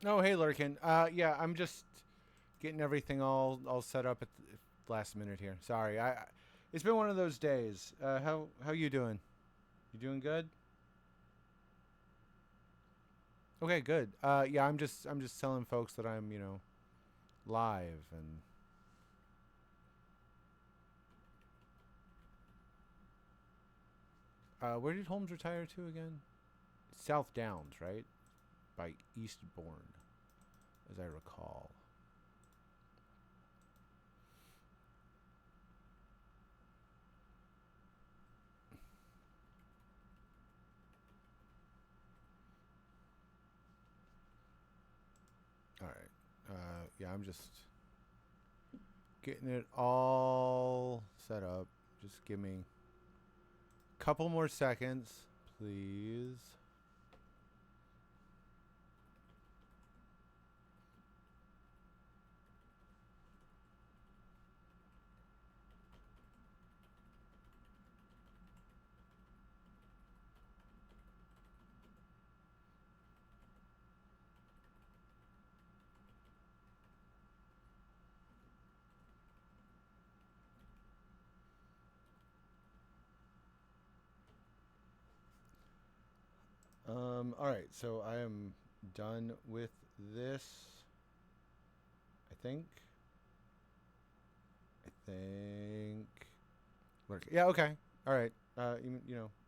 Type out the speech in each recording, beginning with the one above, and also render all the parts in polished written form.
Oh, hey, Lurkin. Yeah, I'm just getting everything all set up at the last minute here. Sorry, it's been one of those days. How you doing? You doing good? Okay, good. Yeah, I'm just telling folks that I'm live and where did Holmes retire to again? South Downs, right? By Eastbourne, as I recall. All right. Yeah, I'm just getting it all set up. Just give me a couple more seconds, please. All right. So I am done with this. I think. I think. Yeah. Okay. All right.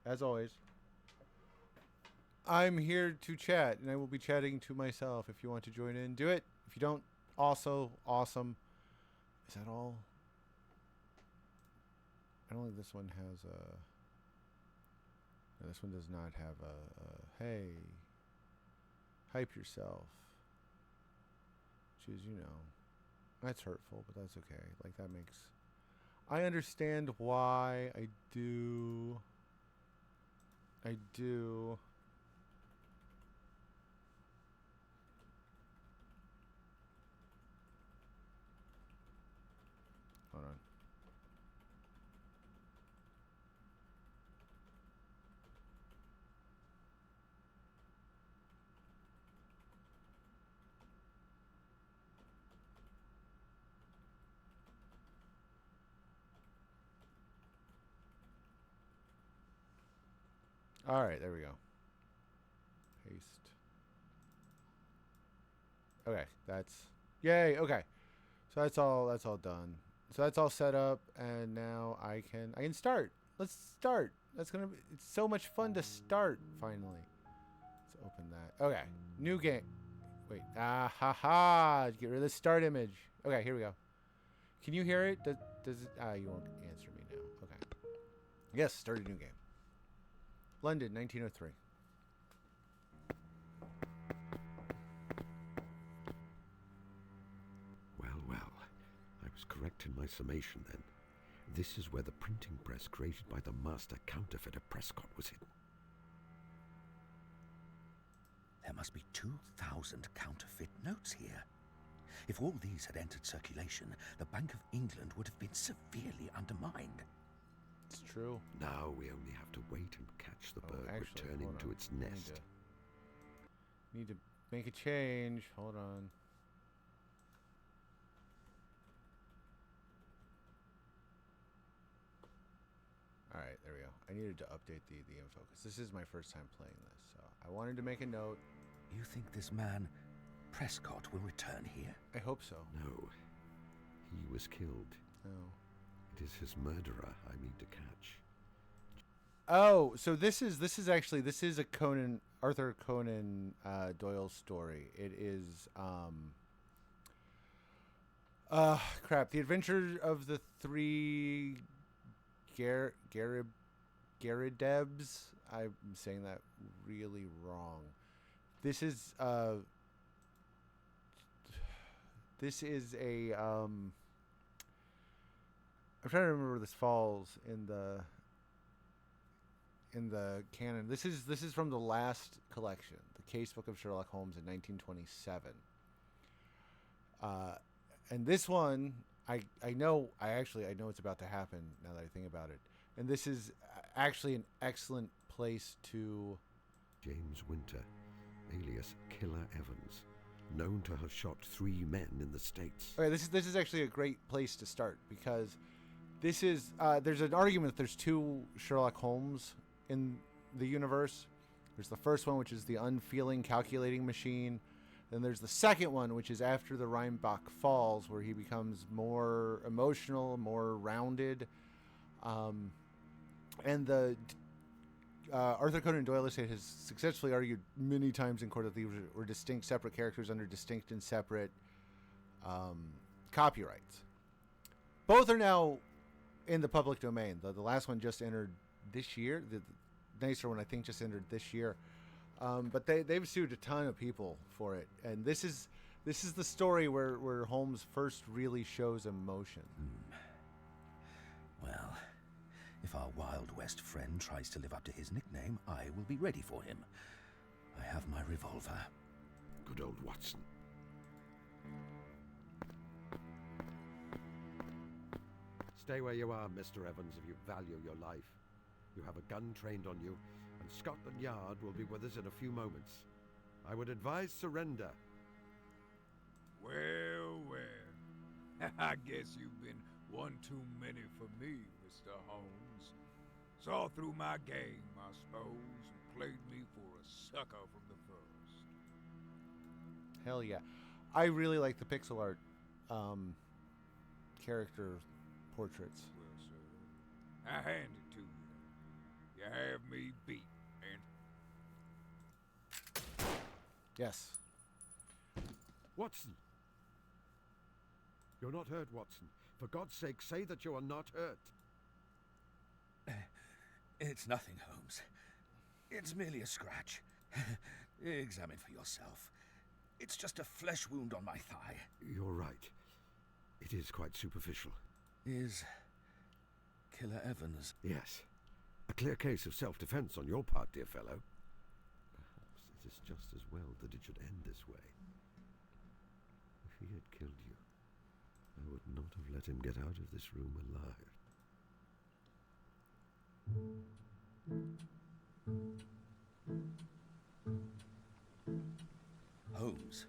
As always, I'm here to chat, and I will be chatting to myself. If you want to join in, do it. If you don't, also awesome. Is that all? I don't think this one has a. No, this one does not have a. Hey, hype yourself. Which is, that's hurtful, but that's okay. Like that makes. I understand why. I do. I do. Hold on. All right, there we go. Paste. Okay, that's yay. Okay, so that's all done. So that's all set up, and now I can start. Let's start. It's so much fun to start finally. Let's open that. Okay, new game. Wait, ha ha. Get rid of the start image. Okay, here we go. Can you hear it? Does it? You won't answer me now. Okay. Yes, start a new game. London, 1903. Well, well, I was correct in my summation then. This is where the printing press created by the master counterfeiter Prescott was hidden. There must be 2,000 counterfeit notes here. If all these had entered circulation, the Bank of England would have been severely undermined. It's true. Now we only have to wait and catch the bird Actually, returning hold to on. its nest. Need to make a change. Hold on. All right, there we go. I needed to update the info because this is my first time playing this, so I wanted to make a note. You think this man, Prescott, will return here? I hope so. No, he was killed. No. It is his murderer I mean to catch. Oh, so this is a Arthur Conan Doyle story. It is crap. The Adventure of the Three Garidebs. I'm saying that really wrong. This is a I'm trying to remember where this falls in the canon. This is from the last collection, the Casebook of Sherlock Holmes in 1927. And this one, I know it's about to happen now that I think about it. And this is actually an excellent place to. James Winter, alias Killer Evans, known to have shot 3 men in the States. Okay, this is actually a great place to start because this is there's an argument that there's 2 Sherlock Holmes in the universe. There's the first one, which is the unfeeling calculating machine. Then there's the second one, which is after the Rheinbach falls, where he becomes more emotional, more rounded. And the Arthur Conan Doyle estate has successfully argued many times in court that these were distinct, separate characters under distinct and separate copyrights. Both are now in the public domain. The last one just entered this year. The nicer one, I think, just entered this year. But they've sued a ton of people for it. And this is the story where Holmes first really shows emotion. Well, if our Wild West friend tries to live up to his nickname, I will be ready for him. I have my revolver. Good old Watson. Stay where you are, Mr. Evans, if you value your life. You have a gun trained on you, and Scotland Yard will be with us in a few moments. I would advise surrender. Well, well. I guess you've been one too many for me, Mr. Holmes. Saw through my game, I suppose, and played me for a sucker from the first. Hell yeah. I really like the pixel art character portraits. Well, sir, I hand it to you. You have me beat, man. Yes. Watson! You're not hurt, Watson. For God's sake, say that you are not hurt. It's nothing, Holmes. It's merely a scratch. Examine for yourself. It's just a flesh wound on my thigh. You're right. It is quite superficial. Is Killer Evans? Yes. A clear case of self-defense on your part, dear fellow. Perhaps it is just as well that it should end this way. If he had killed you, I would not have let him get out of this room alive. Holmes,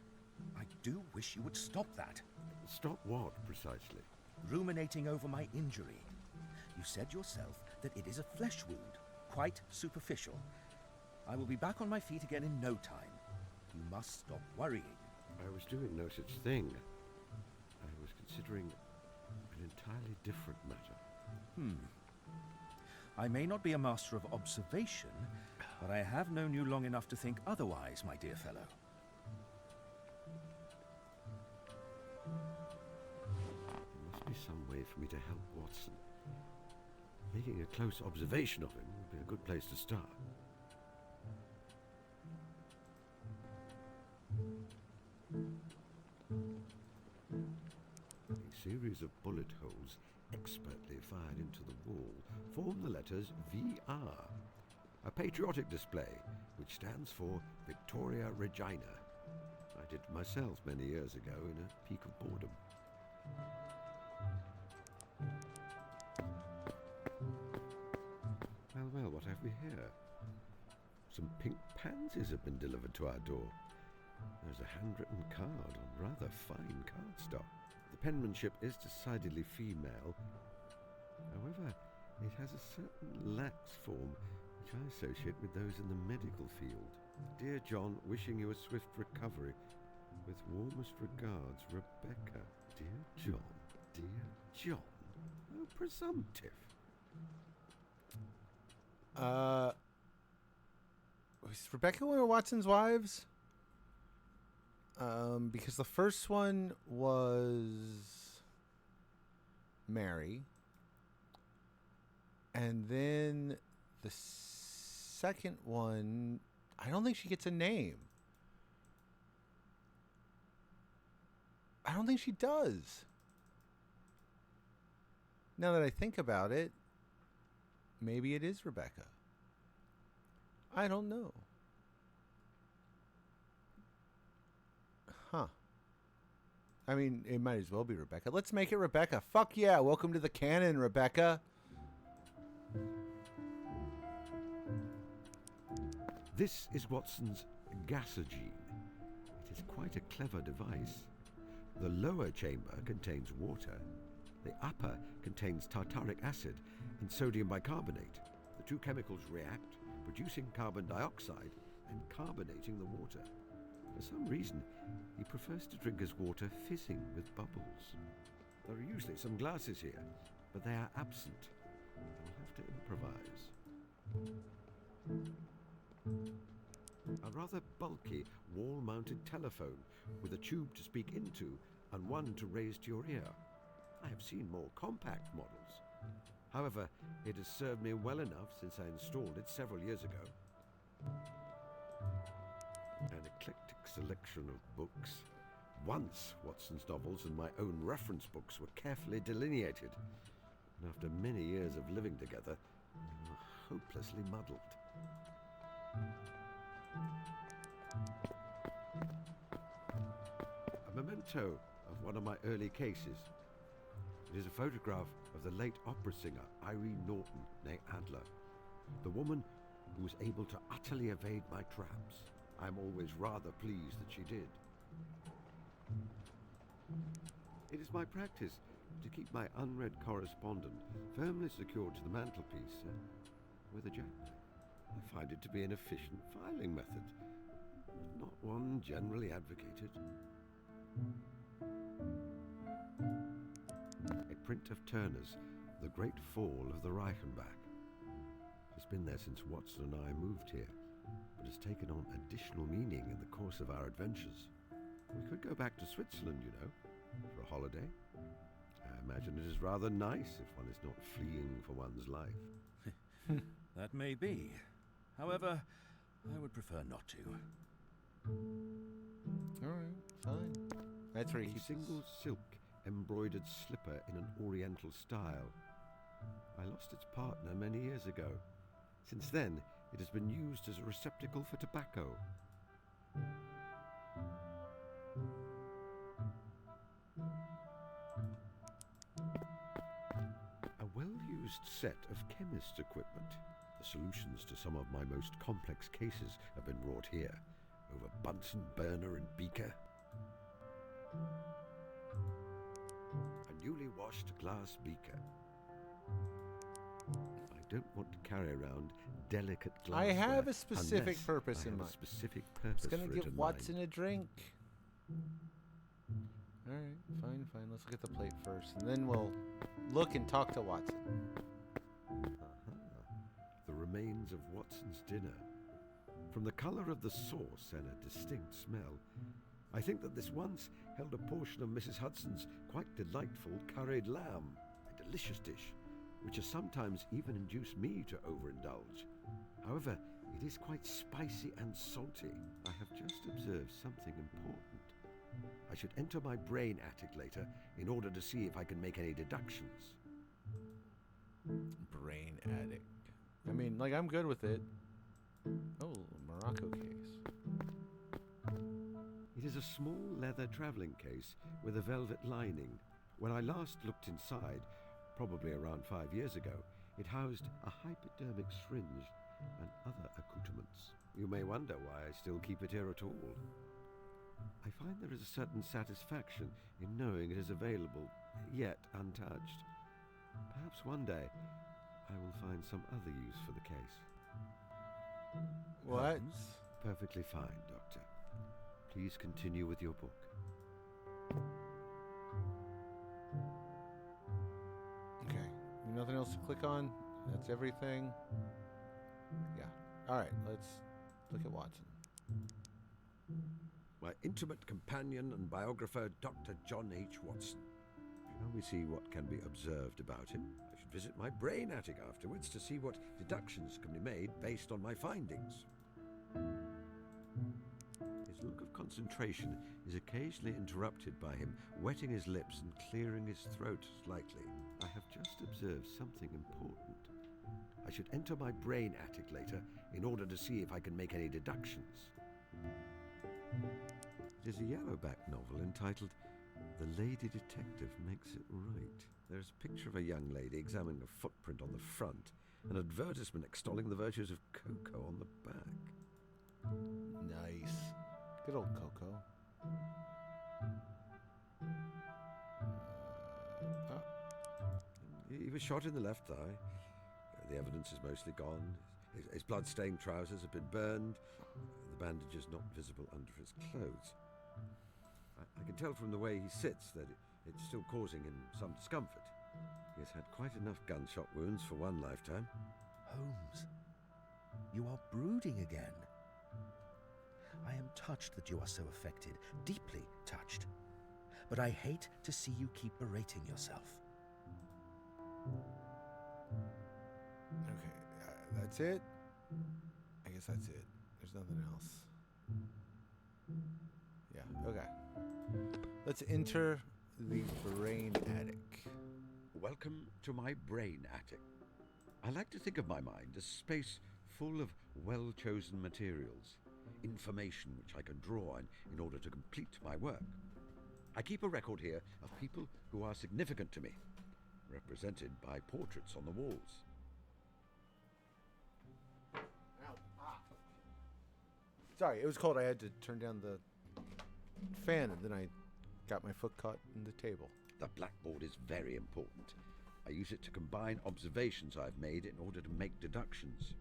I do wish you would stop that. Stop what, precisely? Ruminating over my injury. You said yourself that it is a flesh wound, quite superficial. I will be back on my feet again in no time. You must stop worrying. I was doing no such thing. I was considering an entirely different matter. I may not be a master of observation, but I have known you long enough to think otherwise, my dear fellow. There must be some way for me to help Watson. Making a close observation of him would be a good place to start. A series of bullet holes expertly fired into the wall form the letters VR, a patriotic display which stands for Victoria Regina. I did it myself many years ago in a peak of boredom. Well, well, what have we here? Some pink pansies have been delivered to our door. There's a handwritten card on rather fine cardstock. The penmanship is decidedly female. However, it has a certain lax form which I associate with those in the medical field. Dear John, wishing you a swift recovery. With warmest regards, Rebecca. Dear John, dear John. Oh, presumptive. Was Rebecca one of Watson's wives? Because the first one was Mary. And then the second one, I don't think she gets a name. I don't think she does. Now that I think about it, maybe it is Rebecca. I don't know. Huh. I mean, it might as well be Rebecca. Let's make it Rebecca. Fuck yeah. Welcome to the canon, Rebecca. This is Watson's gasogene. It is quite a clever device. The lower chamber contains water. The upper contains tartaric acid and sodium bicarbonate. The two chemicals react, producing carbon dioxide and carbonating the water. For some reason, he prefers to drink his water fizzing with bubbles. There are usually some glasses here, but they are absent. I'll have to improvise. A rather bulky wall-mounted telephone with a tube to speak into and one to raise to your ear. I have seen more compact models. However, it has served me well enough since I installed it several years ago. An eclectic selection of books. Once Watson's novels and my own reference books were carefully delineated, and after many years of living together, they were hopelessly muddled. A memento of one of my early cases. It is a photograph of the late opera singer Irene Norton, née Adler, the woman who was able to utterly evade my traps. I am always rather pleased that she did. It is my practice to keep my unread correspondent firmly secured to the mantelpiece with a jackknife. I find it to be an efficient filing method, but not one generally advocated. A print of Turner's The Great Fall of the Reichenbach. It's been there since Watson and I moved here, but has taken on additional meaning in the course of our adventures. We could go back to Switzerland, you know, for a holiday. I imagine it is rather nice if one is not fleeing for one's life. That may be. However, I would prefer not to. Alright, fine. That's where he A keeps single silk embroidered slipper in an oriental style. I lost its partner many years ago. Since then, it has been used as a receptacle for tobacco. A well-used set of chemist's equipment. The solutions to some of my most complex cases have been wrought here, over Bunsen burner and beaker. A newly washed glass beaker. I don't want to carry around delicate glassware. I have a specific unless purpose I in have mind. A specific I purpose was gonna for it give in Watson mind. a drink. Alright, fine. Let's look at the plate first, and then we'll look and talk to Watson. The remains of Watson's dinner. From the colour of the sauce and a distinct smell, I think that this once held a portion of Mrs. Hudson's quite delightful curried lamb, a delicious dish, which has sometimes even induced me to overindulge. However, it is quite spicy and salty. I have just observed something important. I should enter my brain attic later in order to see if I can make any deductions. Brain addict. I mean, like, I'm good with it. Oh, Morocco case. It is a small leather travelling case with a velvet lining. When I last looked inside, probably around 5 years ago, it housed a hypodermic syringe and other accoutrements. You may wonder why I still keep it here at all. I find there is a certain satisfaction in knowing it is available, yet untouched. Perhaps one day I will find some other use for the case. What? Perfectly fine, Doctor. Please continue with your book. Okay. Nothing else to click on? That's everything? Yeah. Alright, let's look at Watson. My intimate companion and biographer, Dr. John H. Watson. Shall we see what can be observed about him? I should visit my brain attic afterwards to see what deductions can be made based on my findings. His look of concentration is occasionally interrupted by him wetting his lips and clearing his throat slightly. I have just observed something important. I should enter my brain attic later in order to see if I can make any deductions. It is a yellowback novel entitled The Lady Detective Makes It Right. There's a picture of a young lady examining a footprint on the front, an advertisement extolling the virtues of cocoa on the back. Nice. Good old Coco. He was shot in the left thigh. The evidence is mostly gone. His blood-stained trousers have been burned. The bandage is not visible under his clothes. I can tell from the way he sits that it's still causing him some discomfort. He has had quite enough gunshot wounds for one lifetime. Holmes, you are brooding again. I am touched that you are so affected, deeply touched. But I hate to see you keep berating yourself. Okay, that's it? I guess that's it. There's nothing else. Yeah, okay. Let's enter the brain attic. Welcome to my brain attic. I like to think of my mind as space full of well-chosen materials, information which I can draw on in order to complete my work. I keep a record here of people who are significant to me, represented by portraits on the walls. Sorry, it was cold. I had to turn down the fan, and then I got my foot caught in the table. The blackboard is very important. I use it to combine observations I've made in order to make deductions.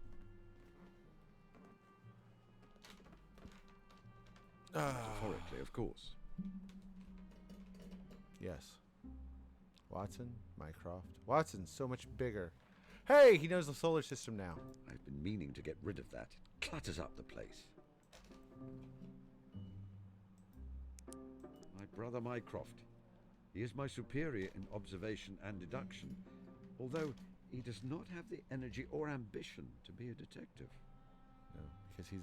Metaphorically, of course. Yes. Watson, Mycroft. Watson's so much bigger. Hey, he knows the solar system now. I've been meaning to get rid of that. It clutters up the place. My brother Mycroft. He is my superior in observation and deduction, although he does not have the energy or ambition to be a detective. No, because he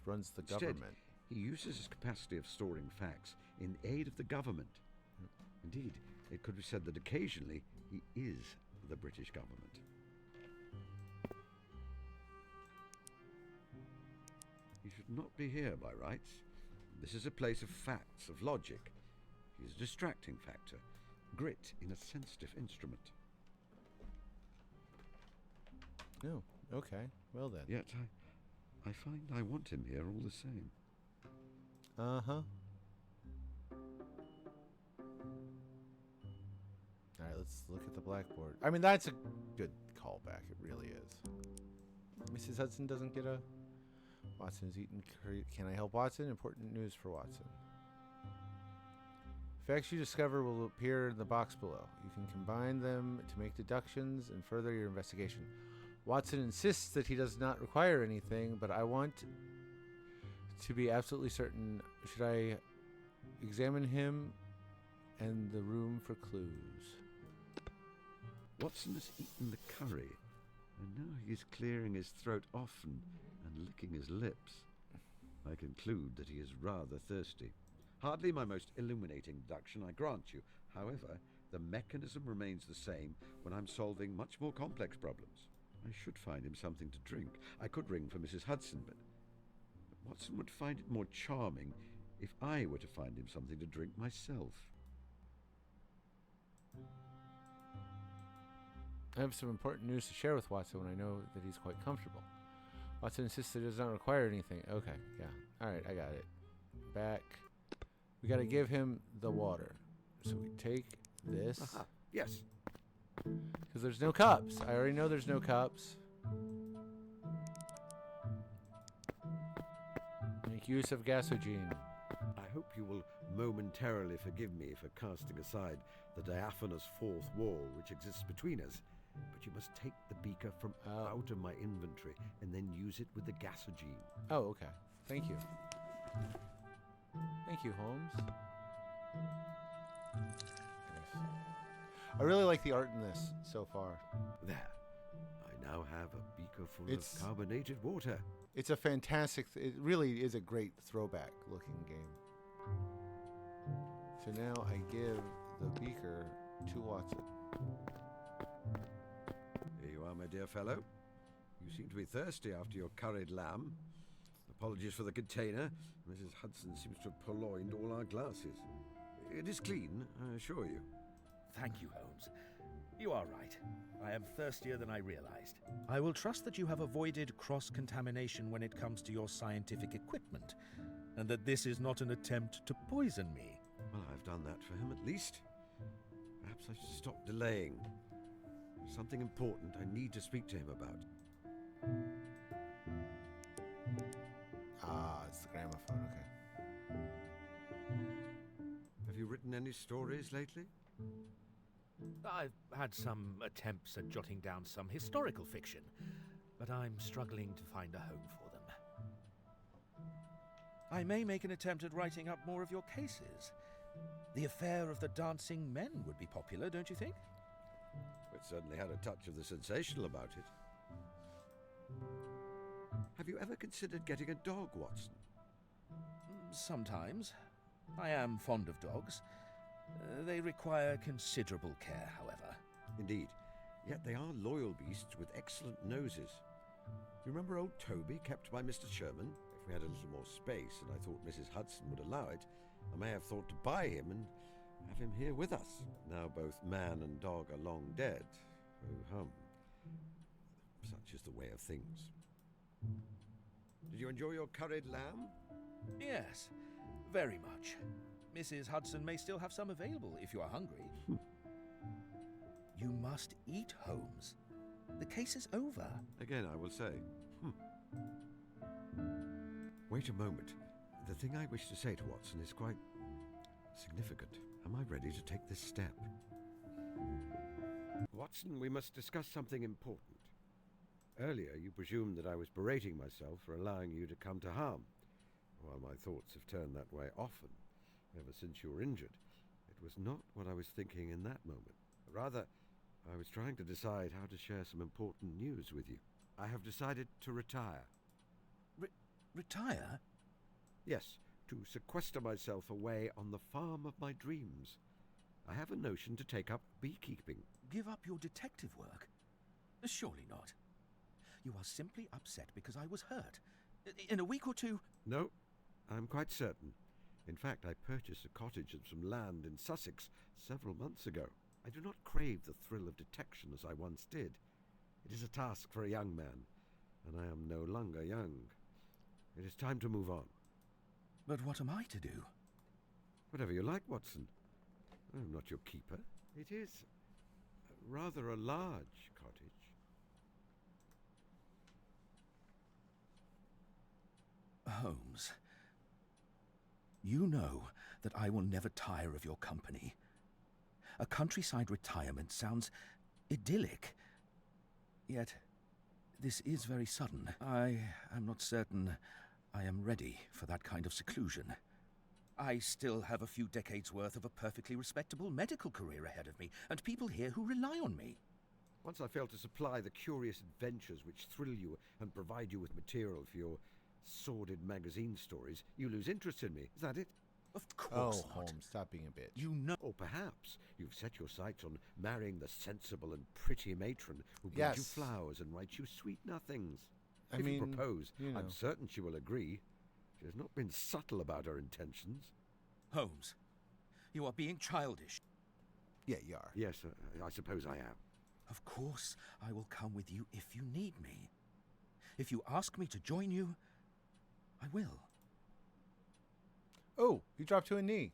runs the Instead, government. he uses his capacity of storing facts in aid of the government. Indeed, it could be said that occasionally he is the British government. He should not be here by rights. This is a place of facts, of logic. He is a distracting factor, grit in a sensitive instrument. No, okay. Well then. Yet I find I want him here all the same. Uh-huh. All right, let's look at the blackboard. I mean, that's a good callback. It really is. Mrs. Hudson doesn't get a... Watson is eating... Can I help Watson? Important news for Watson. Facts you discover will appear in the box below. You can combine them to make deductions and further your investigation. Watson insists that he does not require anything, but I want to be absolutely certain. Should I examine him and the room for clues? Watson has eaten the curry, and now he is clearing his throat often and licking his lips. I conclude that he is rather thirsty. Hardly my most illuminating deduction, I grant you. However, the mechanism remains the same when I'm solving much more complex problems. I should find him something to drink. I could ring for Mrs. Hudson, but Watson would find it more charming if I were to find him something to drink myself. I have some important news to share with Watson when I know that he's quite comfortable. Watson insists that he does not require anything. Okay, yeah. Alright, I got it. Back. We gotta give him the water. So we take this. Aha, yes. Because there's no cups. I already know there's no cups. Make use of gasogene. I hope you will momentarily forgive me for casting aside the diaphanous fourth wall which exists between us, but you must take the beaker from out of my inventory and then use it with the gasogene. Oh, okay. Thank you. Thank you, Holmes. Nice. I really like the art in this so far. There. I now have a beaker full It's- of carbonated water. It's a fantastic... it really is a great throwback-looking game. So now I give the beaker to Watson. Here you are, my dear fellow. You seem to be thirsty after your curried lamb. Apologies for the container. Mrs. Hudson seems to have purloined all our glasses. It is clean, I assure you. Thank you, Holmes. You are right. I am thirstier than I realized. I will trust that you have avoided cross-contamination when it comes to your scientific equipment. and that this is not an attempt to poison me. Well, I've done that for him at least. Perhaps I should stop delaying. There's something important I need to speak to him about. Ah, it's the gramophone, okay. Have you written any stories lately? I've had some attempts at jotting down some historical fiction, but I'm struggling to find a home for them. I may make an attempt at writing up more of your cases. The affair of the dancing men would be popular, don't you think? It certainly had a touch of the sensational about it. Have you ever considered getting a dog, Watson? Sometimes. I am fond of dogs. They require considerable care, however. Indeed. Yet they are loyal beasts with excellent noses. You remember old Toby, kept by Mr. Sherman? If we had a little more space, and I thought Mrs. Hudson would allow it, I may have thought to buy him and have him here with us. Now both man and dog are long dead. Oh hum. Such is the way of things. Did you enjoy your curried lamb? Yes, very much. Mrs. Hudson may still have some available if you are hungry. You must eat, Holmes. The case is over. Again, I will say. Wait a moment. The thing I wish to say to Watson is quite significant. Am I ready to take this step? Watson, we must discuss something important. Earlier, you presumed that I was berating myself for allowing you to come to harm. While my thoughts have turned that way often, ever since you were injured, it was not what I was thinking in that moment. Rather, I was trying to decide how to share some important news with you. I have decided to retire. Retire? Yes, to sequester myself away on the farm of my dreams. I have a notion to take up beekeeping. Give up your detective work? Surely not. You are simply upset because I was hurt. In a week or two... No, I'm quite certain. In fact, I purchased a cottage and some land in Sussex several months ago. I do not crave the thrill of detection as I once did. It is a task for a young man, and I am no longer young. It is time to move on. But what am I to do? Whatever you like, Watson. I'm not your keeper. It is rather a large cottage. Holmes, you know that I will never tire of your company. A countryside retirement sounds idyllic. Yet, this is very sudden. I am not certain I am ready for that kind of seclusion. I still have a few decades' worth of a perfectly respectable medical career ahead of me, and people here who rely on me. Once I fail to supply the curious adventures which thrill you and provide you with material for your sordid magazine stories, you lose interest in me. Is that it? Of course not. Holmes, stop being a bitch. You know... Or perhaps you've set your sights on marrying the sensible and pretty matron who brings you Yes. flowers and writes you sweet nothings. I If mean, you propose, you know. I'm certain she will agree. She has not been subtle about her intentions. Holmes, you are being childish. Yeah, you are. Yes, I suppose I am. Of course, I will come with you if you need me. If you ask me to join you, I will. Oh, you dropped to a knee.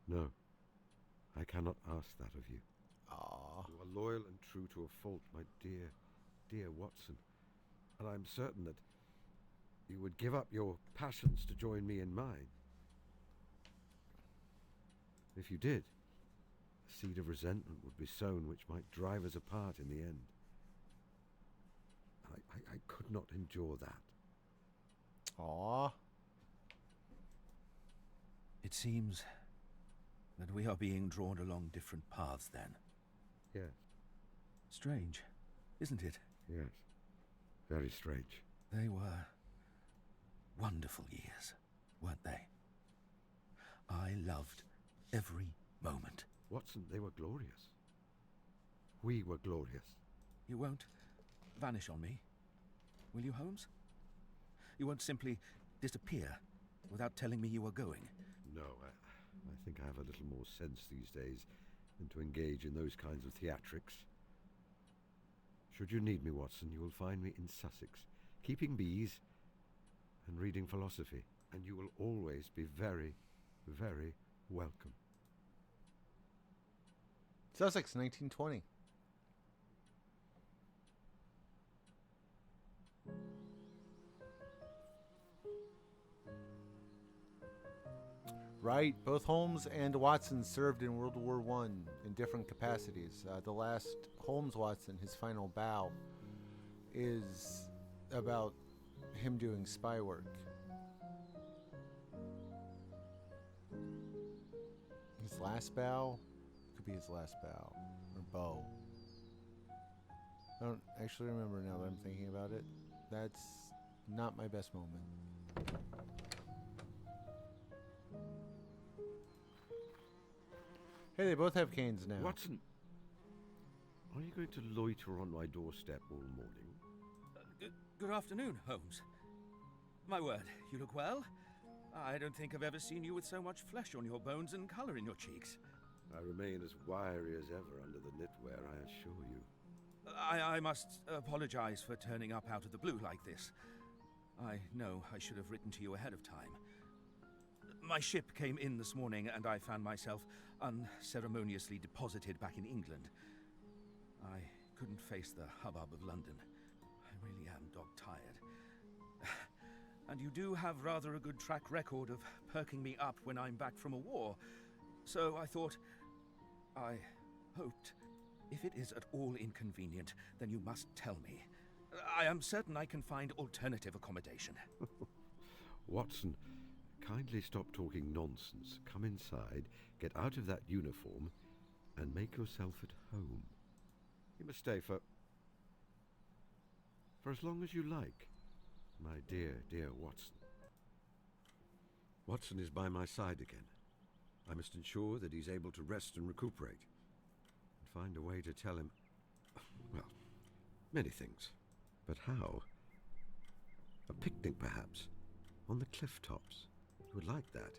No, I cannot ask that of you. Aww. You are loyal and true to a fault, my dear, dear Watson. And I'm certain that you would give up your passions to join me in mine. If you did, a seed of resentment would be sown which might drive us apart in the end. I could not endure that. Aww. It seems that we are being drawn along different paths then. Yes, Strange, isn't it? yes. Very strange. They were wonderful years, weren't they? I loved every moment. Watson, they were glorious. We were glorious. You won't vanish on me, will you, Holmes? You won't simply disappear without telling me you are going. No, I think I have a little more sense these days than to engage in those kinds of theatrics. Should you need me, Watson, you will find me in Sussex, keeping bees and reading philosophy, and you will always be very, very welcome. Sussex, 1920. Right. Both Holmes and Watson served in World War One in different capacities. The last Holmes Watson, his final bow, is about him doing spy work. His last bow? Could be his last bow. Or bow. I don't actually remember now that I'm thinking about it. That's not my best moment. Hey, they both have canes now. Watson, are you going to loiter on my doorstep all morning? Good afternoon, Holmes. My word, you look well. I don't think I've ever seen you with so much flesh on your bones and colour in your cheeks. I remain as wiry as ever under the knitwear, I assure you. I must apologize for turning up out of the blue like this. I know I should have written to you ahead of time. My ship came in this morning and I found myself unceremoniously deposited back in England. I couldn't face the hubbub of London. I really am dog-tired. And you do have rather a good track record of perking me up when I'm back from a war. So I hoped, if it is at all inconvenient, then you must tell me. I am certain I can find alternative accommodation. Watson, kindly stop talking nonsense. Come inside, get out of that uniform, and make yourself at home. You must stay for as long as you like, my dear, dear Watson. Watson is by my side again. I must ensure that he's able to rest and recuperate, and find a way to tell him, well, many things. But how? A picnic, perhaps, on the cliff tops. He would like that.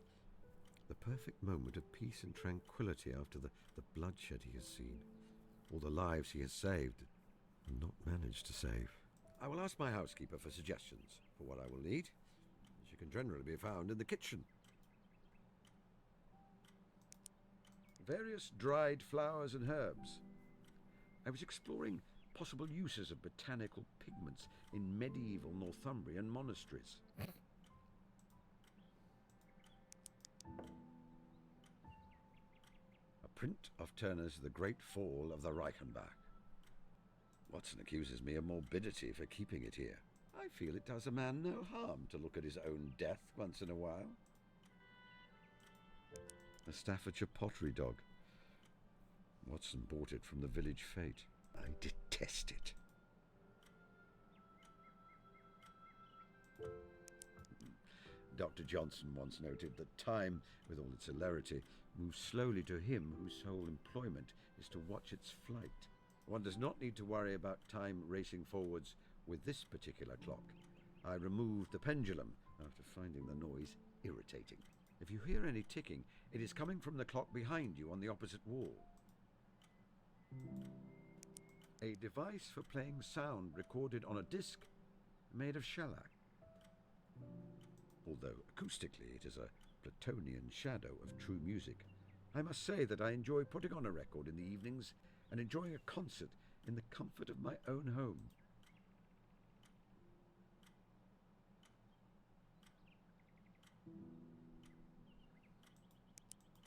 The perfect moment of peace and tranquility after the bloodshed he has seen, all the lives he has saved and not managed to save. I will ask my housekeeper for suggestions for what I will need. She can generally be found in the kitchen. Various dried flowers and herbs. I was exploring possible uses of botanical pigments in medieval Northumbrian monasteries. A print of Turner's The Great Fall of the Reichenbach. Watson accuses me of morbidity for keeping it here. I feel it does a man no harm to look at his own death once in a while. A Staffordshire pottery dog. Watson bought it from the village fete. I detest it. Dr. Johnson once noted that time, with all its celerity, moves slowly to him whose sole employment is to watch its flight. One does not need to worry about time racing forwards with this particular clock. I removed the pendulum after finding the noise irritating. If you hear any ticking, it is coming from the clock behind you on the opposite wall. A device for playing sound recorded on a disc made of shellac. Although acoustically it is a Platonian shadow of true music, I must say that I enjoy putting on a record in the evenings and enjoying a concert in the comfort of my own home.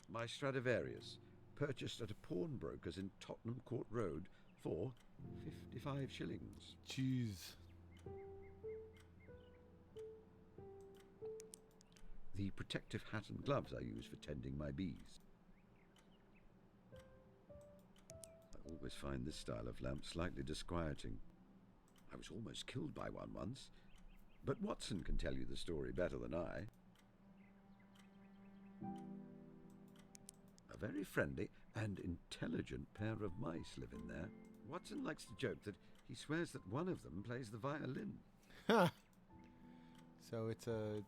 My Stradivarius, purchased at a pawnbroker's in Tottenham Court Road for 55 shillings. Jeez. The protective hat and gloves I use for tending my bees. I always find this style of lamp slightly disquieting. I was almost killed by one once, but Watson can tell you the story better than I. A very friendly and intelligent pair of mice live in there. Watson likes to joke that he swears that one of them plays the violin. Huh. So it's a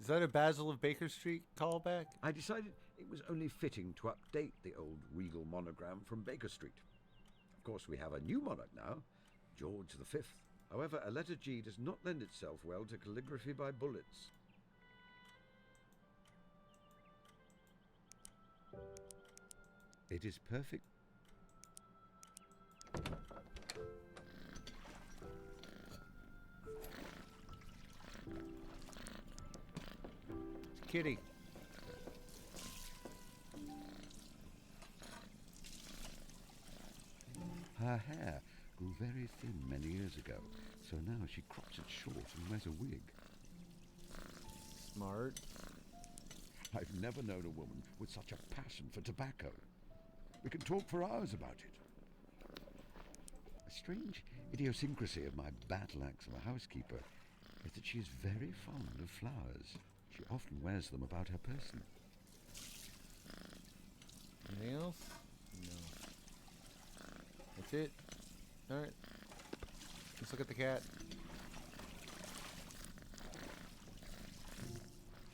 is that a Basil of Baker Street callback? I decided it was only fitting to update the old regal monogram from Baker Street. Of course, we have a new monarch now, George V, However, a letter G does not lend itself well to calligraphy by bullets. It is perfect. Kitty. Her hair grew very thin many years ago, so now she crops it short and wears a wig. Smart. I've never known a woman with such a passion for tobacco. We can talk for hours about it. A strange idiosyncrasy of my battle axe of a housekeeper is that she is very fond of flowers. She often wears them about her person. Anything else? No. That's it. Alright. Let's look at the cat.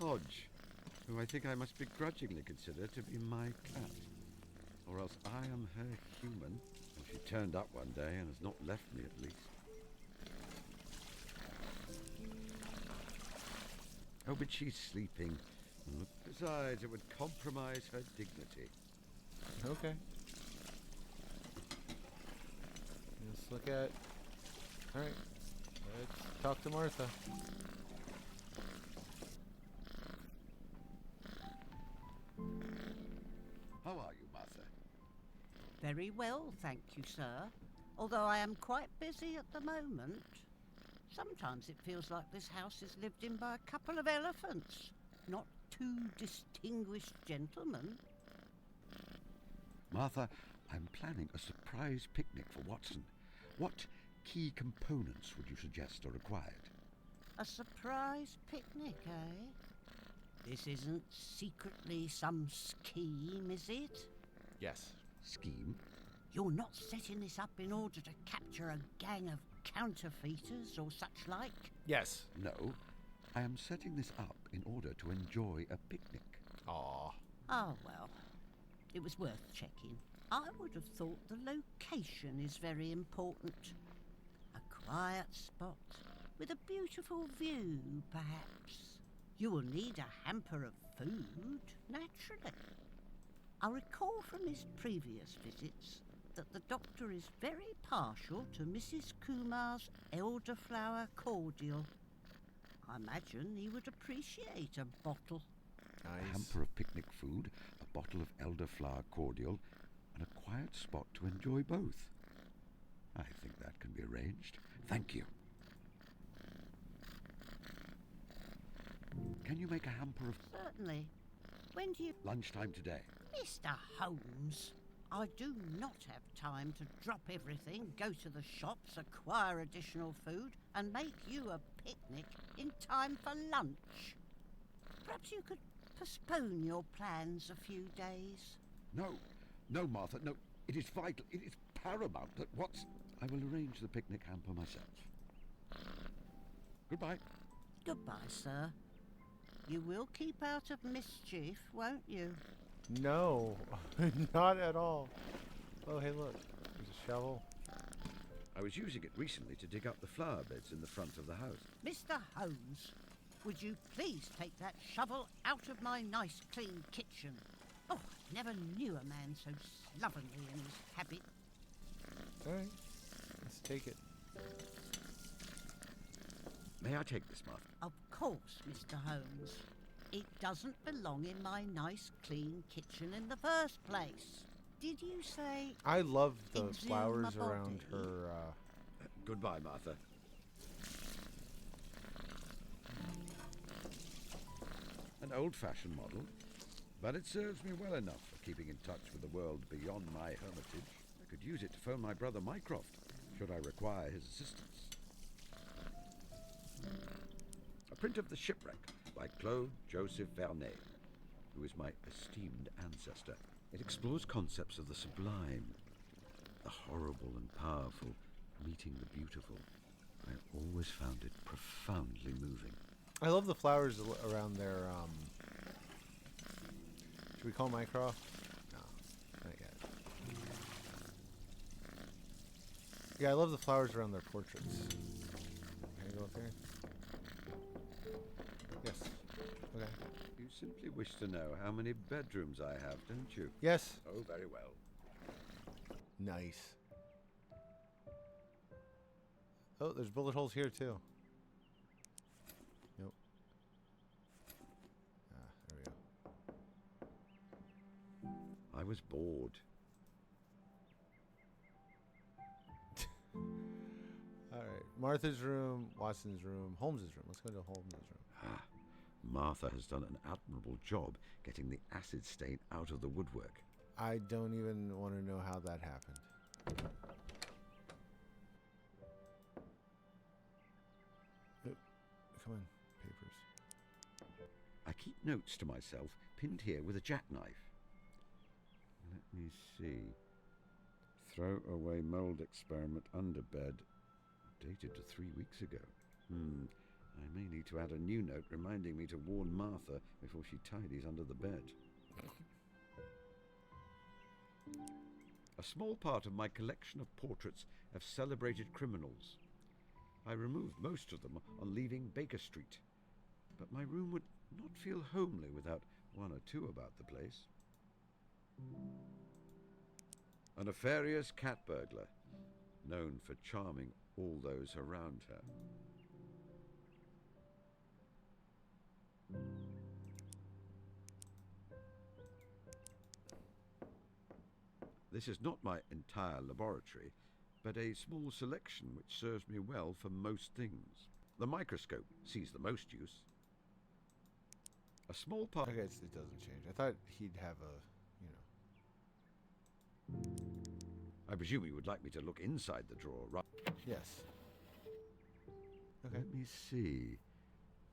Hodge, who I think I must begrudgingly consider to be my cat. Or else I am her human, and she turned up one day and has not left me at least. Oh, but she's sleeping. Besides, it would compromise her dignity. Okay. Let's look at... Alright. Let's talk to Martha. How are you, Martha? Very well, thank you, sir. Although I am quite busy at the moment. Sometimes it feels like this house is lived in by a couple of elephants, not two distinguished gentlemen. Martha, I'm planning a surprise picnic for Watson. What key components would you suggest are required? A surprise picnic, eh? This isn't secretly some scheme, is it? Yes. Scheme? You're not setting this up in order to capture a gang of counterfeiters or such like? Yes. No, I am setting this up in order to enjoy a picnic. Aw. Oh, well, it was worth checking. I would have thought the location is very important. A quiet spot with a beautiful view, perhaps. You will need a hamper of food, naturally. I recall from his previous visits that the doctor is very partial to Mrs. Kumar's elderflower cordial. I imagine he would appreciate a bottle. A Nice. hamper of picnic food, a bottle of elderflower cordial, and a quiet spot to enjoy both. I think that can be arranged. Thank you. Can you make a hamper of Certainly. When do you... lunchtime today? Mr. Holmes, I do not have time to drop everything, go to the shops, acquire additional food, and make you a picnic in time for lunch. Perhaps you could postpone your plans a few days. No, Martha, no. It is vital, it is paramount that Watson... I will arrange the picnic hamper myself. Goodbye. Goodbye, sir. You will keep out of mischief, won't you? No. Not at all. Oh, hey, look. There's a shovel. I was using it recently to dig up the flower beds in the front of the house. Mr. Holmes, would you please take that shovel out of my nice clean kitchen? Oh, I never knew a man so slovenly in his habit. Alright. Let's take it. May I take this, Martha? Of course, Mr. Holmes. It doesn't belong in my nice clean kitchen in the first place. Did you say... I love the Exhume flowers my around body. her, Goodbye, Martha. An old-fashioned model, but it serves me well enough for keeping in touch with the world beyond my hermitage. I could use it to phone my brother Mycroft, should I require his assistance. A print of The Shipwreck by Claude Joseph Vernet, who is my esteemed ancestor. It explores concepts of the sublime, the horrible and powerful, meeting the beautiful. I always found it profoundly moving. I love the flowers around their, should we call Mycroft? No, not yet. Yeah, I love the flowers around their portraits. simply wish to know how many bedrooms I have, don't you? Yes. Oh, very well. Nice. Oh, there's bullet holes here too. Nope. Ah, there we go. I was bored. All right. Martha's room, Watson's room, Holmes's room. Let's go to Holmes's room. Ah, Martha has done an admirable job getting the acid stain out of the woodwork. I don't even want to know how that happened. Oh, come on, papers. I keep notes to myself pinned here with a jackknife. Let me see. Throw away mold experiment under bed. Dated to 3 weeks ago. I may need to add a new note reminding me to warn Martha before she tidies under the bed. A small part of my collection of portraits of celebrated criminals. I removed most of them on leaving Baker Street, but my room would not feel homely without one or two about the place. A nefarious cat burglar, known for charming all those around her. This is not my entire laboratory, but a small selection which serves me well for most things. The microscope sees the most use. A small part... Okay, it doesn't change. I thought he'd have a, I presume you would like me to look inside the drawer, right? Yes. Okay. Let me see.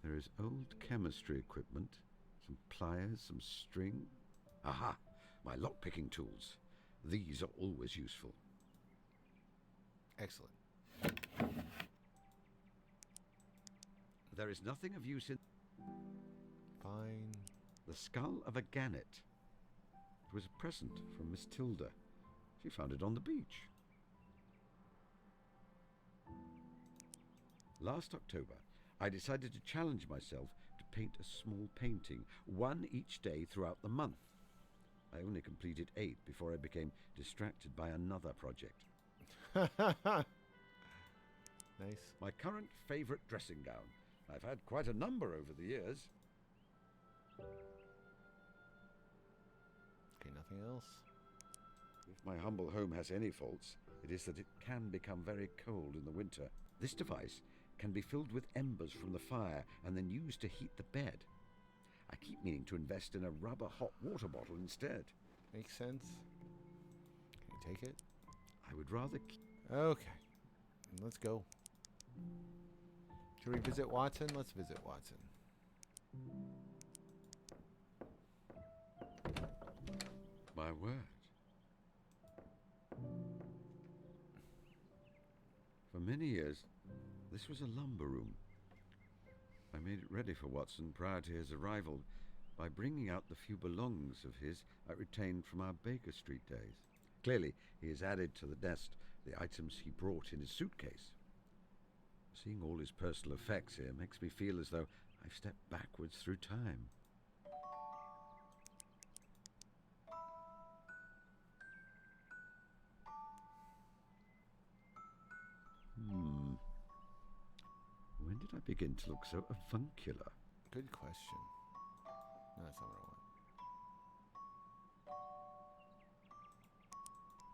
There is old chemistry equipment, some pliers, some string. Aha! My lock-picking tools. These are always useful. Excellent. There is nothing of use in... Fine. The skull of a gannet. It was a present from Miss Tilda. She found it on the beach. Last October, I decided to challenge myself to paint a small painting, one each day throughout the month. I only completed 8 before I became distracted by another project. Nice. My current favorite dressing gown. I've had quite a number over the years. Okay, nothing else. If my humble home has any faults, it is that it can become very cold in the winter. This device can be filled with embers from the fire and then used to heat the bed. I keep meaning to invest in a rubber hot water bottle instead. Makes sense. Can you take it? I would rather Okay. Let's go. Should we visit Watson? Let's visit Watson. My word. For many years, this was a lumber room. I made it ready for Watson prior to his arrival by bringing out the few belongings of his I retained from our Baker Street days. Clearly, he has added to the nest the items he brought in his suitcase. Seeing all his personal effects here makes me feel as though I've stepped backwards through time. When did I begin to look so avuncular? Good question. No, that's not what I want.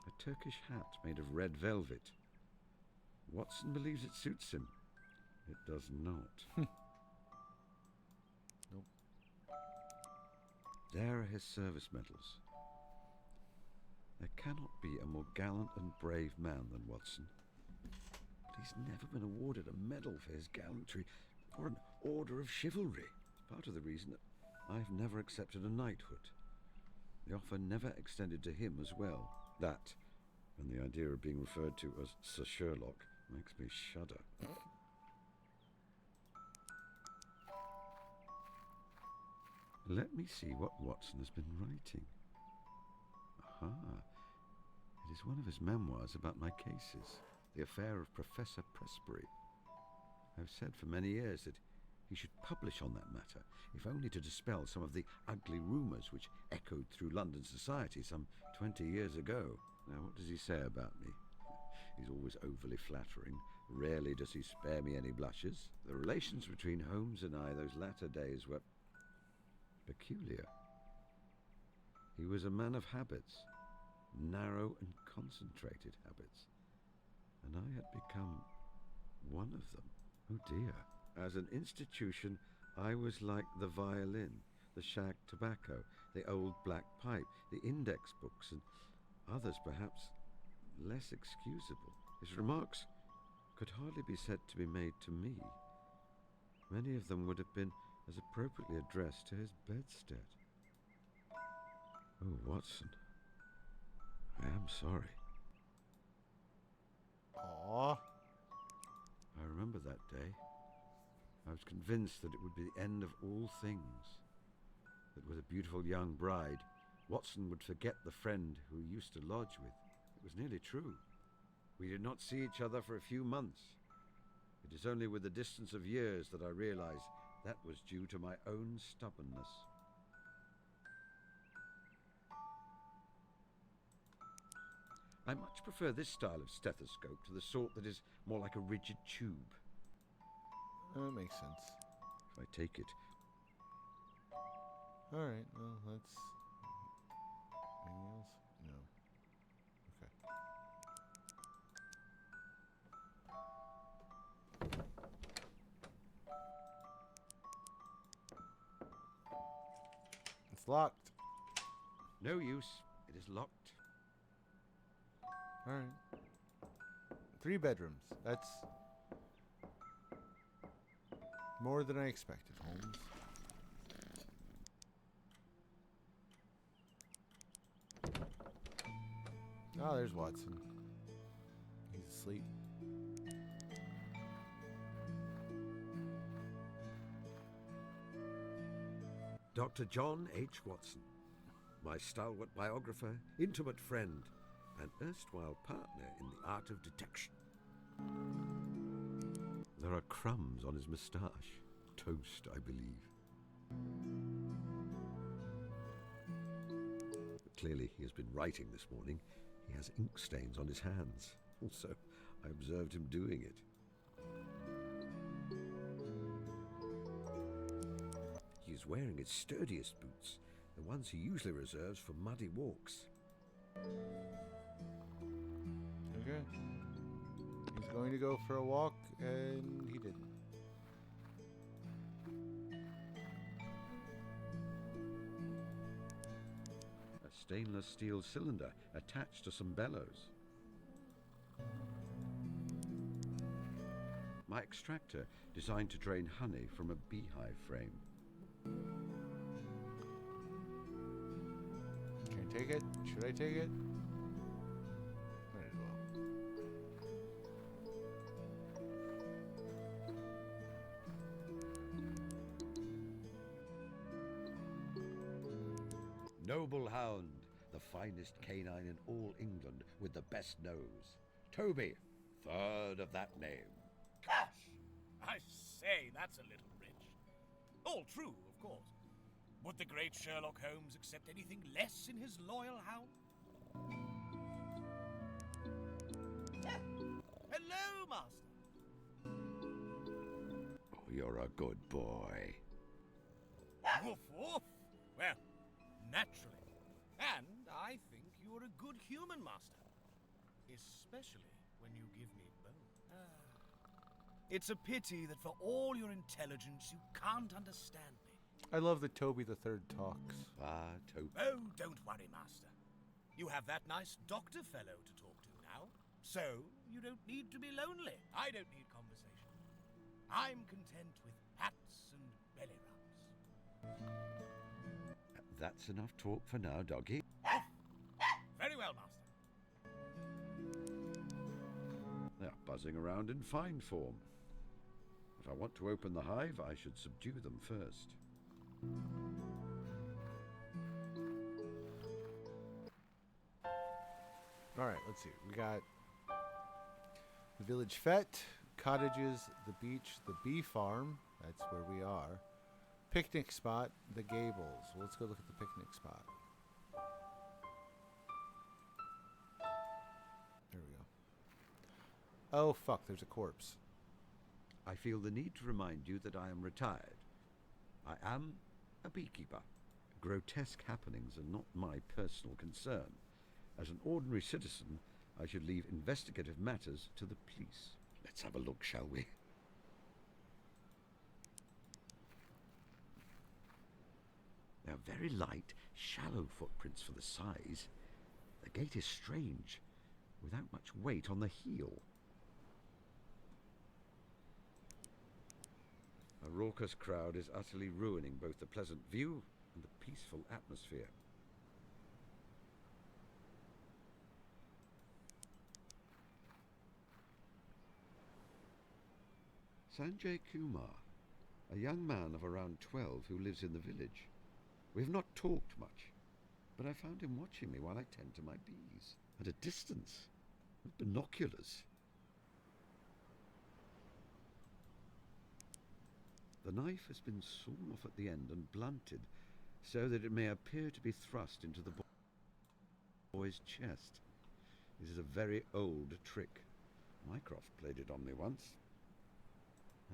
A Turkish hat made of red velvet. Watson believes it suits him. It does not. Nope. There are his service medals. There cannot be a more gallant and brave man than Watson. But he's never been awarded a medal for his gallantry or an order of chivalry. Part of the reason that I've never accepted a knighthood. The offer never extended to him as well. That, and the idea of being referred to as Sir Sherlock, makes me shudder. Let me see what Watson has been writing. Aha. It is one of his memoirs about my cases, the affair of Professor Presbury. I've said for many years that He should publish on that matter, if only to dispel some of the ugly rumours which echoed through London society some 20 years ago. Now, what does he say about me? He's always overly flattering. Rarely does he spare me any blushes. The relations between Holmes and I those latter days were peculiar. He was a man of habits, narrow and concentrated habits, and I had become one of them. Oh dear. As an institution, I was like the violin, the shag tobacco, the old black pipe, the index books, and others perhaps less excusable. His remarks could hardly be said to be made to me. Many of them would have been as appropriately addressed to his bedstead. Oh, Watson, I am sorry. Aww. I remember that day. I was convinced that it would be the end of all things, that with a beautiful young bride, Watson would forget the friend who he used to lodge with. It was nearly true. We did not see each other for a few months. It is only with the distance of years that I realize that was due to my own stubbornness. I much prefer this style of stethoscope to the sort that is more like a rigid tube. That makes sense. If I take it, Alright, well, that's... Anything else? No. Okay. It's locked. no use. It is locked. Alright. 3 bedrooms. That's more than I expected, Holmes. Oh, there's Watson. He's asleep. Dr. John H. Watson, my stalwart biographer, intimate friend, and erstwhile partner in the art of detection. There are crumbs on his moustache. Toast, I believe. Clearly, he has been writing this morning. He has ink stains on his hands. Also, I observed him doing it. He is wearing his sturdiest boots, the ones he usually reserves for muddy walks. Okay. He's going to go for a walk, and he didn't. A stainless steel cylinder attached to some bellows. My extractor designed to drain honey from a beehive frame. Can I take it? Should I take it? Might as well. Noble hound, the finest canine in all England with the best nose. Toby, third of that name. Gosh! I say, that's a little rich. All true, of course. Would the great Sherlock Holmes accept anything less in his loyal hound? Hello, Master. Oh, you're a good boy. Woof, woof. Well, naturally. And I think you're a good human, Master. Especially when you give me bone. It's a pity that for all your intelligence, you can't understand me. I love that Toby the Third talks. Ah, Toby. Oh, don't worry, Master. You have that nice doctor fellow to talk to now, so you don't need to be lonely. I don't need conversation. I'm content with hats and belly rubs. That's enough talk for now, doggy. Very well, Master. They are buzzing around in fine form. If I want to open the hive, I should subdue them first. Alright, let's see. We got the village fete, cottages, the beach, the bee farm. That's where we are. Picnic spot, the Gables. Well, let's go look at the picnic spot. There we go. Oh, fuck, there's a corpse. I feel the need to remind you that I am retired. I am a beekeeper. Grotesque happenings are not my personal concern. As an ordinary citizen, I should leave investigative matters to the police. Let's have a look, shall we? They are very light, shallow footprints for the size. The gait is strange, without much weight on the heel. A raucous crowd is utterly ruining both the pleasant view and the peaceful atmosphere. Sanjay Kumar, a young man of around 12 who lives in the village. We have not talked much, but I found him watching me while I tend to my bees, at a distance, with binoculars. The knife has been sawn off at the end and blunted, so that it may appear to be thrust into the boy's chest. This is a very old trick. Mycroft played it on me once.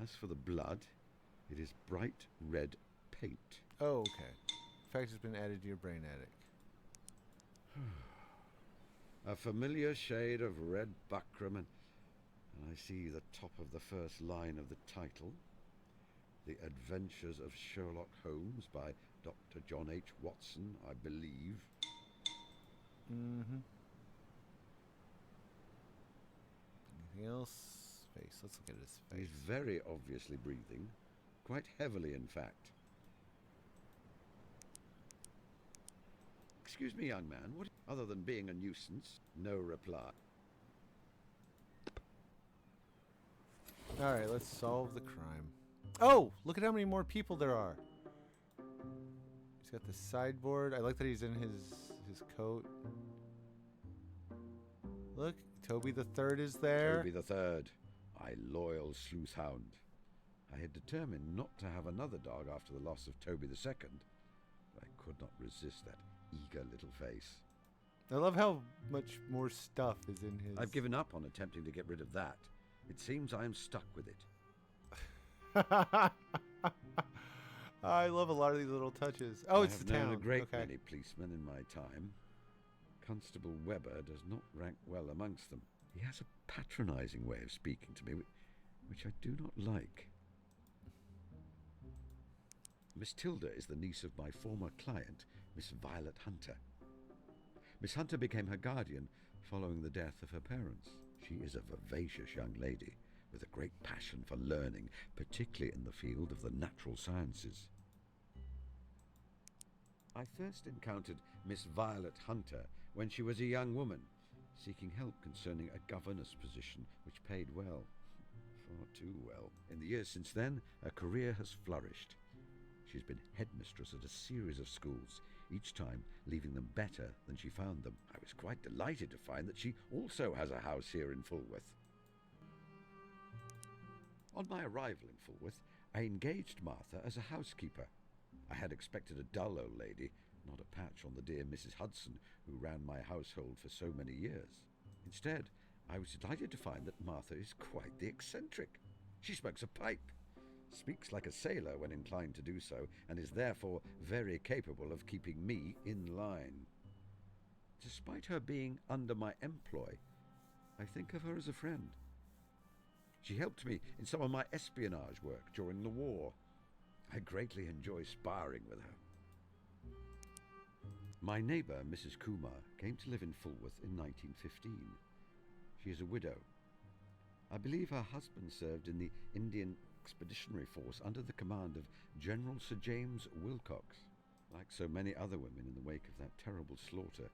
As for the blood, it is bright red paint. Oh, okay. Fact has been added to your brain attic. A familiar shade of red buckram, and I see the top of the first line of the title. The Adventures of Sherlock Holmes by Dr. John H. Watson, I believe. Mm-hmm. Anything else? Face. Let's look at his face. He's very obviously breathing, quite heavily in fact. Excuse me, young man, what other than being a nuisance? No reply. Alright, let's solve the crime. Oh! Look at how many more people there are. He's got the sideboard. I like that he's in his coat. Look, Toby the Third is there. Toby the Third, my loyal sleuth hound. I had determined not to have another dog after the loss of Toby the Second. I could not resist that eager little face. I love how much more stuff is in his... I've given up on attempting to get rid of that. It seems I am stuck with it. I love a lot of these little touches. Oh, it's the I have town. known a great Okay. many policemen in my time. Constable Webber does not rank well amongst them. He has a patronizing way of speaking to me, which I do not like. Miss Tilda is the niece of my former client, Miss Violet Hunter. Miss Hunter became her guardian following the death of her parents. She is a vivacious young lady with a great passion for learning, particularly in the field of the natural sciences. I first encountered Miss Violet Hunter when she was a young woman, seeking help concerning a governess position which paid well, far too well. In the years since then, her career has flourished. She's been headmistress at a series of schools, each time leaving them better than she found them. I was quite delighted to find that she also has a house here in Fulworth. On my arrival in Fulworth, I engaged Martha as a housekeeper. I had expected a dull old lady, not a patch on the dear Mrs. Hudson, who ran my household for so many years. Instead, I was delighted to find that Martha is quite the eccentric. She smokes a pipe, speaks like a sailor when inclined to do so, and is therefore very capable of keeping me in line. Despite her being under my employ, I think of her as a friend. She helped me in some of my espionage work during the war. I greatly enjoy sparring with her. My neighbour, Mrs. Kumar, came to live in Fulworth in 1915. She is a widow. I believe her husband served in the Indian Expeditionary Force under the command of General Sir James Wilcox. Like so many other women in the wake of that terrible slaughter,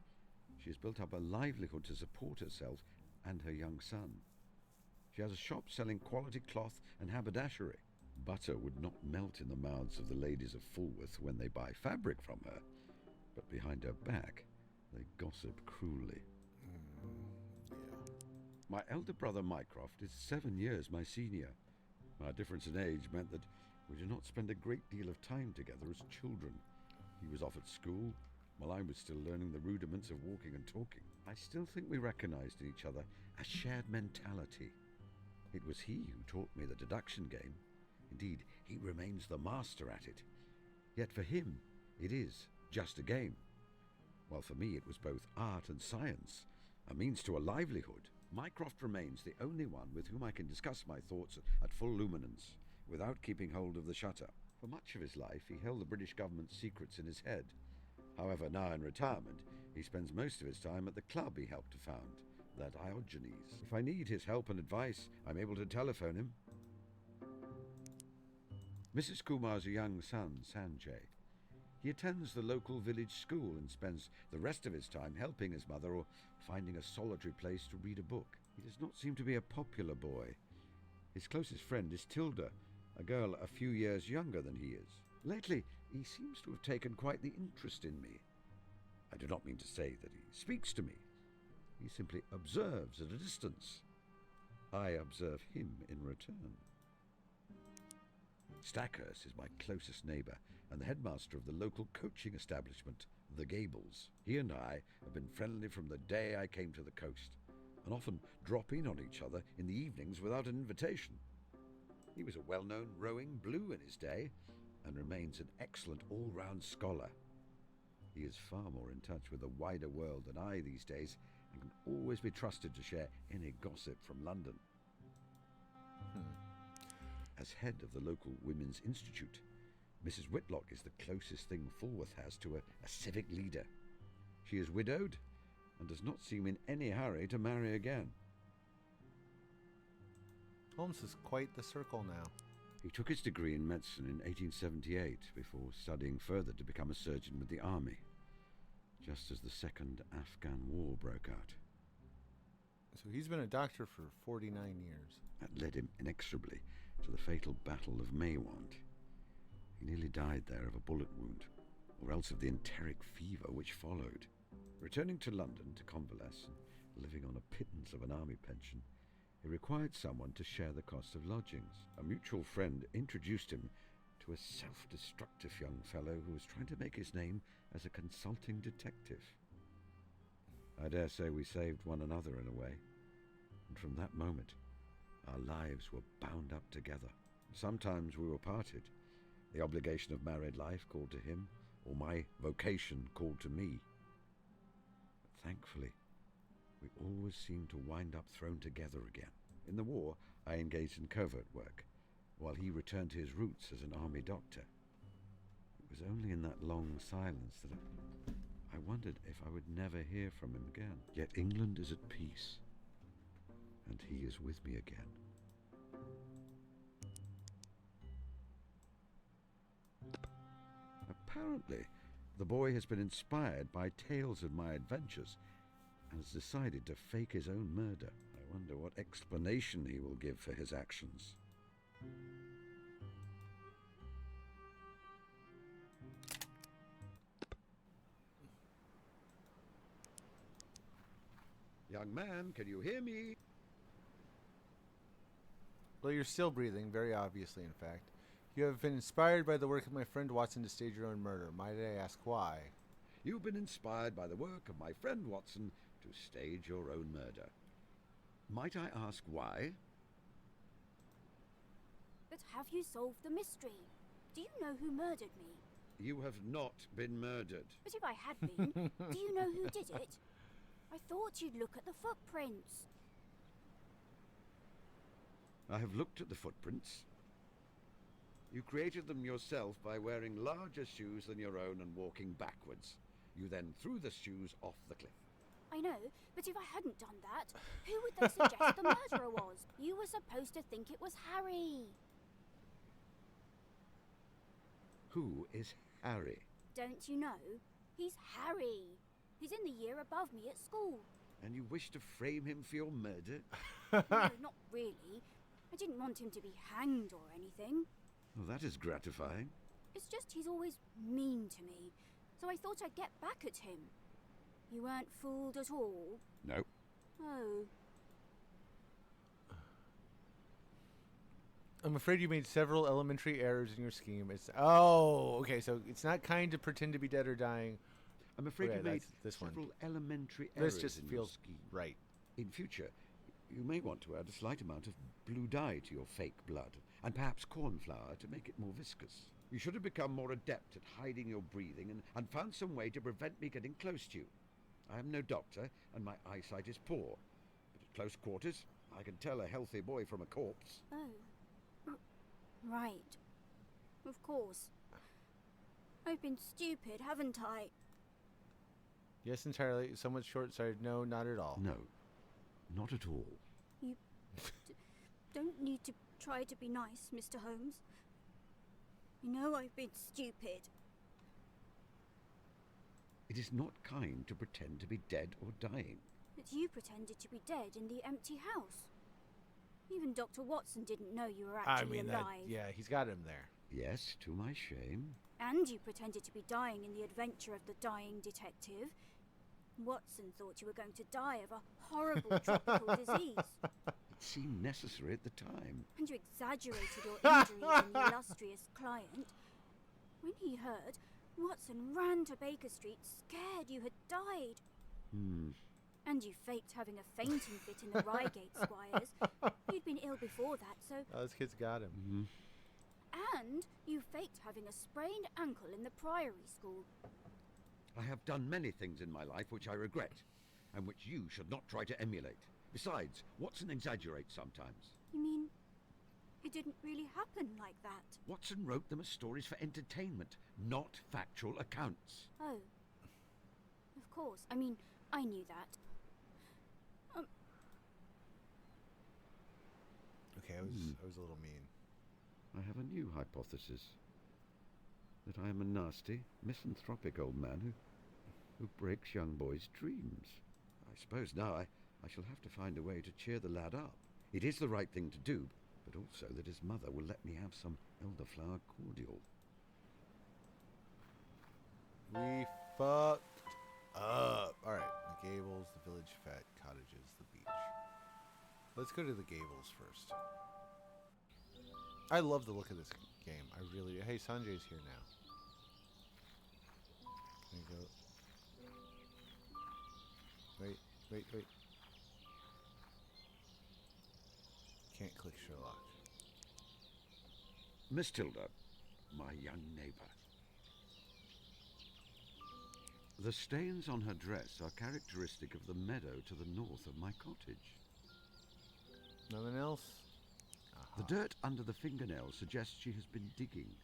she has built up a livelihood to support herself and her young son. She has a shop selling quality cloth and haberdashery. Butter would not melt in the mouths of the ladies of Fulworth when they buy fabric from her, but behind her back they gossip cruelly. Yeah. My elder brother Mycroft is 7 years my senior. Our difference in age meant that We did not spend a great deal of time together as children. He was off at school, while I was still learning the rudiments of walking and talking. I still think we recognized in each other a shared mentality. It was he who taught me the deduction game. Indeed, he remains the master at it. Yet for him, it is just a game. While for me it was both art and science, a means to a livelihood. Mycroft remains the only one with whom I can discuss my thoughts at full luminance, without keeping hold of the shutter. For much of his life, he held the British government's secrets in his head. However, now in retirement, he spends most of his time at the club he helped to found, the Diogenes. If I need his help and advice, I'm able to telephone him. Mrs. Kumar's young son, Sanjay. He attends the local village school and spends the rest of his time helping his mother or finding a solitary place to read a book. He does not seem to be a popular boy. His closest friend is Tilda, a girl a few years younger than he is. Lately, he seems to have taken quite the interest in me. I do not mean to say that he speaks to me. He simply observes at a distance. I observe him in return. Stackhurst is my closest neighbour and the headmaster of the local coaching establishment, the Gables. He and I have been friendly from the day I came to the coast, and often drop in on each other in the evenings without an invitation. He was a well-known rowing blue in his day, and remains an excellent all-round scholar. He is far more in touch with the wider world than I these days, and can always be trusted to share any gossip from London. As head of the local Women's Institute, Mrs. Whitlock is the closest thing Fulworth has to a civic leader. She is widowed and does not seem in any hurry to marry again. Holmes is quite the circle now. He took his degree in medicine in 1878 before studying further to become a surgeon with the army, just as the Second Afghan War broke out. So he's been a doctor for 49 years. That led him inexorably to the fatal Battle of Maiwand. He nearly died there of a bullet wound, or else of the enteric fever which followed. Returning to London to convalesce and living on a pittance of an army pension, he required someone to share the cost of lodgings. A mutual friend introduced him to a self-destructive young fellow who was trying to make his name as a consulting detective. I dare say we saved one another in a way, and from that moment our lives were bound up together. Sometimes we were parted. The obligation of married life called to him, or my vocation called to me. But thankfully, we always seemed to wind up thrown together again. In the war, I engaged in covert work, while he returned to his roots as an army doctor. It was only in that long silence that I wondered if I would never hear from him again. Yet England is at peace, and he is with me again. Apparently, the boy has been inspired by tales of my adventures and has decided to fake his own murder. I wonder what explanation he will give for his actions. Young man, can you hear me? Well, you're still breathing, very obviously, in fact. You have been inspired by the work of my friend Watson to stage your own murder. Might I ask why? You've been inspired by the work of my friend Watson to stage your own murder. Might I ask why? But have you solved the mystery? Do you know who murdered me? You have not been murdered. But if I had been, do you know who did it? I thought you'd look at the footprints. I have looked at the footprints. You created them yourself by wearing larger shoes than your own and walking backwards. You then threw the shoes off the cliff. I know, but if I hadn't done that, who would they suggest the murderer was? You were supposed to think it was Harry. Who is Harry? Don't you know? He's Harry. He's in the year above me at school. And you wish to frame him for your murder? No, not really. I didn't want him to be hanged or anything. Well, that is gratifying. It's just he's always mean to me, so I thought I'd get back at him. You weren't fooled at all? No. Oh. I'm afraid you made several elementary errors in your scheme. Okay, so it's not kind to pretend to be dead or dying. I'm afraid Okay, you made that's this one. several elementary This errors just in your feels scheme. right. In future, you may want to add a slight amount of blue dye to your fake blood, and perhaps cornflour to make it more viscous. You should have become more adept at hiding your breathing and found some way to prevent me getting close to you. I am no doctor, and my eyesight is poor, but at close quarters, I can tell a healthy boy from a corpse. Oh. Right. Of course. I've been stupid, haven't I? Yes, entirely. Somewhat short-sighted. No, not at all. No, not at all. You don't need to try to be nice, Mr. Holmes. I know I've been stupid. It is not kind to pretend to be dead or dying. But you pretended to be dead in the empty house. Even Dr. Watson didn't know you were actually alive. Yeah, he's got him there. Yes, to my shame. And you pretended to be dying in the adventure of the dying detective. Watson thought you were going to die of a horrible tropical disease. It seemed necessary at the time. And you exaggerated your injuries in the illustrious client. When he heard, Watson ran to Baker Street, scared you had died. And you faked having a fainting fit in the Reigate Squires. You'd been ill before that, so... Oh, this kid's got him. And you faked having a sprained ankle in the Priory School. I have done many things in my life which I regret, and which you should not try to emulate. Besides, Watson exaggerates sometimes. You mean it didn't really happen like that? Watson wrote them as stories for entertainment, not factual accounts. Oh. Of course. I mean, I knew that. Okay, I was a little mean. I have a new hypothesis. That I am a nasty, misanthropic old man who breaks young boys' dreams. I suppose now I shall have to find a way to cheer the lad up. It is the right thing to do, but also that his mother will let me have some elderflower cordial. We fucked up. Alright, the Gables, the Village Fat, Cottages, the beach. Let's go to the Gables first. I love the look of this game. I really do. Hey, Sanjay's here now. There you go. Wait. Can't click Sherlock. Miss Tilda, my young neighbour. The stains on her dress are characteristic of the meadow to the north of my cottage. Nothing else? The dirt under the fingernail suggests she has been digging.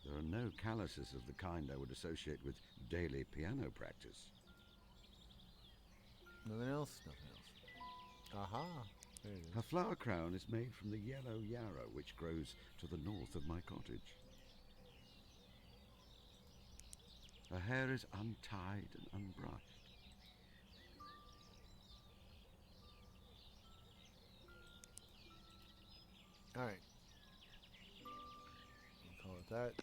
There are no calluses of the kind I would associate with daily piano practice. Nothing else? Nothing else. Aha. There it is. Her flower crown is made from the yellow yarrow which grows to the north of my cottage. Her hair is untied and unbrushed. Alright. We'll call it that.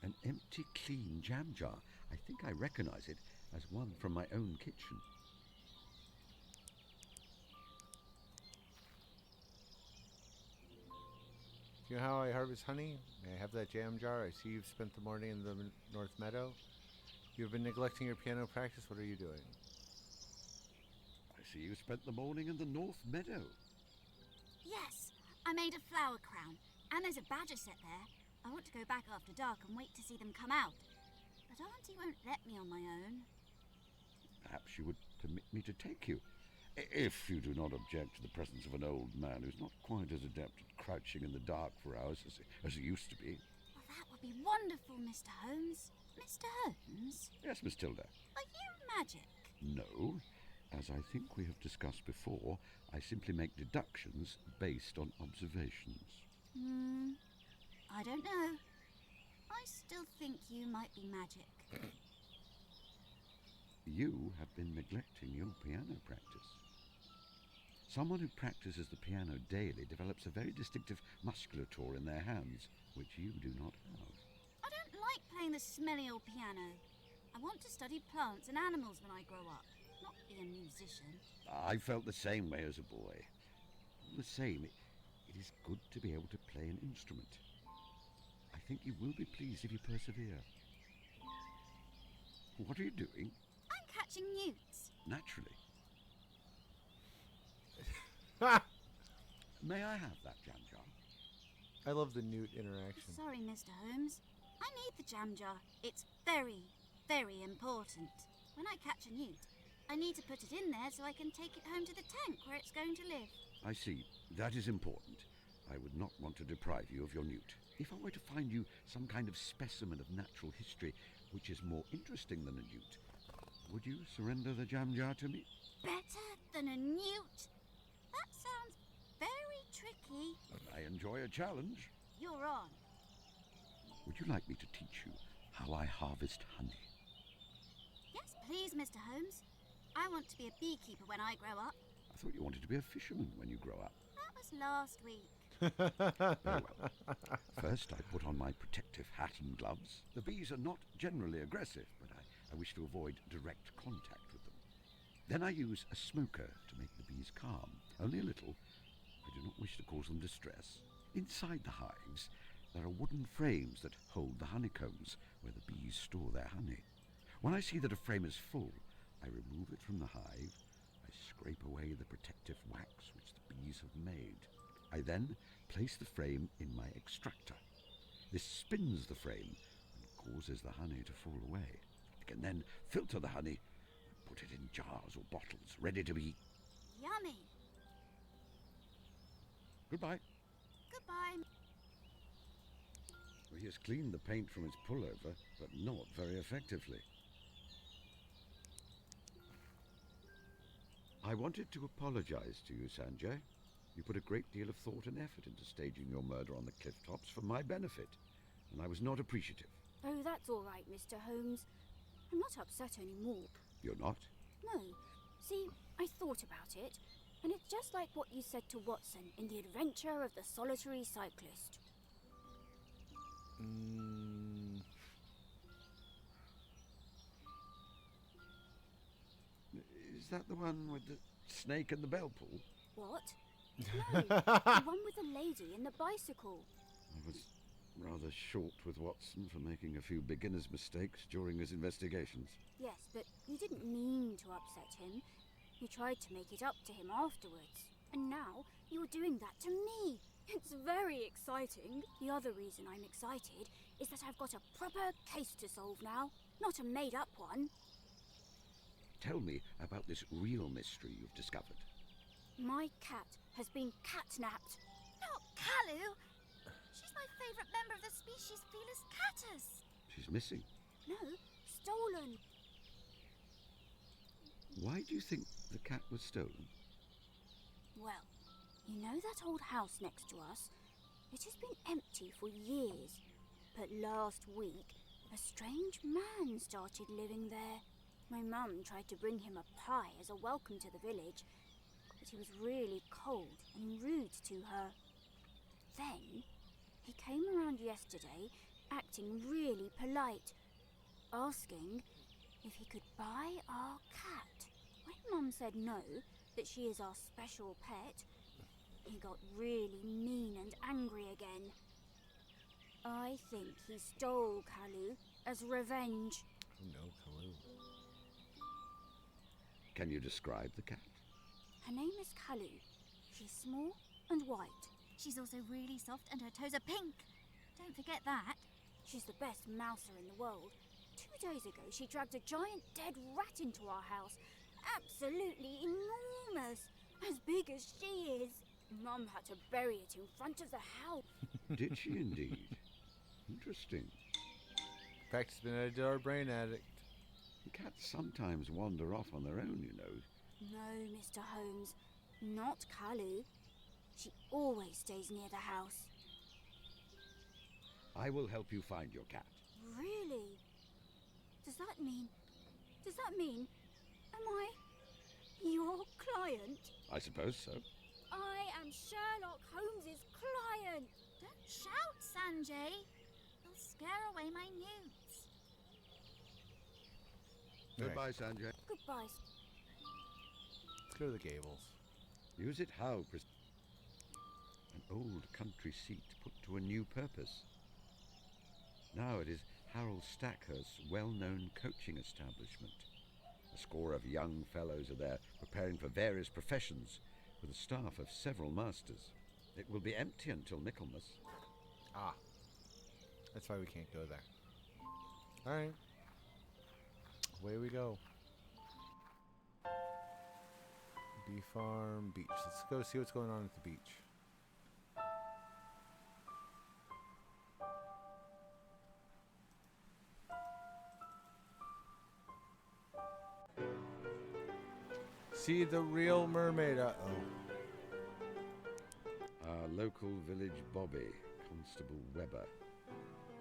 An empty, clean jam jar. I think I recognize it as one from my own kitchen. Do you know how I harvest honey? May I have that jam jar? I see you've spent the morning in the North Meadow. You've been neglecting your piano practice. What are you doing? I see you spent the morning in the North Meadow. Yes, I made a flower crown, and there's a badger set there. I want to go back after dark and wait to see them come out. But Auntie won't let me on my own. Perhaps you would permit me to take you, if you do not object to the presence of an old man who's not quite as adept at crouching in the dark for hours as he used to be. Well, that would be wonderful, Mr. Holmes. Mr. Holmes? Yes, Miss Tilda. Are you magic? No. As I think we have discussed before, I simply make deductions based on observations. I don't know. I still think you might be magic. You have been neglecting your piano practice. Someone who practices the piano daily develops a very distinctive musculature in their hands, which you do not have. I don't like playing the smelly old piano. I want to study plants and animals when I grow up, not be a musician. I felt the same way as a boy. the same, it is good to be able to play an instrument. I think you will be pleased if you persevere. What are you doing? I'm catching newts. Naturally. May I have that jam jar? I love the newt interaction. Sorry, Mr. Holmes. I need the jam jar. It's very, very important. When I catch a newt, I need to put it in there so I can take it home to the tank where it's going to live. I see. That is important. I would not want to deprive you of your newt. If I were to find you some kind of specimen of natural history which is more interesting than a newt, would you surrender the jam jar to me? Better than a newt? That sounds very tricky. I enjoy a challenge. You're on. Would you like me to teach you how I harvest honey? Yes, please, Mr. Holmes. I want to be a beekeeper when I grow up. I thought you wanted to be a fisherman when you grow up. That was last week. Very well. First, I put on my protective hat and gloves. The bees are not generally aggressive, but I wish to avoid direct contact with them. Then I use a smoker to make the bees calm, only a little. I do not wish to cause them distress. Inside the hives, there are wooden frames that hold the honeycombs, where the bees store their honey. When I see that a frame is full, I remove it from the hive. I scrape away the protective wax which the bees have made. I then place the frame in my extractor. This spins the frame and causes the honey to fall away. I can then filter the honey and put it in jars or bottles, ready to be... Yummy. Goodbye. Goodbye. Well, he has cleaned the paint from its pullover, but not very effectively. I wanted to apologize to you, Sanjay. You put a great deal of thought and effort into staging your murder on the cliff tops for my benefit, and I was not appreciative. Oh, that's all right, Mr. Holmes. I'm not upset anymore. You're not? No. See, I thought about it, and it's just like what you said to Watson in The Adventure of the Solitary Cyclist. Is that the one with the snake and the bell pull? What? No, the one with the lady and the bicycle. I was rather short with Watson for making a few beginner's mistakes during his investigations. Yes, but you didn't mean to upset him. You tried to make it up to him afterwards. And now you're doing that to me. It's very exciting. The other reason I'm excited is that I've got a proper case to solve now, not a made-up one. Tell me about this real mystery you've discovered. My cat has been catnapped. Not Kalu. She's my favourite member of the species Felis catus. She's missing. No, stolen. Why do you think the cat was stolen? Well, you know that old house next to us? It has been empty for years. But last week, a strange man started living there. My mum tried to bring him a pie as a welcome to the village, but he was really cold and rude to her. Then, he came around yesterday acting really polite, asking if he could buy our cat. When Mum said no, that she is our special pet, he got really mean and angry again. I think he stole Kalu as revenge. No clue. Can you describe the cat? Her name is Kalu. She's small and white. She's also really soft and her toes are pink. Don't forget that. She's the best mouser in the world. 2 days ago, she dragged a giant dead rat into our house. Absolutely enormous. As big as she is. Mum had to bury it in front of the house. Did she indeed? Interesting. Practice been added to our brain addict. Cats sometimes wander off on their own, you know. No, Mr. Holmes. Not Kalu. She always stays near the house. I will help you find your cat. Really? Does that mean... Am I your client? I suppose so. I am Sherlock Holmes's client. Don't shout, Sanjay. You'll scare away my newts. Goodbye, Sanjay. Goodbye. Let's go to the Gables. Use it how, old country seat put to a new purpose. Now it is Harold Stackhurst's well-known coaching establishment. A score of young fellows are there preparing for various professions with a staff of several masters. It will be empty until Michaelmas. Ah. That's why we can't go there. Alright. Away we go. Bee farm, beach. Let's go see what's going on at the beach. See the real mermaid. Uh-oh. Our local village Bobby, Constable Webber.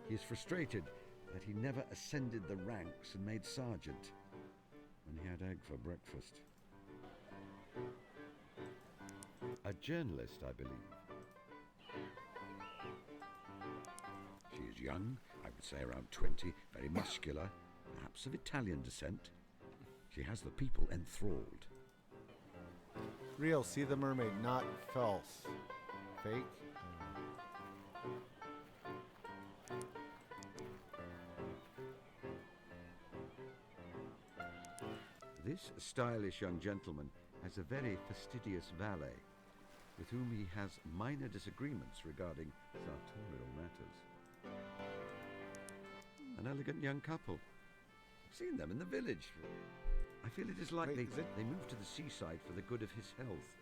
He is frustrated that he never ascended the ranks and made sergeant when he had egg for breakfast. A journalist, I believe. She is young, I would say around 20, very muscular, perhaps of Italian descent. She has the people enthralled. Real, see the mermaid, not false. Fake? This stylish young gentleman has a very fastidious valet, with whom he has minor disagreements regarding sartorial matters. An elegant young couple. I've seen them in the village. I feel it is likely they moved to the seaside for the good of his health.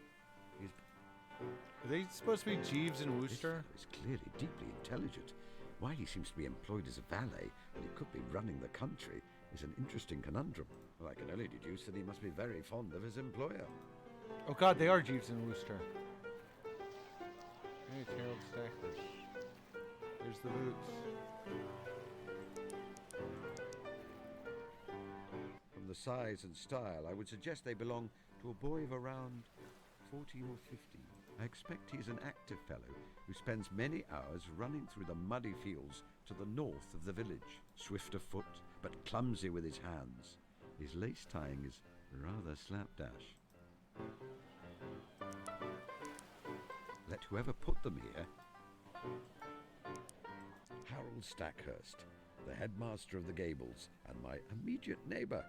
Are they supposed to be Jeeves and Wooster? This fellow is clearly deeply intelligent. Why he seems to be employed as a valet when he could be running the country is an interesting conundrum. Well, I can only deduce that he must be very fond of his employer. Oh god, they are Jeeves and Wooster. Hey, it's Harold Stackhurst. There's the boots. From the size and style, I would suggest they belong to a boy of around 14 or 15. I expect he is an active fellow who spends many hours running through the muddy fields to the north of the village, swift of foot, but clumsy with his hands. His lace tying is rather slapdash. Let whoever put them here... Harold Stackhurst, the headmaster of the Gables, and my immediate neighbour.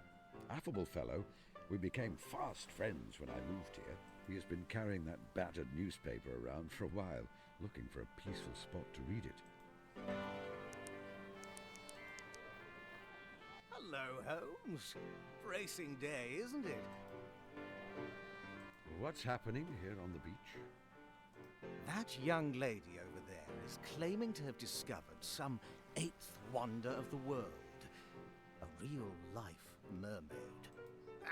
Affable fellow, we became fast friends when I moved here. He has been carrying that battered newspaper around for a while, looking for a peaceful spot to read it. Hello, Holmes. Racing day, isn't it? What's happening here on the beach? That young lady over there is claiming to have discovered some eighth wonder of the world. A real-life mermaid.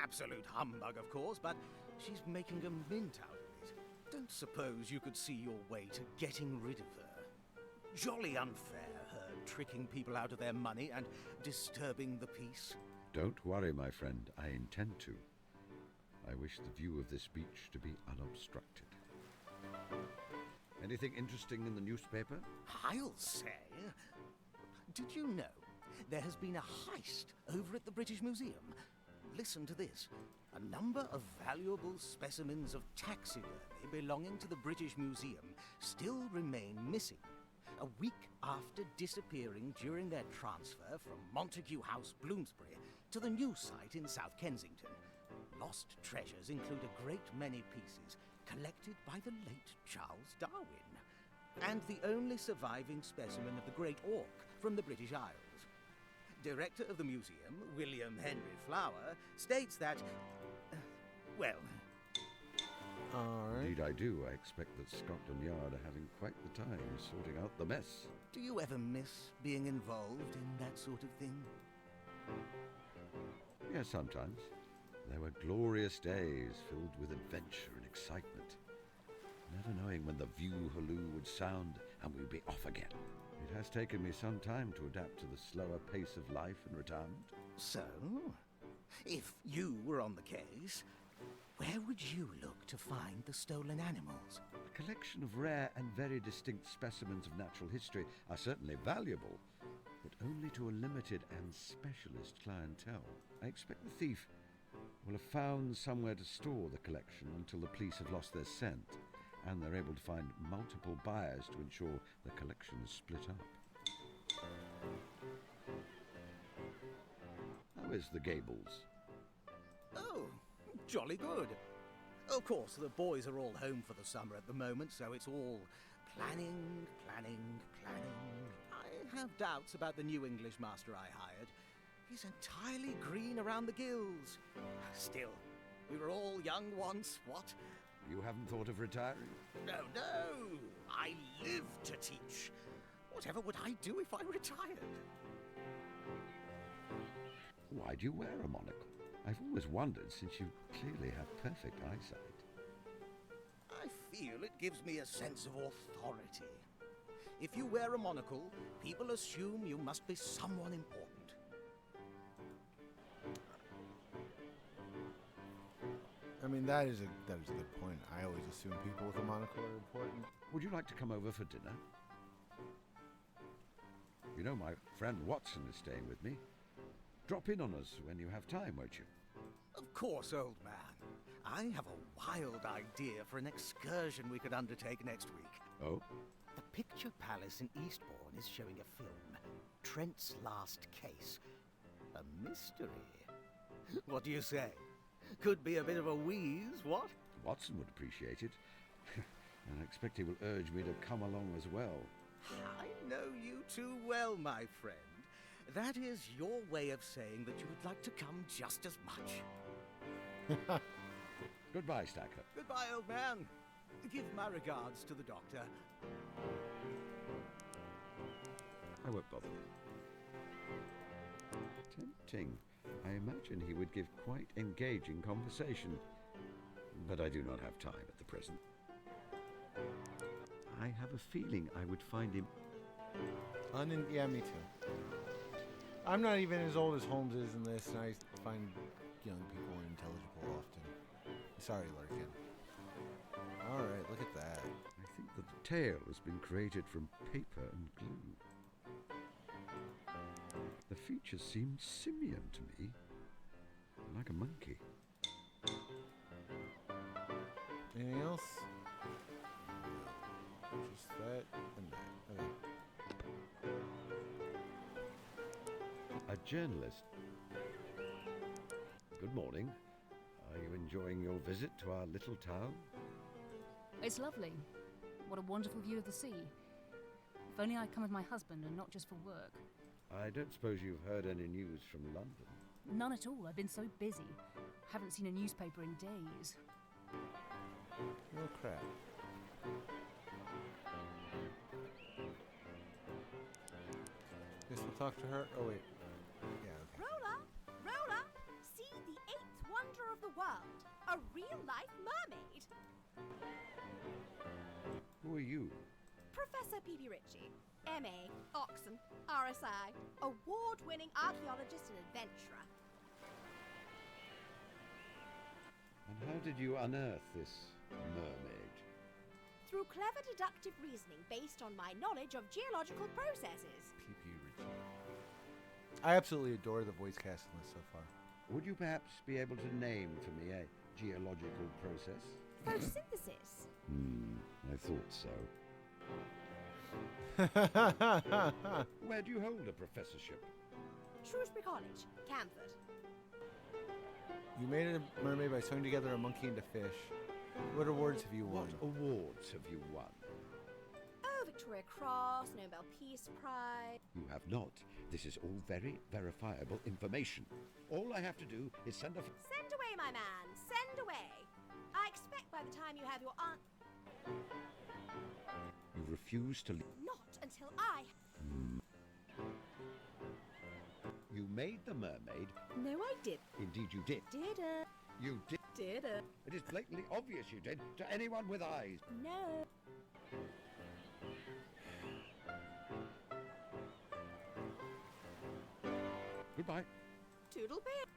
Absolute humbug, of course, but she's making a mint out of it. Don't suppose you could see your way to getting rid of her. Jolly unfair, her tricking people out of their money and disturbing the peace. Don't worry, my friend. I intend to. I wish the view of this beach to be unobstructed. Anything interesting in the newspaper? I'll say. Did you know there has been a heist over at the British Museum? Listen to this. A number of valuable specimens of taxidermy belonging to the British Museum still remain missing, a week after disappearing during their transfer from Montague House, Bloomsbury, to the new site in South Kensington. Lost treasures include a great many pieces collected by the late Charles Darwin, and the only surviving specimen of the great auk from the British Isles. Director of the museum, William Henry Flower, states that, well... Alright. Indeed I do. I expect that Scotland Yard are having quite the time sorting out the mess. Do you ever miss being involved in that sort of thing? Yes, sometimes. There were glorious days filled with adventure and excitement, never knowing when the view-halloo would sound and we'd be off again. It has taken me some time to adapt to the slower pace of life in retirement. So, if you were on the case, where would you look to find the stolen animals? A collection of rare and very distinct specimens of natural history are certainly valuable, but only to a limited and specialist clientele. I expect the thief will have found somewhere to store the collection until the police have lost their scent. and they're able to find multiple buyers to ensure the collection's split up. How is the Gables? Oh, jolly good. Of course, the boys are all home for the summer at the moment, so it's all planning. I have doubts about the new English master I hired. He's entirely green around the gills. Still, we were all young once, what? You haven't thought of retiring? No, I live to teach. Whatever would I do if I retired? Why do you wear a monocle? I've always wondered, since you clearly have perfect eyesight. I feel it gives me a sense of authority. If you wear a monocle, people assume you must be someone important. I mean, that is a good point. I always assume people with a monocle are important. Would you like to come over for dinner? You know, my friend Watson is staying with me. Drop in on us when you have time, won't you? Of course, old man. I have a wild idea for an excursion we could undertake next week. Oh? The Picture Palace in Eastbourne is showing a film, Trent's Last Case. A mystery. What do you say? Could be a bit of a wheeze, what? Watson would appreciate it. And I expect he will urge me to come along as well. I know you too well, my friend. That is your way of saying that you would like to come just as much. Goodbye, Stacker. Goodbye, old man. Give my regards to the doctor. I won't bother. Tempting. I imagine he would give quite engaging conversation. But I do not have time at the present. I have a feeling I would find him... Yeah, me too. I'm not even as old as Holmes is in this, and I find young people unintelligible often. Sorry, Larkin. Alright, look at that. I think that the tale has been created from paper and glue. The features seem simian to me, like a monkey. Anything else? Just that and that. Okay. A journalist. Good morning. Are you enjoying your visit to our little town? It's lovely. What a wonderful view of the sea. If only I'd come with my husband and not just for work. I don't suppose you've heard any news from London? None at all. I've been so busy. Haven't seen a newspaper in days. Oh, crap. Guess we'll talk to her. Oh, wait. Yeah, okay. Roller, see the eighth wonder of the world, a real-life mermaid. Who are you? Professor P.P. Ritchie, M.A., Oxon, RSI, award-winning archaeologist and adventurer. And how did you unearth this mermaid? Through clever deductive reasoning based on my knowledge of geological processes. P.P. Ritchie. I absolutely adore the voice cast in this so far. Would you perhaps be able to name for me a geological process? Photosynthesis. I thought so. Where do you hold a professorship? Shrewsbury College, Camford. You made a mermaid by sewing together a monkey and a fish. What awards have you won? What awards have you won? Oh, Victoria Cross, Nobel Peace Prize. You have not. This is all very verifiable information. All I have to do is send a... Send away, my man, send away. I expect by the time you have your aunt... You refuse to leave... Not until I... You made the mermaid. No, I did. Indeed you did. Didn't. You did. Didn't. It is blatantly obvious you did, to anyone with eyes. No. Goodbye. Toodle bit.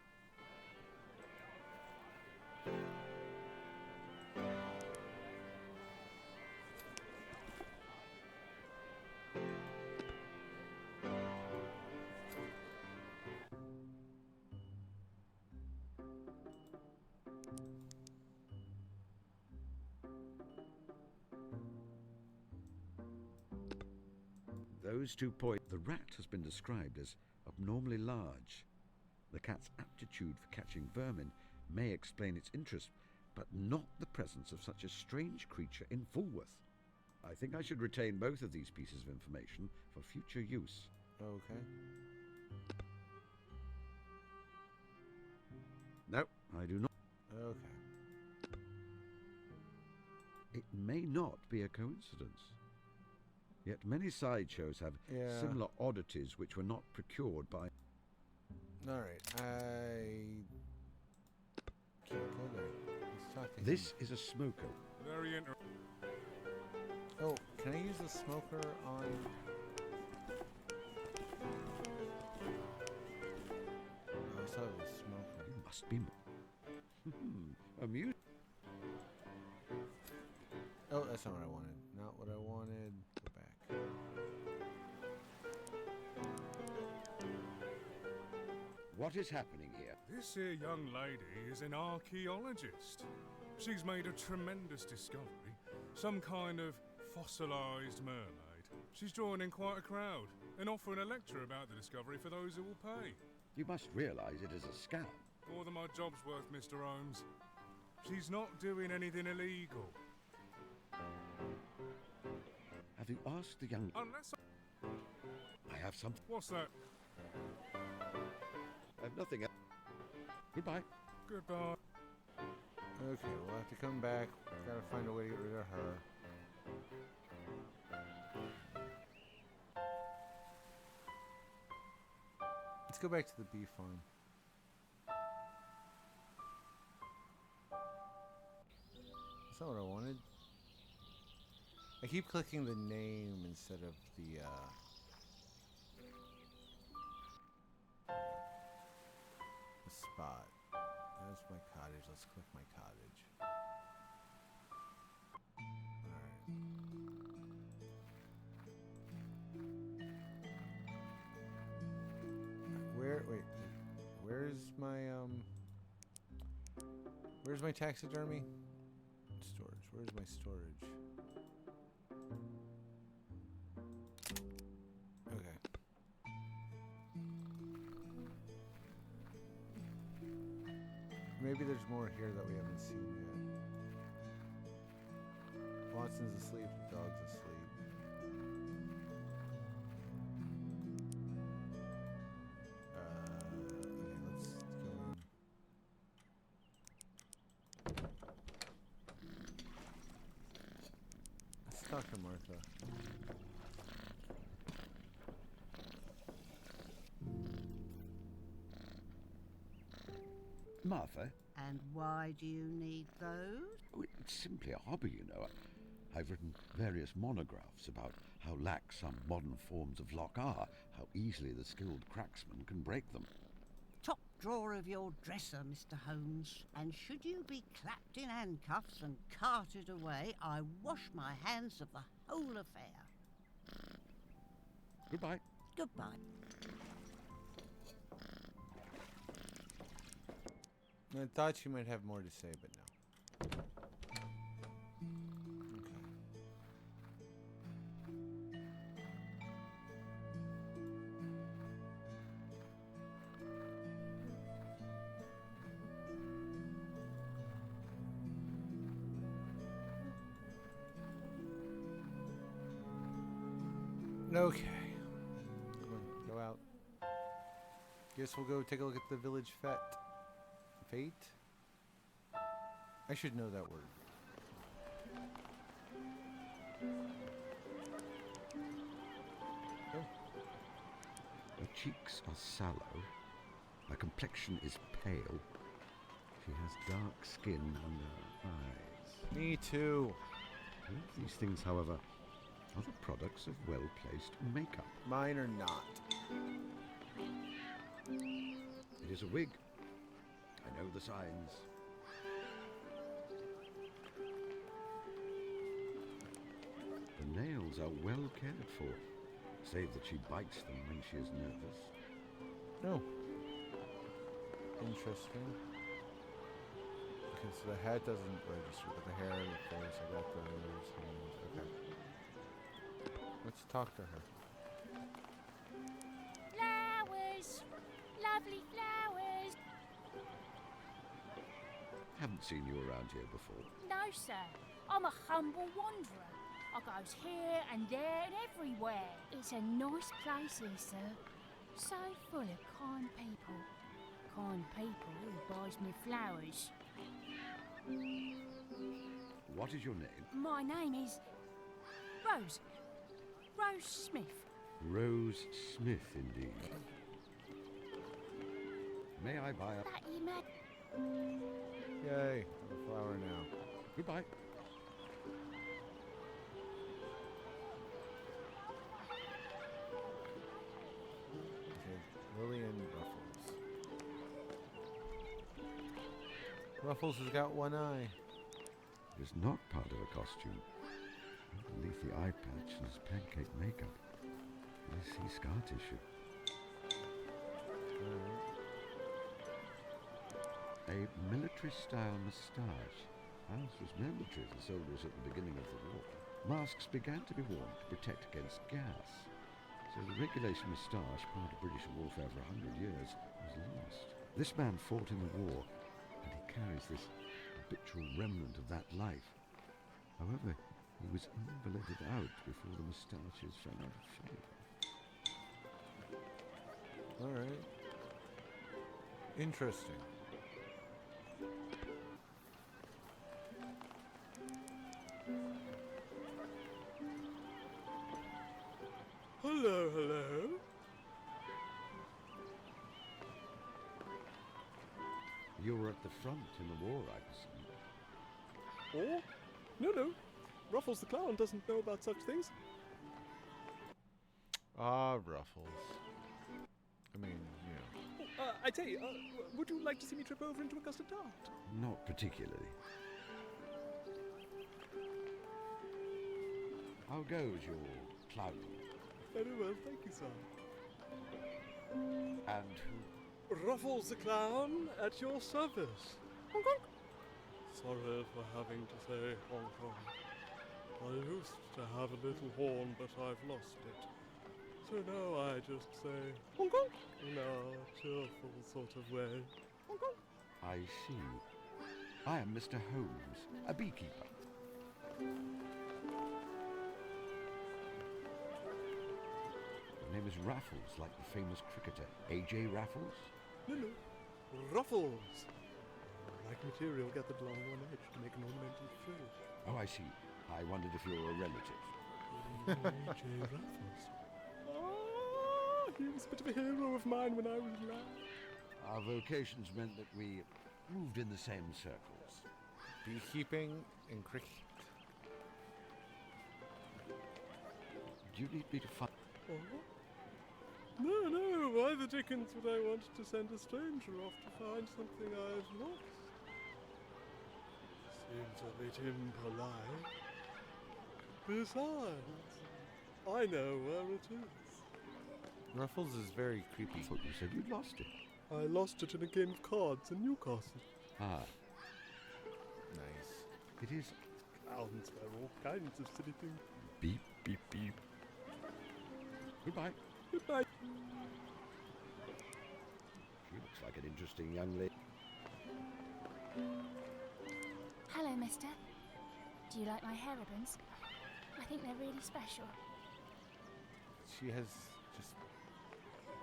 Those 2 points. The rat has been described as abnormally large. The cat's aptitude for catching vermin may explain its interest, but not the presence of such a strange creature in Fulworth. I think I should retain both of these pieces of information for future use. Okay. No, I do not. Okay. It may not be a coincidence. Yet many sideshows have similar oddities which were not procured by... Alright, I can't go there. Let's talk to him. This is a smoker. Very interesting. Oh, can I use the smoker on... Oh, I saw it was smoker. You must be... amused. Oh, that's not what I wanted. Not what I wanted. Go back. What is happening here? This here young lady is an archaeologist. She's made a tremendous discovery. Some kind of fossilized mermaid. She's drawing in quite a crowd and offering a lecture about the discovery for those who will pay. You must realize it is a scam. More than my job's worth, Mr. Holmes. She's not doing anything illegal. Have you asked the young... Unless I have something... What's that? I have nothing else. Goodbye. Goodbye. Okay, we'll have to come back. Gotta find a way to get rid of her. Let's go back to the bee farm. That's not what I wanted. I keep clicking the name instead of the spot. That's my cottage. Let's click my cottage. Alright. Where's my taxidermy? Storage. Where's my storage? Okay. Maybe there's more here that we haven't seen yet. Watson's asleep, the dog's asleep. Okay, let's go in. Let's talk to Martha. Martha? And why do you need those? Oh, it's simply a hobby, you know. I've written various monographs about how lax some modern forms of lock are, how easily the skilled cracksman can break them. Top drawer of your dresser, Mr. Holmes. And should you be clapped in handcuffs and carted away, I wash my hands of the whole affair. Goodbye. Goodbye. I thought she might have more to say, but no. Okay. Come on, go out. Guess we'll go take a look at the village fete. Fate? I should know that word. Oh. Her cheeks are sallow. Her complexion is pale. She has dark skin under her eyes. Me too. All of these things, however, are the products of well-placed makeup. Mine are not. It is a wig. I know the signs. The nails are well cared for, save that she bites them when she is nervous. Oh. Interesting. Okay, so the hat doesn't register, but the hair, the face, I got those. Okay. Let's talk to her. lovely flowers. Haven't seen you around here before. No, sir. I'm a humble wanderer. I goes here and there and everywhere. It's a nice place here, sir. So full of kind people. Kind people who buys me flowers. What is your name? My name is Rose. Rose Smith. Rose Smith, indeed. May I buy a... That you mad? Yay, a flower now. Goodbye. Okay, Lillian Ruffles. Ruffles has got one eye. It is not part of a costume. Underneath the eye patch is pancake makeup. I see scar tissue. A military-style moustache. Ours was mandatory for soldiers at the beginning of the war. Masks began to be worn to protect against gas. So the regulation moustache, part of British warfare for 100 years, was lost. This man fought in the war, and he carries this habitual remnant of that life. However, he was invalided out before the moustaches fell out of favour. All right. Interesting. Hello, hello. You were at the front in the war, I see. Or? No. Ruffles the Clown doesn't know about such things. Ah, Ruffles. I mean, you know. I tell you, would you like to see me trip over into a custard tart? Not particularly. How goes your clowning? Very well, thank you, sir. And who? Ruffles the Clown at your service. Honk honk. Sorry for having to say honk honk. I used to have a little horn, but I've lost it. So now I just say honk honk in a cheerful sort of way. Honk honk. I see. I am Mr. Holmes, a beekeeper. Your name is Raffles, like the famous cricketer, A.J. Raffles? No. Ruffles. Like material gathered along one edge to make an ornamental frill. Oh, I see. I wondered if you were a relative. A.J. Raffles. Ah, he was a bit of a hero of mine when I was a lad. Our vocations meant that we moved in the same circles. Beekeeping and cricket. Do you need me to find... Oh? No. Why the dickens would I want to send a stranger off to find something I've lost? Seems a bit impolite. Besides, I know where it is. Ruffles is very creepy. I thought you said you'd lost it. I lost it in a game of cards in Newcastle. Ah. Nice. It is... Clowns wear all kinds of silly things. Beep, beep, beep. Goodbye. Goodbye. She looks like an interesting young lady. Hello, mister. Do you like my hair ribbons? I think they're really special. She has just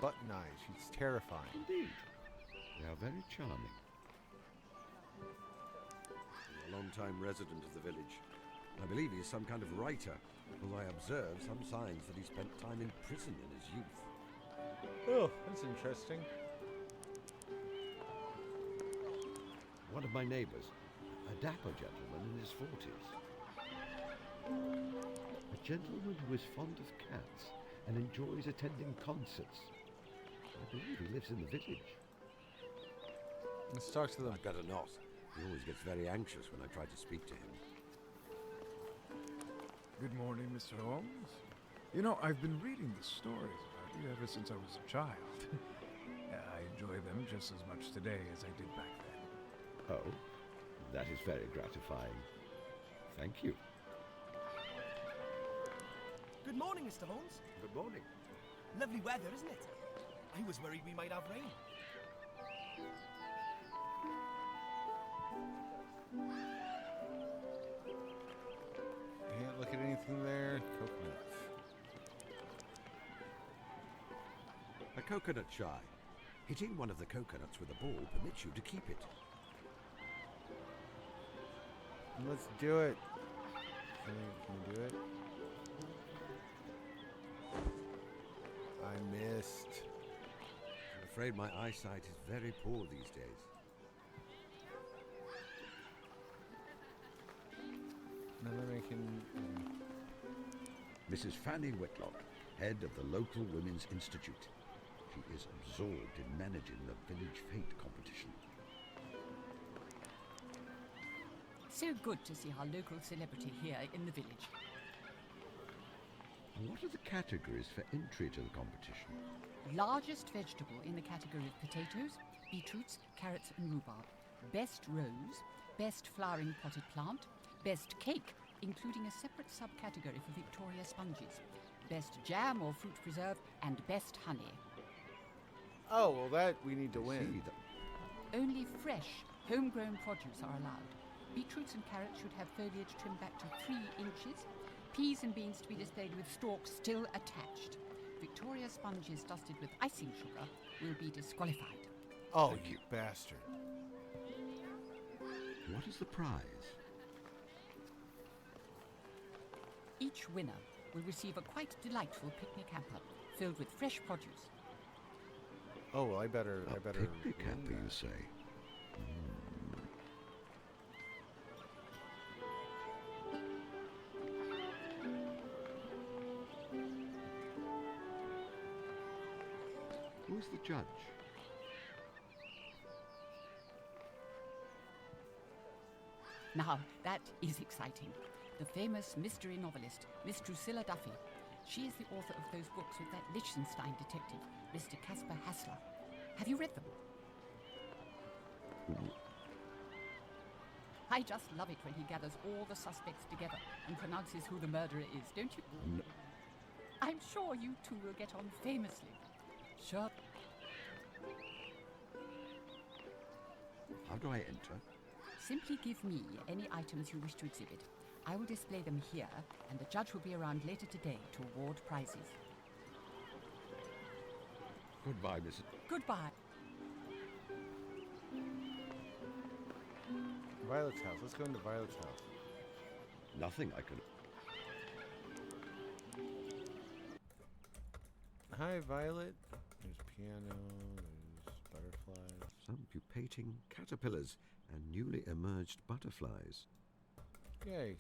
button eyes. She's terrifying. Indeed. They are very charming. A long-time resident of the village. I believe he is some kind of writer, although I observe some signs that he spent time in prison in his youth. Oh, that's interesting. One of my neighbours, a dapper gentleman in his 40s. A gentleman who is fond of cats and enjoys attending concerts. I believe he lives in the village. Let's talk to them. I'd better not. He always gets very anxious when I try to speak to him. Good morning, Mr. Holmes. You know, I've been reading the stories about you ever since I was a child. I enjoy them just as much today as I did back then. Oh, that is very gratifying. Thank you. Good morning, Mr. Holmes. Good morning. Lovely weather, isn't it? I was worried we might have rain. Can't look at anything there. Coconuts. A coconut shy. Hitting one of the coconuts with a ball permits you to keep it. Let's do it. Can we do it? I missed. I'm afraid my eyesight is very poor these days. And then I can... Mrs. Fanny Whitlock, head of the local Women's Institute. She is absorbed in managing the village fete competition. So good to see our local celebrity here in the village. What are the categories for entry to the competition? Largest vegetable in the category of potatoes, beetroots, carrots and rhubarb. Best rose, best flowering potted plant, best cake, including a separate subcategory for Victoria sponges, best jam or fruit preserve, and best honey. Oh, well that we need to win. Only fresh, homegrown produce are allowed. Beetroots and carrots should have foliage trimmed back to 3 inches. Peas and beans to be displayed with stalks still attached. Victoria sponges dusted with icing sugar will be disqualified. Oh, you bastard. What is the prize? Each winner will receive a quite delightful picnic hamper filled with fresh produce. Oh, well, I better... Picnic hamper, you say? Who is the judge? Now, that is exciting. The famous mystery novelist, Miss Drusilla Duffy. She is the author of those books with that Liechtenstein detective, Mr. Caspar Hassler. Have you read them? I just love it when he gathers all the suspects together and pronounces who the murderer is, don't you? No. I'm sure you two will get on famously. Sure. How do I enter? Simply give me any items you wish to exhibit. I will display them here, and the judge will be around later today to award prizes. Goodbye, Mrs. Goodbye. Violet's house. Let's go into Violet's house. Nothing I can... Hi, Violet. There's piano, there's butterflies. Some pupating caterpillars and newly emerged butterflies. Yay.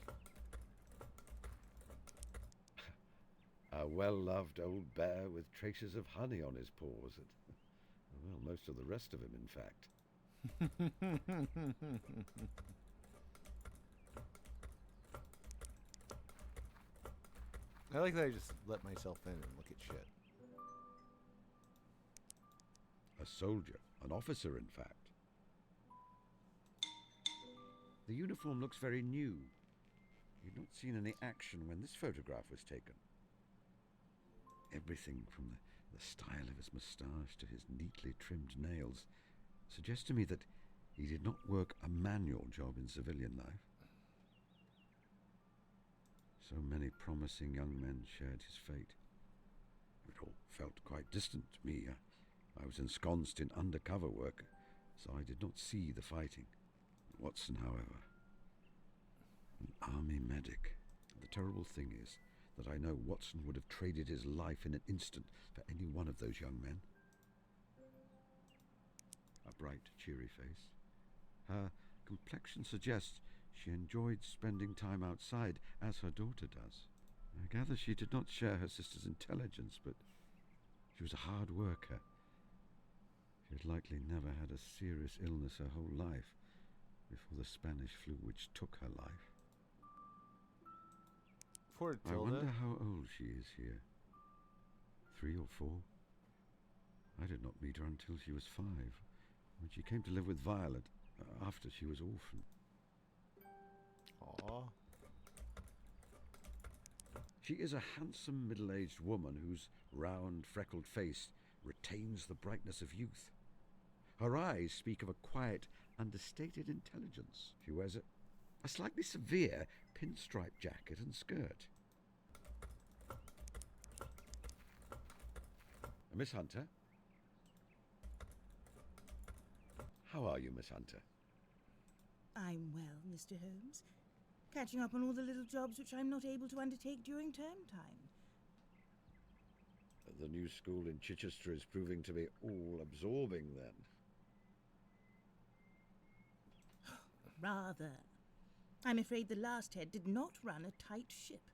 A well-loved old bear with traces of honey on his paws. Well, most of the rest of him, in fact. I like that I just let myself in and look at shit. A soldier, an officer, in fact. The uniform looks very new. You'd not seen any action when this photograph was taken. Everything from the style of his moustache to his neatly trimmed nails suggests to me that he did not work a manual job in civilian life. So many promising young men shared his fate. It all felt quite distant to me. I was ensconced in undercover work, so I did not see the fighting. Watson, however, an army medic. The terrible thing is that I know Watson would have traded his life in an instant for any one of those young men. A bright, cheery face. Her complexion suggests she enjoyed spending time outside, as her daughter does. I gather she did not share her sister's intelligence, but she was a hard worker. She had likely never had a serious illness her whole life before the Spanish flu, which took her life. Poor I Tilda. wonder how old she is here. 3 or 4? I did not meet her until she was 5, when she came to live with Violet after she was orphaned. Aww. She is a handsome middle-aged woman whose round, freckled face retains the brightness of youth. Her eyes speak of a quiet, understated intelligence. She wears a slightly severe pinstripe jacket and skirt. Miss Hunter? How are you, Miss Hunter? I'm well, Mr. Holmes. Catching up on all the little jobs which I'm not able to undertake during term time. The new school in Chichester is proving to be all-absorbing, then. Rather. I'm afraid the last head did not run a tight ship.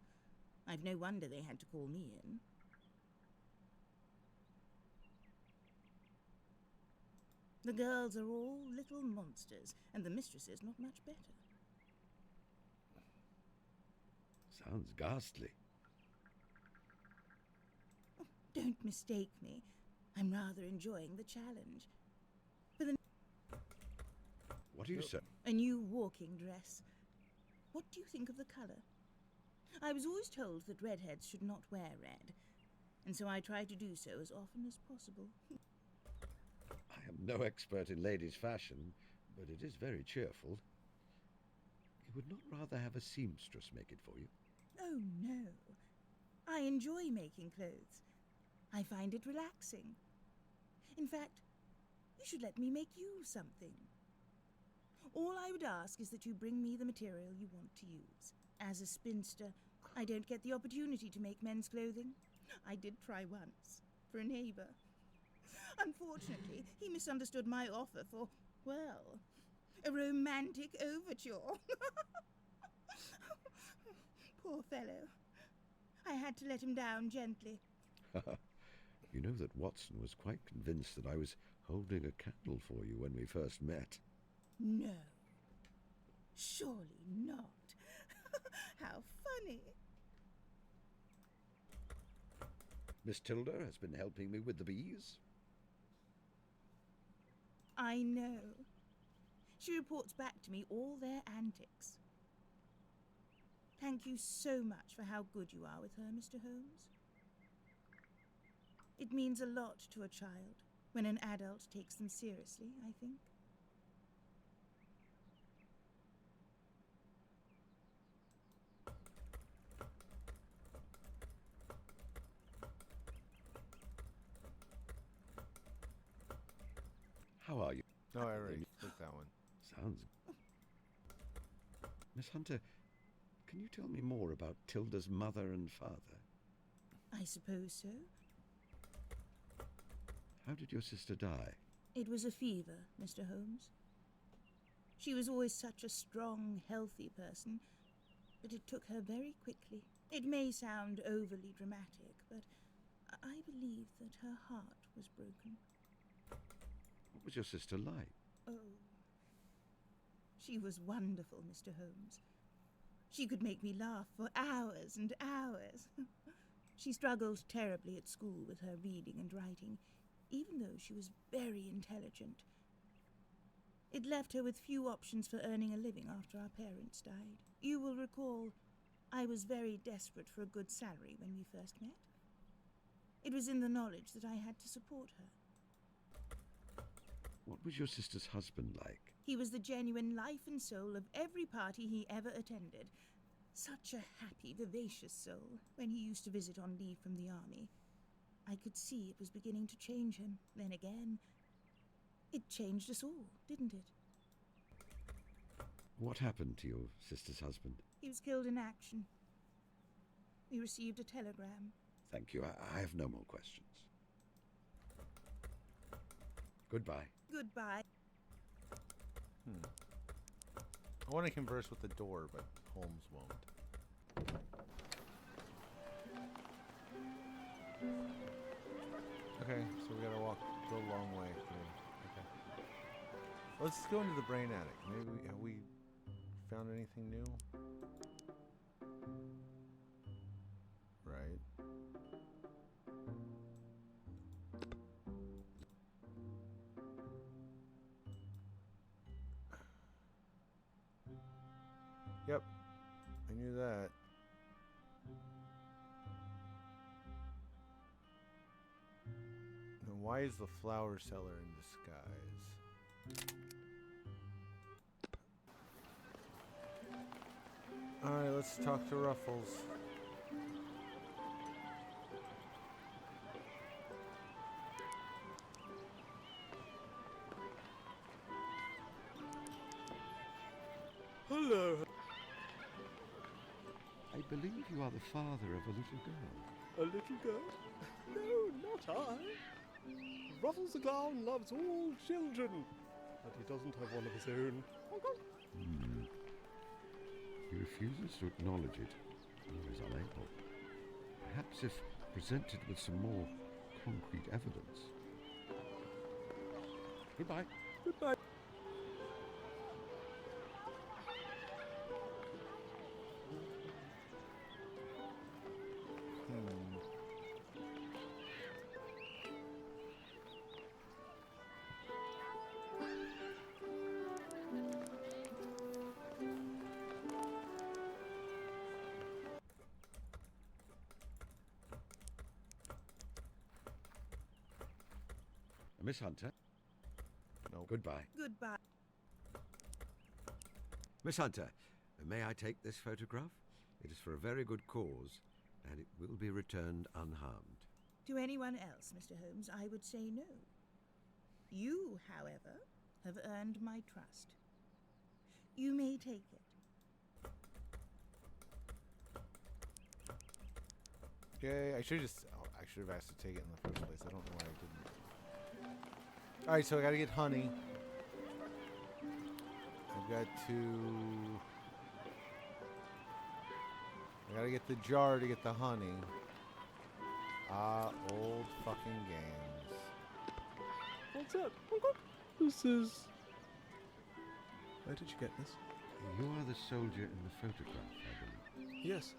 I've no wonder they had to call me in. The girls are all little monsters, and the mistress is not much better. Sounds ghastly. Oh, don't mistake me. I'm rather enjoying the challenge. What do you say? A new walking dress. What do you think of the colour? I was always told that redheads should not wear red, and so I try to do so as often as possible. I am no expert in ladies' fashion, but it is very cheerful. You would not rather have a seamstress make it for you? Oh, no. I enjoy making clothes. I find it relaxing. In fact, you should let me make you something. All I would ask is that you bring me the material you want to use. As a spinster, I don't get the opportunity to make men's clothing. I did try once, for a neighbour. Unfortunately, he misunderstood my offer for, well, a romantic overture. Poor fellow. I had to let him down gently. You know that Watson was quite convinced that I was holding a candle for you when we first met. No. Surely not. How funny. Miss Tilda has been helping me with the bees. I know. She reports back to me all their antics. Thank you so much for how good you are with her, Mr. Holmes. It means a lot to a child when an adult takes them seriously, I think. How are you? No, I already clicked that one. Sounds... Miss Hunter, can you tell me more about Tilda's mother and father? I suppose so. How did your sister die? It was a fever, Mr. Holmes. She was always such a strong, healthy person, but it took her very quickly. It may sound overly dramatic, but I believe that her heart was broken. What was your sister like? Oh, she was wonderful, Mr. Holmes. She could make me laugh for hours and hours. She struggled terribly at school with her reading and writing, even though she was very intelligent. It left her with few options for earning a living after our parents died. You will recall, I was very desperate for a good salary when we first met. It was in the knowledge that I had to support her. What was your sister's husband like? He was the genuine life and soul of every party he ever attended. Such a happy, vivacious soul when he used to visit on leave from the army. I could see it was beginning to change him. Then again, it changed us all, didn't it? What happened to your sister's husband? He was killed in action. We received a telegram. Thank you. I have no more questions. Goodbye. Goodbye. I want to converse with the door, but Holmes won't. Okay, so we gotta go a long way through. Okay. Let's go into the brain attic. Maybe have we found anything new? Right. Yep, I knew that. Why is the flower seller in disguise? Alright, let's talk to Ruffles. Hello. I believe you are the father of a little girl. A little girl? No, not I. Ruffles the Clown loves all children, but he doesn't have one of his own. He refuses to acknowledge it, or is unable. Perhaps if presented with some more concrete evidence. Goodbye. Goodbye. Miss Hunter? No. Goodbye. Goodbye. Miss Hunter, may I take this photograph? It is for a very good cause, and it will be returned unharmed. To anyone else, Mr. Holmes, I would say no. You, however, have earned my trust. You may take it. Okay, I should have asked to take it in the first place. I don't know why I didn't. Alright, so I gotta get honey. I gotta get the jar to get the honey. Old fucking games. What's that? This is... Where did you get this? You are the soldier in the photograph, I believe. Yes.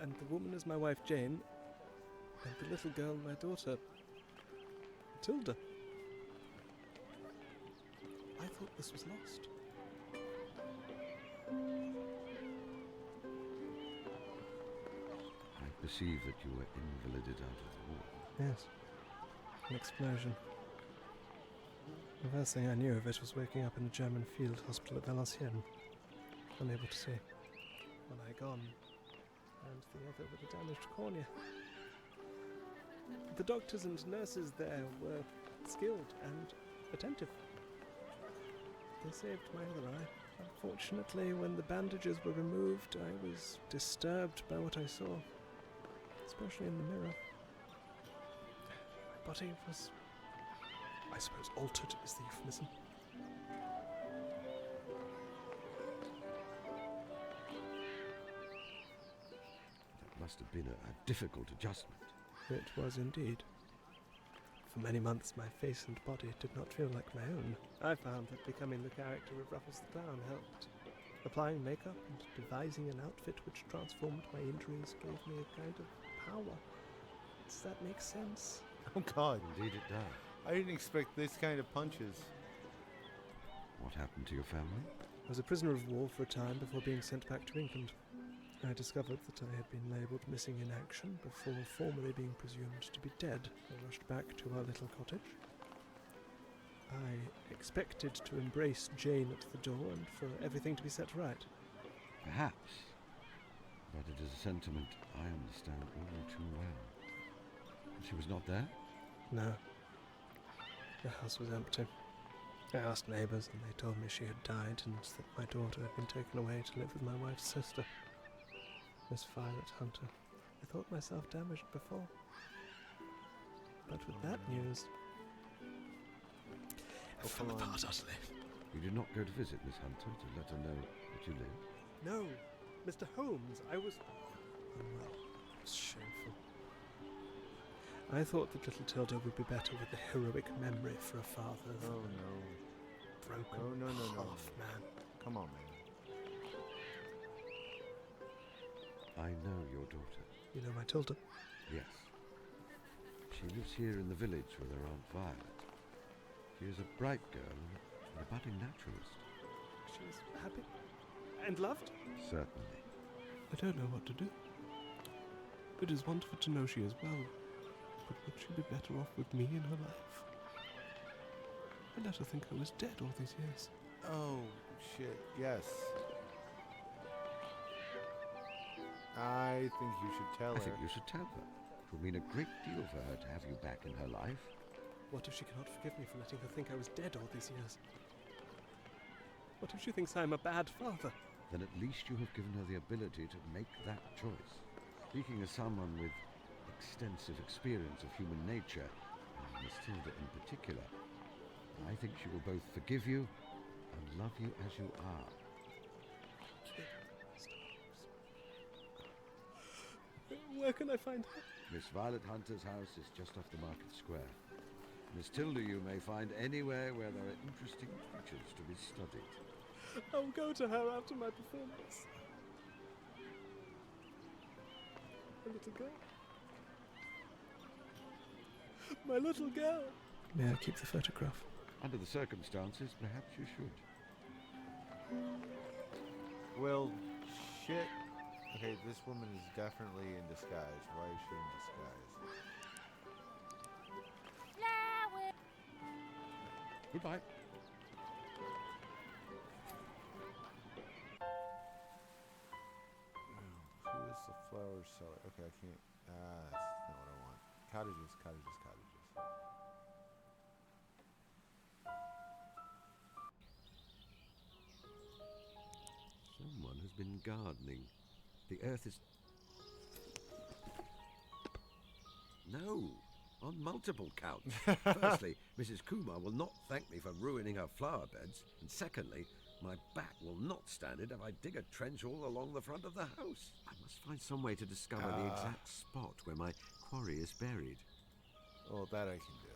And the woman is my wife, Jane. And the little girl, my daughter, Matilda. I thought this was lost. I perceive that you were invalided out of the war. Yes. An explosion. The first thing I knew of it was waking up in the German field hospital at Valenciennes, unable to see. One eye gone, and the other with a damaged cornea. The doctors and nurses there were skilled and attentive. They saved my other eye. Unfortunately, when the bandages were removed, I was disturbed by what I saw, especially in the mirror. My body was, I suppose, altered is the euphemism. That must have been a difficult adjustment. It was indeed. For many months, my face and body did not feel like my own. I found that becoming the character of Ruffles the Clown helped. Applying makeup and devising an outfit which transformed my injuries gave me a kind of power. Does that make sense? Oh God. Indeed it does. I didn't expect this kind of punches. What happened to your family? I was a prisoner of war for a time before being sent back to England. I discovered that I had been labelled missing in action before formally being presumed to be dead. I rushed back to our little cottage. I expected to embrace Jane at the door and for everything to be set right. Perhaps. But it is a sentiment I understand all too well. She was not there? No. The house was empty. I asked neighbours and they told me she had died and that my daughter had been taken away to live with my wife's sister, Miss Violet Hunter. I thought myself damaged before. But with that news, I fell apart utterly. You did not go to visit Miss Hunter to let her know that you lived? No, Mr. Holmes, I was unwell. It was shameful. I thought that little Tilda would be better with a heroic memory for a father than a broken half man. Come on, man. I know your daughter. You know my Tilda? Yes. She lives here in the village with her Aunt Violet. She is a bright girl and a budding naturalist. She is happy and loved? Certainly. I don't know what to do. It is wonderful to know she is well, But would she be better off with me in her life? I let her think I was dead all these years. Oh, shit. Yes. I think you should tell her. I think you should tell her. It will mean a great deal for her to have you back in her life. What if she cannot forgive me for letting her think I was dead all these years? What if she thinks I am a bad father? Then at least you have given her the ability to make that choice. Speaking as someone with extensive experience of human nature, and Miss Tilda in particular, I think she will both forgive you and love you as you are. Where can I find her? Miss Violet Hunter's house is just off the market square. Miss Tilda you may find anywhere where there are interesting creatures to be studied. I'll go to her after my performance. My little girl. My little girl. May I keep the photograph? Under the circumstances, perhaps you should. Well, shit. Okay, this woman is definitely in disguise. Why is she in disguise? Goodbye. Who is the flower seller? Okay, I can't. That's not what I want. Cottages, cottages, cottages. Someone has been gardening. The earth is... No, on multiple counts. Firstly, Mrs. Kumar will not thank me for ruining her flower beds. And secondly, my back will not stand it if I dig a trench all along the front of the house. I must find some way to discover the exact spot where my quarry is buried. Well, that I can do.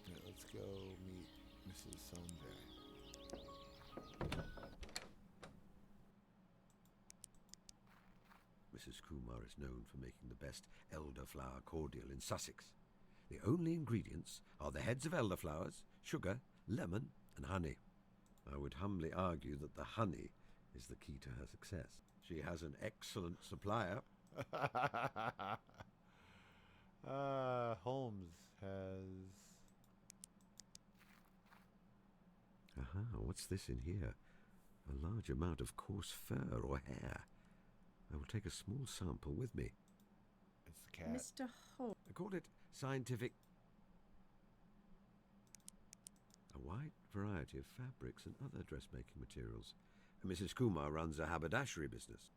Yeah, let's go meet Mrs. Sanjay. Mrs. Kumar is known for making the best elderflower cordial in Sussex. The only ingredients are the heads of elderflowers, sugar, lemon, and honey. I would humbly argue that the honey is the key to her success. She has an excellent supplier. Holmes has... Aha, what's this in here? A large amount of coarse fur or hair. I will take a small sample with me. It's the cat. Mr. Holmes. I call it scientific. A wide variety of fabrics and other dressmaking materials. And Mrs. Kumar runs a haberdashery business.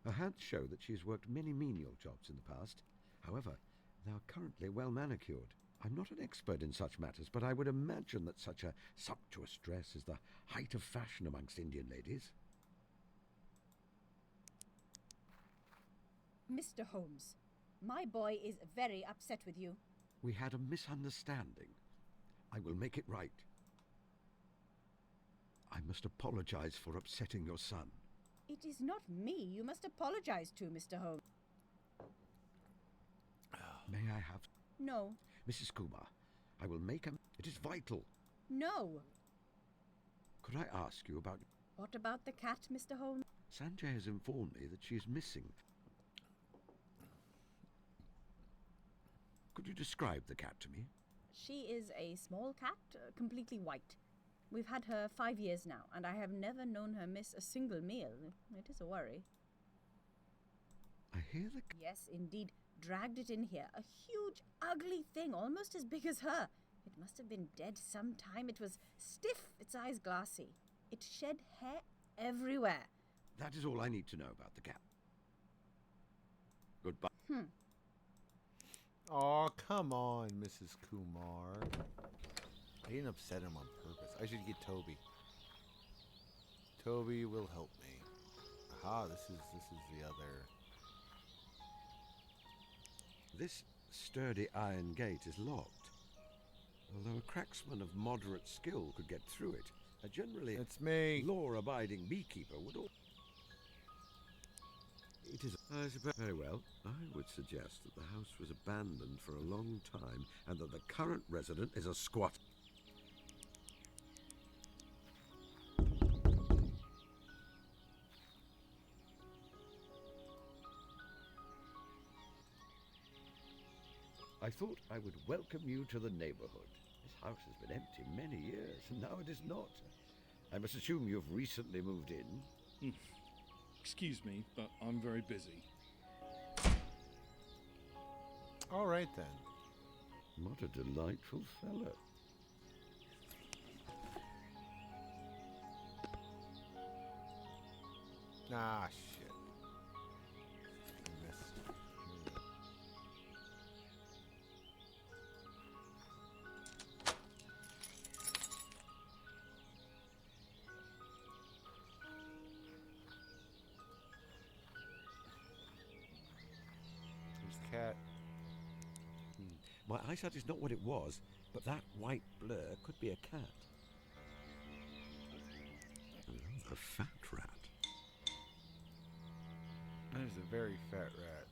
Her hands show that she has worked many menial jobs in the past. However, they are currently well manicured. I'm not an expert in such matters, but I would imagine that such a sumptuous dress is the height of fashion amongst Indian ladies. Mr. Holmes, my boy is very upset with you. We had a misunderstanding. I will make it right. I must apologize for upsetting your son. It is not me you must apologize to, Mr. Holmes. May I have... No. Mrs. Kumar, I will make a... It is vital. No. Could I ask you about... What about the cat, Mr. Holmes? Sanjay has informed me that she is missing. Could you describe the cat to me? She is a small cat, completely white. We've had her 5 years now, and I have never known her miss a single meal. It is a worry. I hear the... Yes, indeed. Dragged it in here. A huge, ugly thing, almost as big as her. It must have been dead some time. It was stiff, its eyes glassy. It shed hair everywhere. That is all I need to know about the cat. Goodbye. Oh, come on, Mrs. Kumar. I didn't upset him on purpose. I should get Toby. Toby will help me. Aha, this is the other... This sturdy iron gate is locked. Although a cracksman of moderate skill could get through it, a generally it's me. Law-abiding beekeeper would all... It is... Very well. I would suggest that the house was abandoned for a long time and that the current resident is a squatter. I thought I would welcome you to the neighborhood. This house has been empty many years, and now it is not. I must assume you've recently moved in. Excuse me, but I'm very busy. All right, then. What a delightful fellow. Ah, shit. I missed. There's the cat. My eyesight is not what it was, but that white blur could be a cat. A fat rat. That is a very fat rat.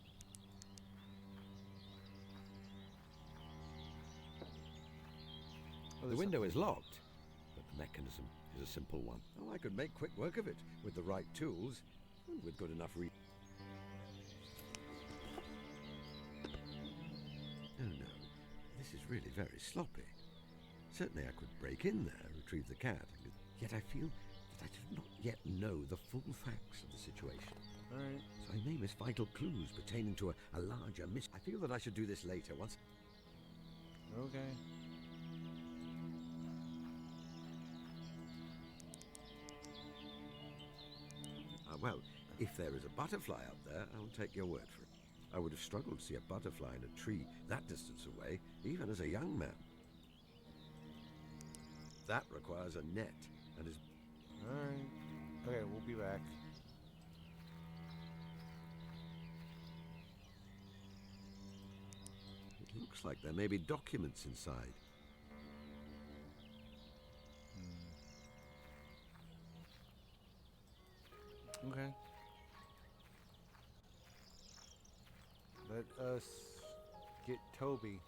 The window is locked, but the mechanism is a simple one. Oh, I could make quick work of it with the right tools and with good enough Oh no, this is really very sloppy. Certainly I could break in there, retrieve the cat, yet I feel that I do not yet know the full facts of the situation. All right. So I may miss vital clues pertaining to a larger mystery. I feel that I should do this later once. Okay. Well, if there is a butterfly up there, I'll take your word for it. I would have struggled to see a butterfly in a tree that distance away, even as a young man. That requires a net, and is... All right. Okay, we'll be back. It looks like there may be documents inside. Okay. Let us get Toby.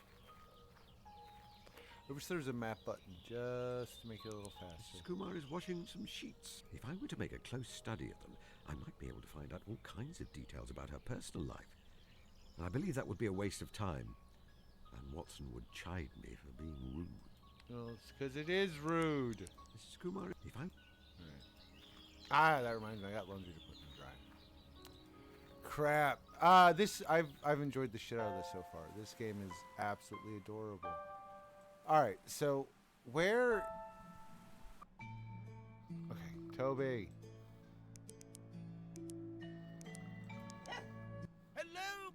I wish there was a map button just to make it a little faster. Mrs. Kumar is washing some sheets. If I were to make a close study of them, I might be able to find out all kinds of details about her personal life. And I believe that would be a waste of time. And Watson would chide me for being rude. Well, it's because it is rude. Mrs. Kumar, if I... Ah, that reminds me, I got laundry to put in dry. Crap. I've enjoyed the shit out of this so far. This game is absolutely adorable. Alright, so where... Okay, Toby. Hello?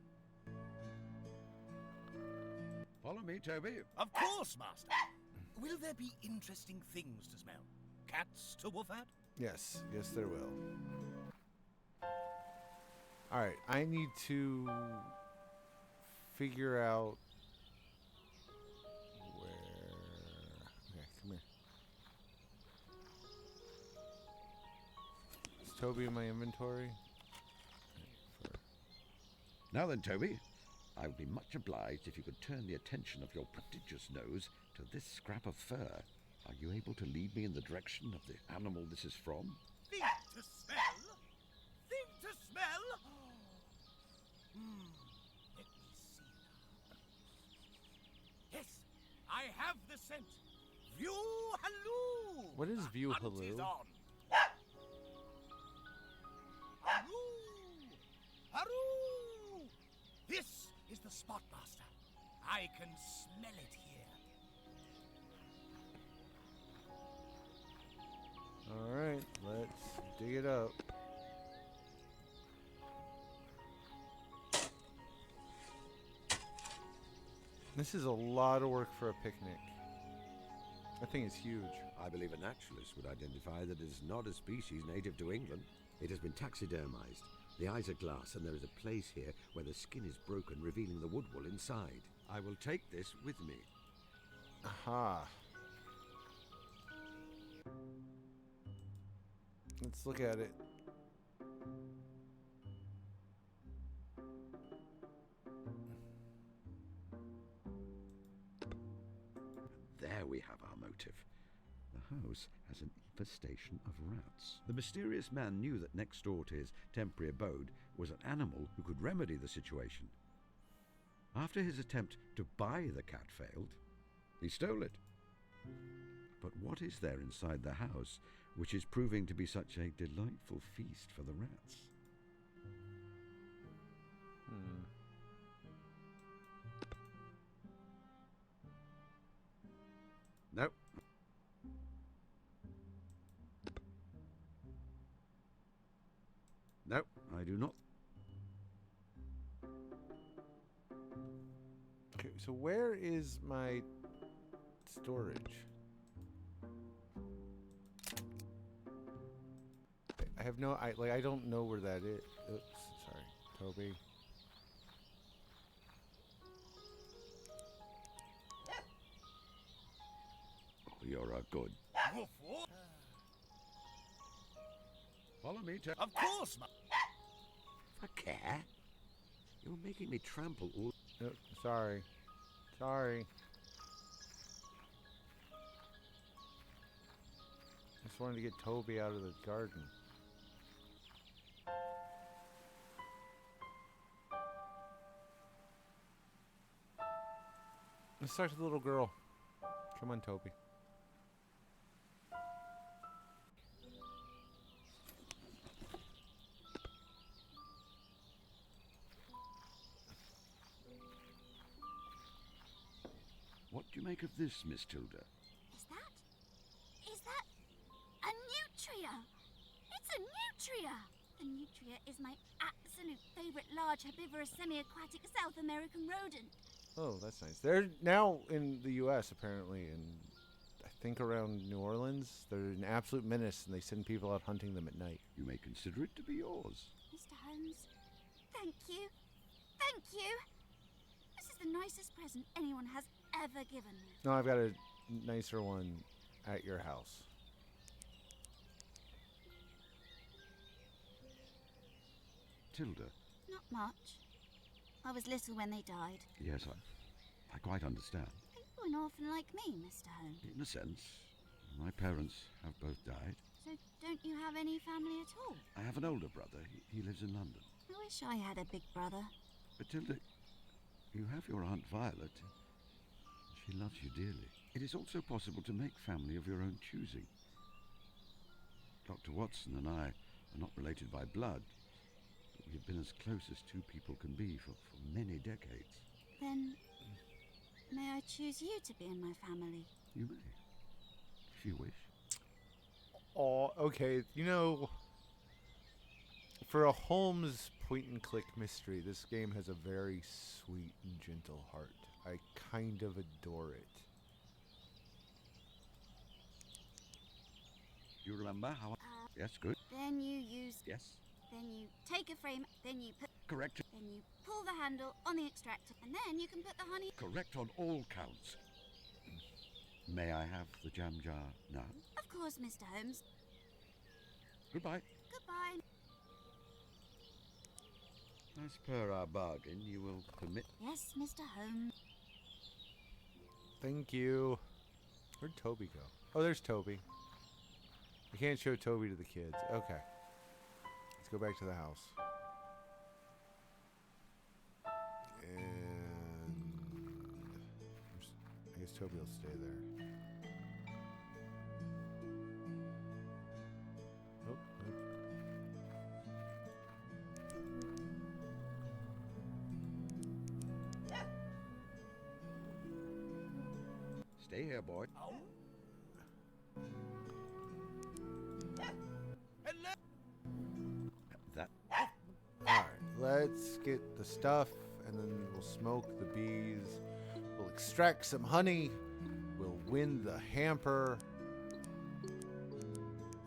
Follow me, Toby. Of course, Master. Will there be interesting things to smell? Cats to woof at? Yes, yes there will. Alright, I need to figure out where... Okay, come here. Is Toby in my inventory? Now then, Toby, I would be much obliged if you could turn the attention of your prodigious nose to this scrap of fur. Are you able to lead me in the direction of the animal this is from? Think to smell? Think to smell? Let me see now. Yes, I have the scent. View halloo! What is view Hunt halloo? is on. Haroo! Haroo! This is the spot, Master. I can smell it here. Alright, let's dig it up. This is a lot of work for a picnic. That thing is huge. I believe a naturalist would identify that it is not a species native to England. It has been taxidermized. The eyes are glass, and there is a place here where the skin is broken, revealing the wood wool inside. I will take this with me. Aha. Let's look at it. There we have our motive. The house has an infestation of rats. The mysterious man knew that next door to his temporary abode was an animal who could remedy the situation. After his attempt to buy the cat failed, he stole it. But what is there inside the house which is proving to be such a delightful feast for the rats? No. No, I do not. Okay, so where is my storage? I have no, I don't know where that is. Oops, sorry, Toby. You're a good. Follow me, Of course, a cat? You're making me trample all. Oh, sorry. Sorry. Just wanted to get Toby out of the garden. Let's talk to the little girl. Come on, Toby. What do you make of this, Miss Tilda? Is that a nutria? It's a nutria! The nutria is my absolute favourite large herbivorous semi-aquatic South American rodent. Oh, that's nice. They're now in the U.S. apparently, and I think around New Orleans. They're an absolute menace, and they send people out hunting them at night. You may consider it to be yours. Mr. Holmes, thank you. Thank you. This is the nicest present anyone has ever given me. No, I've got a nicer one at your house. Tilda. Not much. I was little when they died. Yes, I quite understand. Are you an orphan like me, Mr. Holmes? In a sense, my parents have both died. So don't you have any family at all? I have an older brother. He lives in London. I wish I had a big brother. But Tilda, you have your Aunt Violet. She loves you dearly. It is also possible to make family of your own choosing. Dr. Watson and I are not related by blood, but we have been as close as two people can be for many decades. Then, may I choose you to be in my family? You may, if you wish. Oh, okay. You know, for a Holmes point-and-click mystery, this game has a very sweet and gentle heart. I kind of adore it. You remember how? Yes, good. Then you use... Yes. Then you take a frame, then you put... Correct. Then you pull the handle on the extractor, and then you can put the honey... Correct on all counts. May I have the jam jar now? Of course, Mr. Holmes. Goodbye. Goodbye. As per our bargain, you will permit... Yes, Mr. Holmes. Thank you. Where'd Toby go? Oh, there's Toby. I can't show Toby to the kids. Okay. Let's go back to the house. And I guess Toby will stay there. Oh, nope. Stay here, boy. That. Alright, let's get the stuff, and then we'll smoke the bees. We'll extract some honey. We'll win the hamper.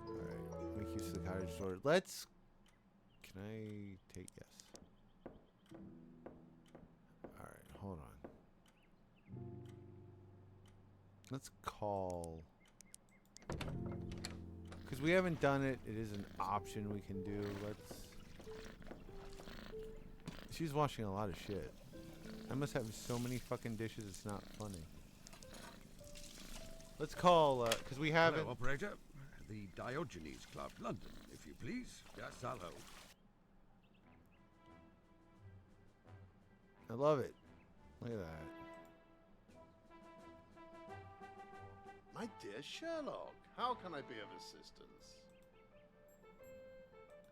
Alright, make use of the cottage door. Let's... Can I take... Yes. Alright, hold on. Let's call... Because we haven't done it. It is an option we can do. Let's... She's washing a lot of shit. I must have so many fucking dishes, it's not funny. Let's call, because we haven't... Hello, operator. The Diogenes Club, London, if you please. Yes, I'll hold. I love it. Look at that. My dear Sherlock, how can I be of assistance?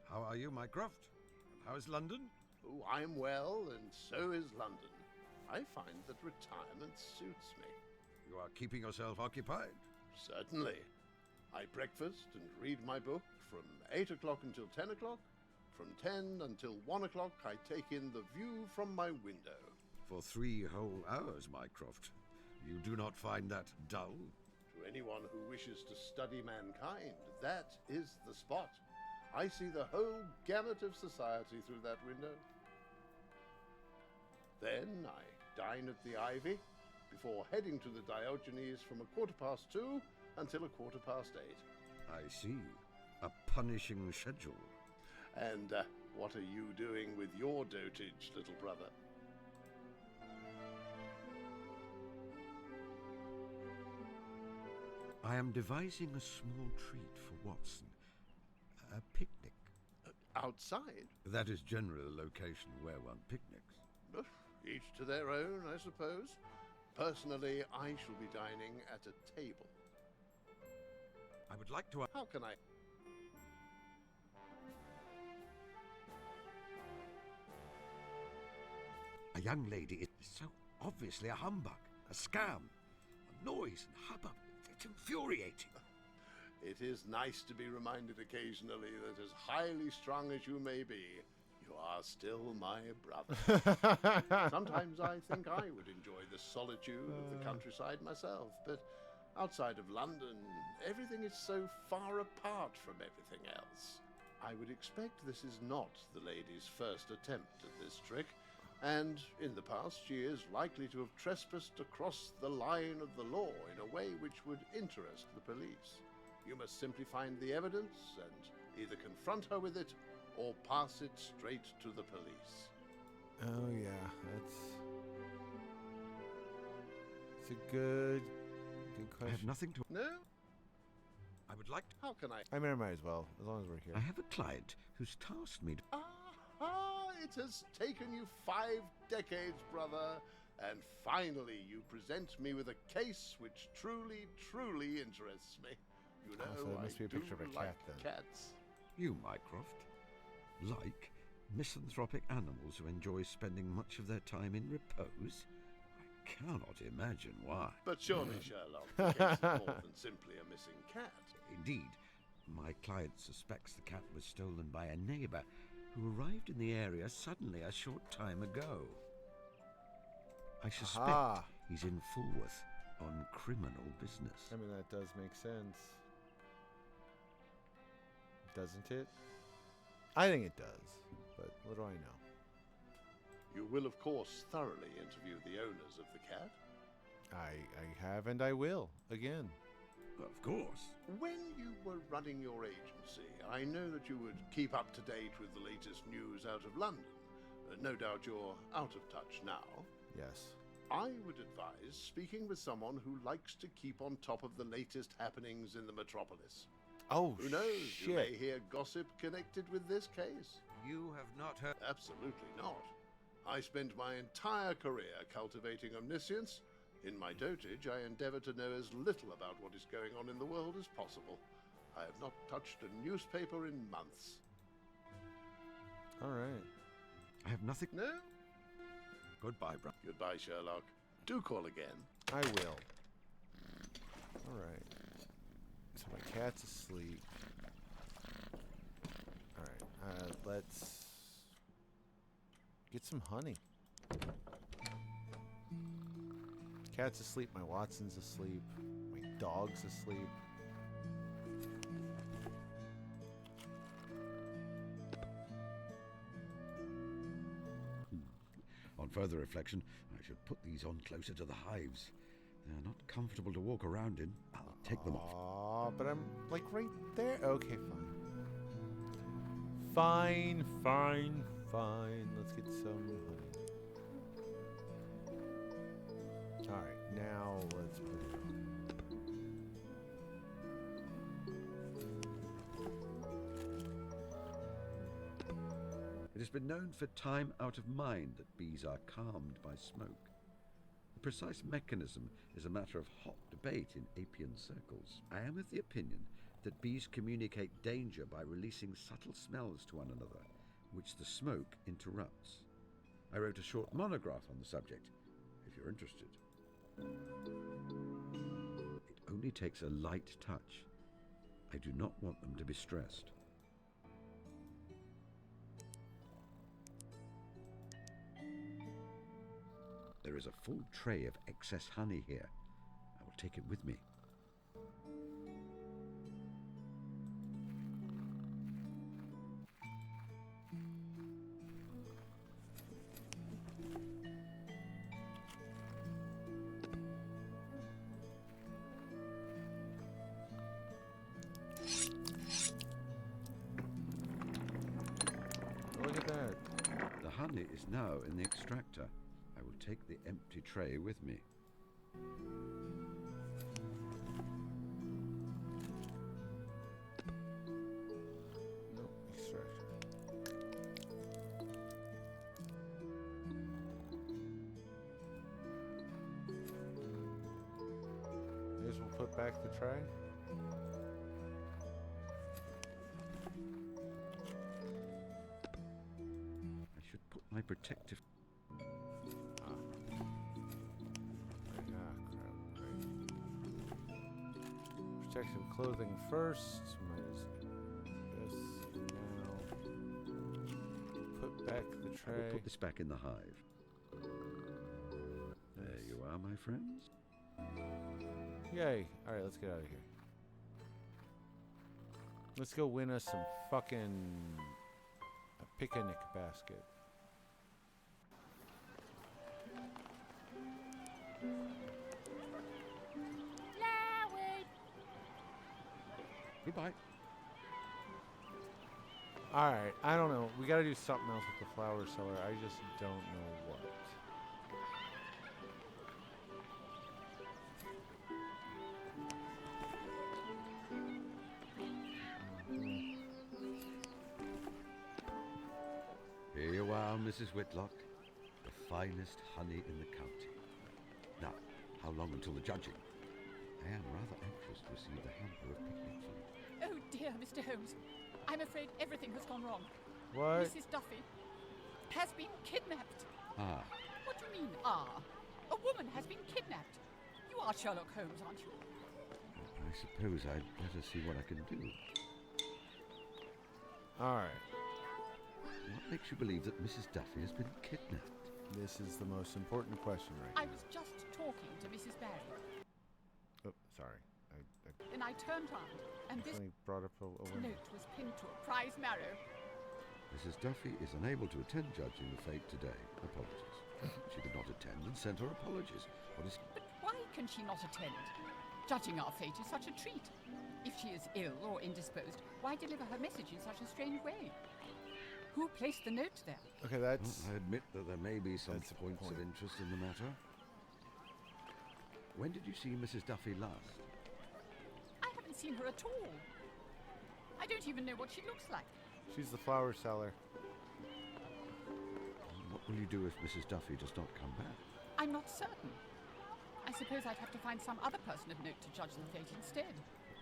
How are you, Mycroft? And how is London? Oh, I'm well, and so is London. I find that retirement suits me. You are keeping yourself occupied? Certainly. I breakfast and read my book from 8 o'clock until 10 o'clock. From 10 until 1 o'clock, I take in the view from my window. For 3 whole hours, Mycroft. You do not find that dull? To anyone who wishes to study mankind, that is the spot. I see the whole gamut of society through that window. Then I dine at the Ivy, before heading to the Diogenes from 2:15 until 8:15. I see. A punishing schedule. And what are you doing with your dotage, little brother? I am devising a small treat for Watson. A picnic. Outside? That is generally the location where one picnics. Each to their own, I suppose. Personally, I shall be dining at a table. I would like to... How can I... A young lady is so obviously a humbug, a scam, a noise and hubbub. It's infuriating. It is nice to be reminded occasionally that as highly strung as you may be, you are still my brother. Sometimes I think I would enjoy the solitude of the countryside myself, but outside of London, everything is so far apart from everything else. I would expect this is not the lady's first attempt at this trick, and in the past she is likely to have trespassed across the line of the law in a way which would interest the police. You must simply find the evidence and either confront her with it or pass it straight to the police. Oh yeah, it's a good question. I have nothing to... No? I would like to... How can I... I mean, I might as well, as long as we're here. I have a client who's tasked me to... It has taken you 5 decades, brother, and finally you present me with a case which truly, truly interests me. You know, so there must be a picture of a like cat, then. Cats. You, Mycroft, like misanthropic animals who enjoy spending much of their time in repose? I cannot imagine why. But surely, Sherlock, the case is more than simply a missing cat. Indeed, my client suspects the cat was stolen by a neighbour who arrived in the area suddenly a short time ago. I suspect he's in Fulworth on criminal business. I mean, that does make sense. Doesn't it? I think it does, but what do I know? You will, of course, thoroughly interview the owners of the cat. I have and I will, again. Of course. When you were running your agency, I know that you would keep up to date with the latest news out of London. No doubt you're out of touch now. Yes. I would advise speaking with someone who likes to keep on top of the latest happenings in the metropolis. Oh, who knows? shit. You may hear gossip connected with this case. You have not heard... Absolutely not. I spent my entire career cultivating omniscience. In my dotage, I endeavour to know as little about what is going on in the world as possible. I have not touched a newspaper in months. All right. I have nothing... No? Goodbye, bro. Goodbye, Sherlock. Do call again. I will. All right. So my cat's asleep. All right. Let's get some honey. Cat's asleep. My Watson's asleep. My dog's asleep. On further reflection, I should put these on closer to the hives. They are not comfortable to walk around in. I'll take them off. Aw, but I'm like right there. Okay, fine. Fine. Let's get some honey. All right, now let's put it on. It has been known for time out of mind that bees are calmed by smoke. precise mechanism is a matter of hot debate in apian circles. I am of the opinion that bees communicate danger by releasing subtle smells to one another, which the smoke interrupts. I wrote a short monograph on the subject, if you're interested. It only takes a light touch. I do not want them to be stressed. There is a full tray of excess honey here. I will take it with me. Look at that. The honey is now in the extractor. I will take the empty tray with me. No extractor. Here's we'll put back the tray. I should put my protective... Protective clothing first. Might as yes. Now put back the I tray. will put this back in the hive. There you are, my friends. Yay! All right, let's get out of here. Let's go win us some fucking a picnic basket. Goodbye. Alright, I don't know. We gotta do something else with the flower cellar. I just don't know what. Here you are, Mrs. Whitlock. The finest honey in the county. Now, how long until the judging? I am rather anxious to receive the hamper of picnic food. Oh dear, Mr. Holmes. I'm afraid everything has gone wrong. What? Mrs. Duffy has been kidnapped. Ah, What do you mean, ah? A woman has been kidnapped. You are Sherlock Holmes, aren't you? I suppose I'd better see what I can do. Alright. What makes you believe that Mrs. Duffy has been kidnapped? This is the most important question right I was just talking to Mrs. Barry. now. Oh, sorry. I Then I turned round, and this definitely brought up a woman. note was pinned to a prize marrow. Mrs. Duffy is unable to attend judging the fate today. Apologies. She could not attend and sent her apologies. What is... But why can she not attend? Judging our fate is such a treat. If she is ill or indisposed, why deliver her message in such a strange way? Who placed the note there? Okay, that's... Well, I admit that there may be some That's a points of point. interest in the matter. When did you see Mrs. Duffy last? I haven't seen her at all. I don't even know what she looks like. She's the flower seller. What will you do if Mrs. Duffy does not come back? I'm not certain. I suppose I'd have to find some other person of note to judge the fate instead.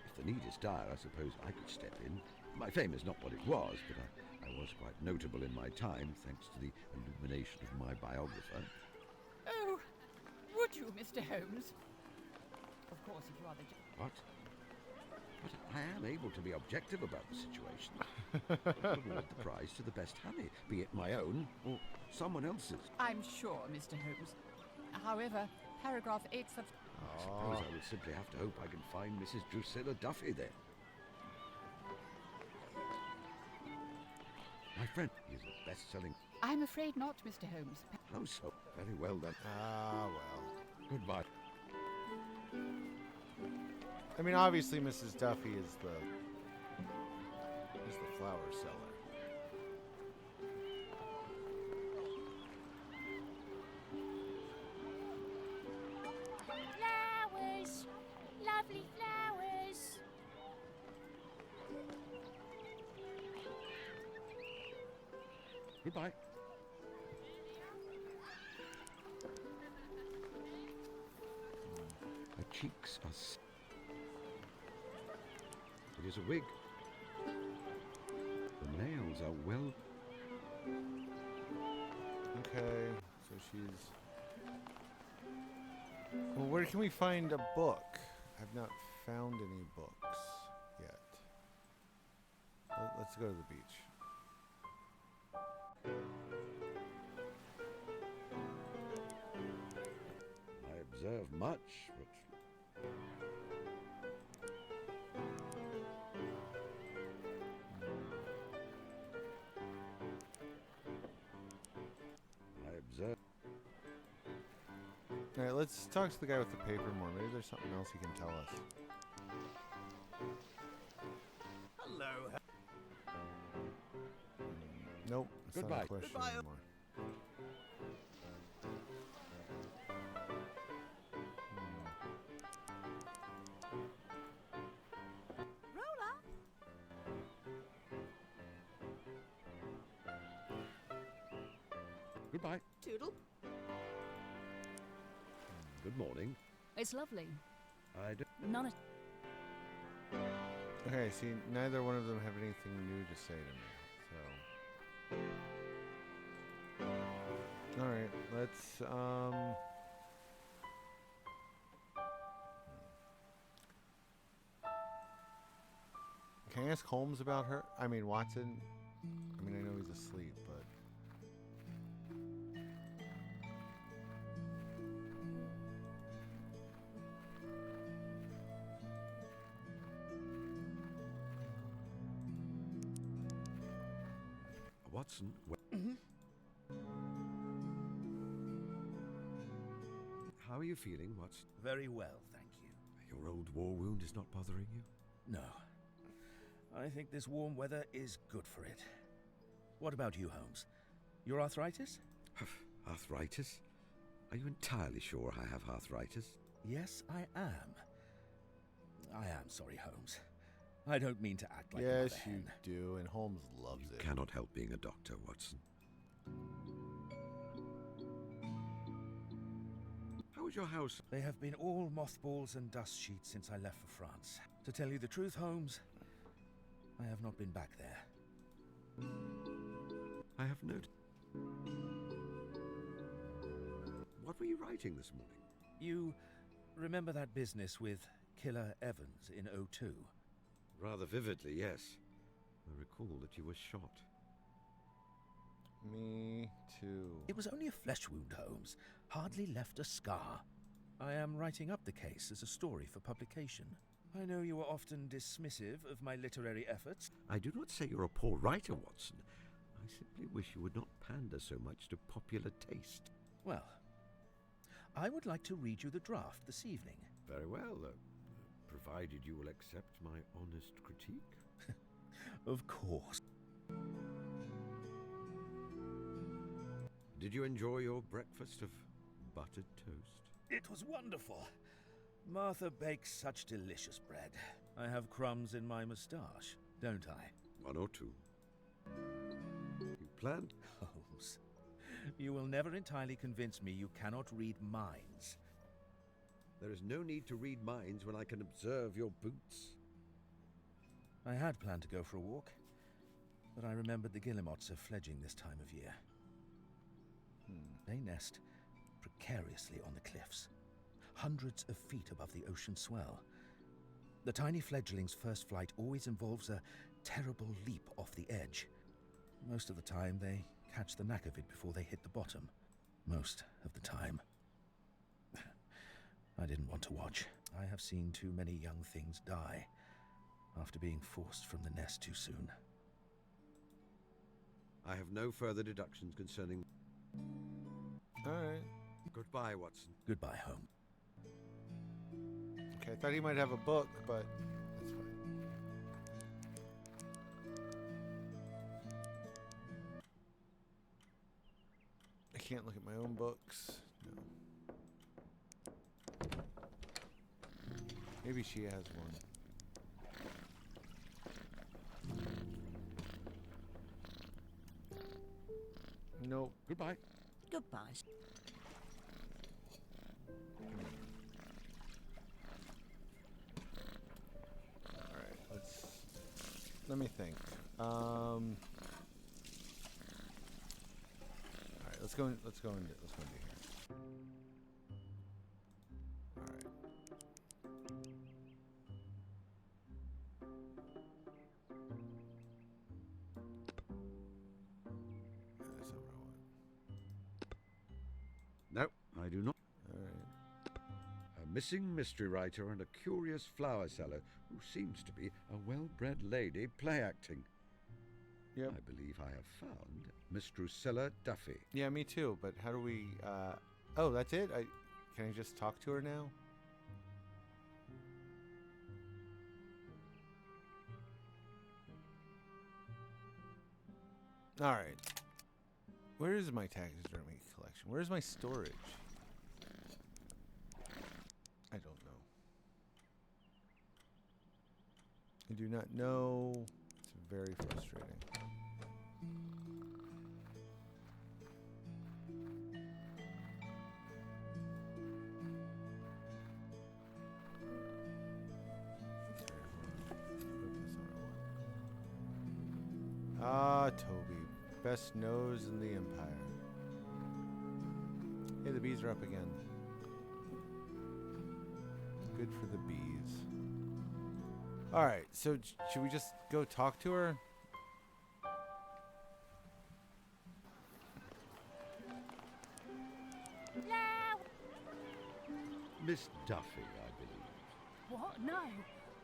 If the need is dire, I suppose I could step in. My fame is not what it was, but I was quite notable in my time, thanks to the illumination of my biographer. Oh, would you, Mr. Holmes? Of course, if you are the What? But I am able to be objective about the situation. Award the prize to the best honey, be it my own or someone else's. I'm sure, Mr. Holmes. However, paragraph 8 sub... I suppose I will simply have to hope I can find Mrs. Drusilla Duffy then. My friend, he is a best-selling... I'm afraid not, Mr. Holmes. How so? Very well then. Ah, well. Goodbye. I mean, obviously, Mrs. Duffy is the flower seller. Flowers! Lovely flowers! Goodbye. cheeks are... It is a wig. The nails are well... Okay, so she's... Well, where can we find a book? I've not found any books yet. Let's go to the beach. I observe much, but... I observe... Alright, let's talk to the guy with the paper more. Maybe there's something else he can tell us. Hello. Nope, it's not Goodbye. a question Goodbye. anymore. Roller? Goodbye. Toodle? Good morning. It's lovely. I do... None of... Okay, see, neither one of them have anything new to say to me, so... Alright, let's, Can I ask Holmes about her? I mean, Watson? I mean, I know he's asleep, but... Watson... How are you feeling, Watson? Very well, thank you. Your old war wound is not bothering you? No. I think this warm weather is good for it. What about you, Holmes? Your arthritis? Arthritis? Are you entirely sure I have arthritis? Yes, I am. I am sorry, Holmes. I don't mean to act like a Yes, mother you hen. do, and Holmes loves You it. cannot help being a doctor, Watson. How is your house? They have been all mothballs and dust sheets since I left for France. To tell you the truth, Holmes, I have not been back there. I have noted. What were you writing this morning? You remember that business with Killer Evans in '02? Rather vividly, yes. I recall that you were shot. Me too. It was only a flesh wound, Holmes. Hardly left a scar. I am writing up the case as a story for publication. I know you are often dismissive of my literary efforts. I do not say you're a poor writer, Watson. I simply wish you would not pander so much to popular taste. Well, I would like to read you the draft this evening. Very well, provided you will accept my honest critique. Of course. Did you enjoy your breakfast of buttered toast? It was wonderful. Martha bakes such delicious bread. I have crumbs in my moustache, don't I? One or two. You planned? Holmes, you will never entirely convince me you cannot read minds. There is no need to read minds when I can observe your boots. I had planned to go for a walk, but I remembered the guillemots are fledging this time of year. They nest precariously on the cliffs, hundreds of feet above the ocean swell. The tiny fledglings' first flight always involves a terrible leap off the edge. Most of the time, they catch the knack of it before they hit the bottom. Most of the time. I didn't want to watch. I have seen too many young things die after being forced from the nest too soon. I have no further deductions concerning... Alright. Goodbye, Watson. Goodbye, home. Okay, I thought he might have a book, but that's fine. I can't look at my own books. No. Maybe she has one. Nope. Goodbye. Goodbye. Let me think. All right, let's go into here. All right. That's not what I want. No, I do not. All right. A missing mystery writer and a curious flower seller who seems to be a well-bred lady play-acting. Yep. I believe I have found Miss Drusilla Duffy. Yeah, me too. But how do we? Oh, that's it. Can I just talk to her now? All right. Where is my taxidermy collection? Where's my storage? I don't know. I do not know. It's very frustrating. Ah, Toby. Best nose in the empire. Hey, the bees are up again. Good for the bees. Alright, so should we just go talk to her? Miss Duffy, I believe. What? No.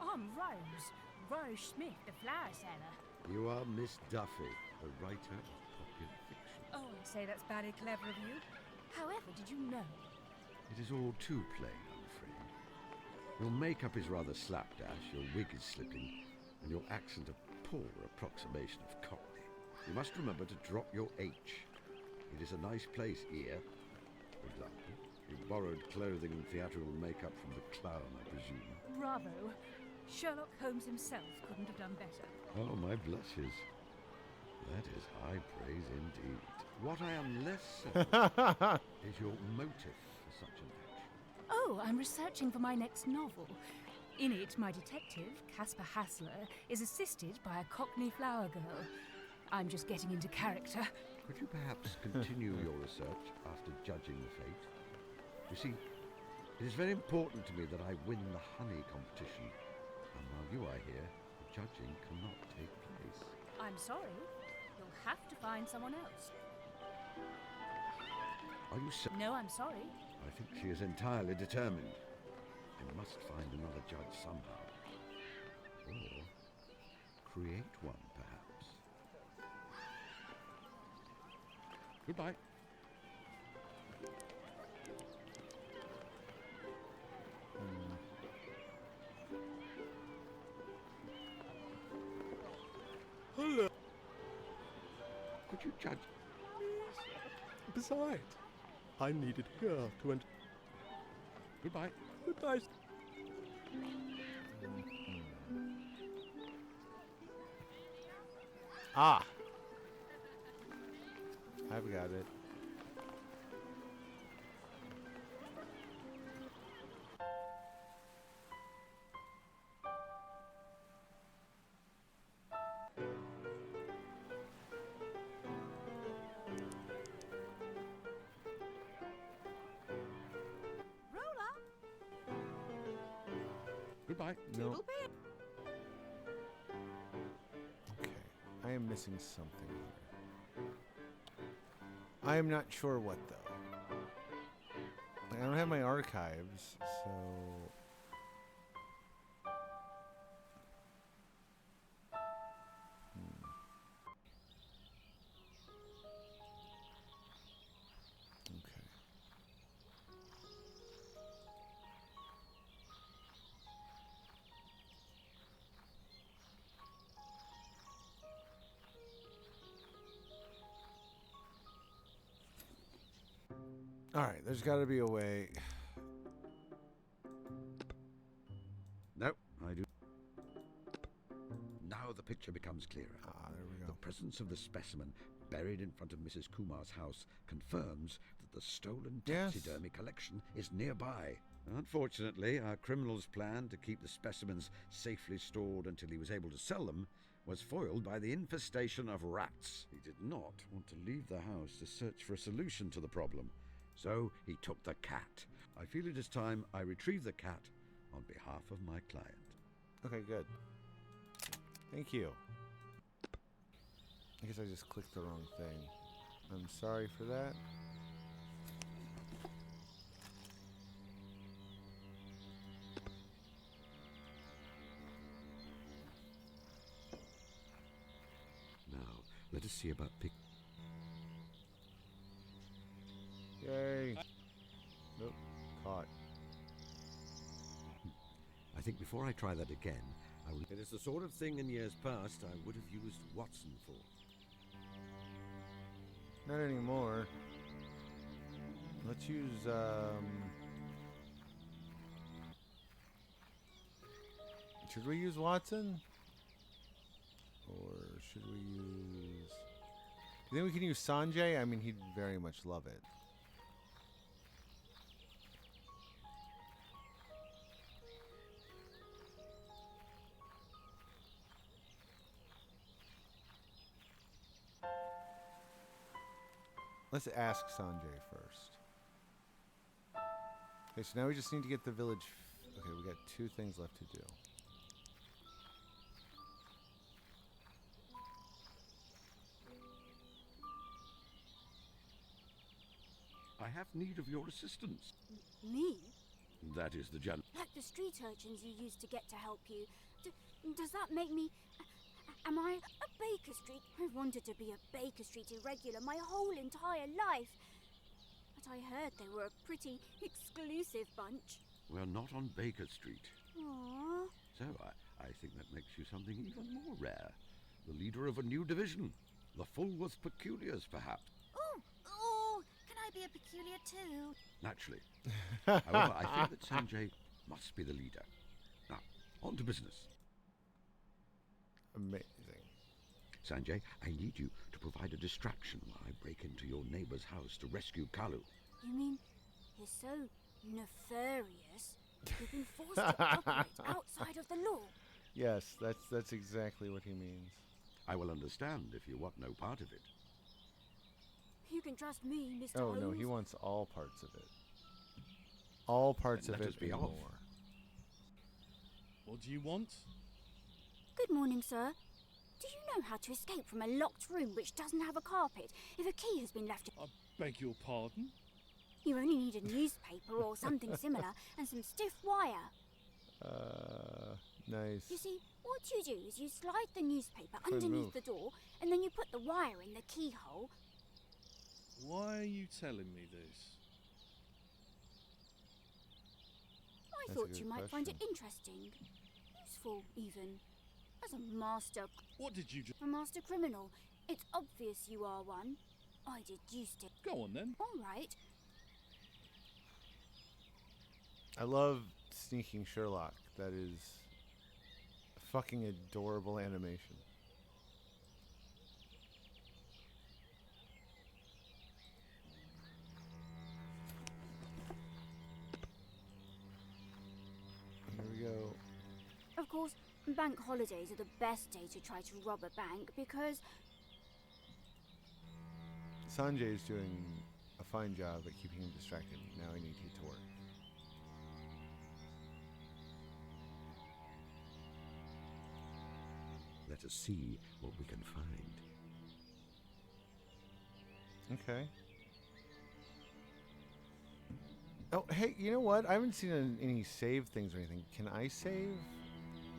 I'm Rose. Rose Smith, the flower seller. You are Miss Duffy, a writer of popular fiction. Oh, I'd say that's very clever of you. However, did you know? It is all too plain, I'm afraid. Your makeup is rather slapdash, your wig is slipping, and your accent a poor approximation of Cockney. You must remember to drop your H. It is a nice place, here. For example, you borrowed clothing and theatrical makeup from the clown, I presume. Bravo. Sherlock Holmes himself couldn't have done better. Oh, my blushes. That is high praise indeed. What I am less certain is your motive for such an action. Oh, I'm researching for my next novel. In it, my detective, Caspar Hassler, is assisted by a Cockney flower girl. I'm just getting into character. Could you perhaps continue your research after judging the fate? You see, it is very important to me that I win the honey competition. And while you are here, the judging cannot take place. I'm sorry. You'll have to find someone else. Are you so? No, I'm sorry. I think she is entirely determined. I must find another judge somehow. Or create one, perhaps. Goodbye. Hello. Could you judge? Besides, I needed here to enter. Goodbye. Goodbye. Ah! I've got it. Goodbye. No. Toodle pip. Okay. I am missing something here. I am not sure what, though. Like, I don't have my archives, so... Okay. Alright, there's got to be a way. No, I do. Now the picture becomes clearer. Ah, there we go. The presence of the specimen buried in front of Mrs. Kumar's house confirms that the stolen Yes. taxidermy collection is nearby. Unfortunately, our criminal's plan to keep the specimens safely stored until he was able to sell them was foiled by the infestation of rats. He did not want to leave the house to search for a solution to the problem, so he took the cat. I feel it is time I retrieve the cat on behalf of my client. Okay, good. Thank you. I guess I just clicked the wrong thing. I'm sorry for that. Now, let us see about pick. Yay. Nope. Caught. I think before I try that again, I will. It is the sort of thing in years past I would have used Watson for. Not anymore. Let's use, should we use Watson? Or should we use... You think we can use Sanjay? I mean, he'd very much love it. Let's ask Sanjay first. Okay, so now we just need to get the village... Okay, we got 2 things left to do. I have need of your assistance. Me? That is the gen. Like the street urchins you used to get to help you. Does that make me... Am I a Baker Street? I've wanted to be a Baker Street irregular my whole entire life. But I heard they were a pretty exclusive bunch. We're not on Baker Street. Aww. So I think that makes you something even more rare. The leader of a new division. The Fulworth Peculiars, perhaps. Oh, can I be a peculiar too? Naturally. However, I think that Sanjay must be the leader. Now, on to business. Amazing. Sanjay, I need you to provide a distraction while I break into your neighbor's house to rescue Kalu. You mean he's so nefarious you've been forced to operate outside of the law? Yes, that's exactly what he means. I will understand if you want no part of it. You can trust me, Mr. Oh, Holmes. no, he wants all parts of it. All parts Then of let it us be and off. more. What do you want? Good morning, sir. Do you know how to escape from a locked room which doesn't have a carpet if a key has been left? I beg your pardon? You only need a newspaper or something similar and some stiff wire. Nice. You see, what you do is you slide the newspaper Couldn't underneath move. the door and then you put the wire in the keyhole. Why are you telling me this? I That's a thought good you might find it question. interesting. Useful, even. As a master... What did you do? A master criminal. It's obvious you are one. I deduced it. Go on then. All right. I love Sneaking Sherlock. That is a fucking adorable animation. Here we go. Of course, bank holidays are the best day to try to rob a bank because... Sanjay is doing a fine job at keeping him distracted. Now I need to get to work. Let us see what we can find. Okay. Oh, hey, you know what? I haven't seen any save things or anything. Can I save?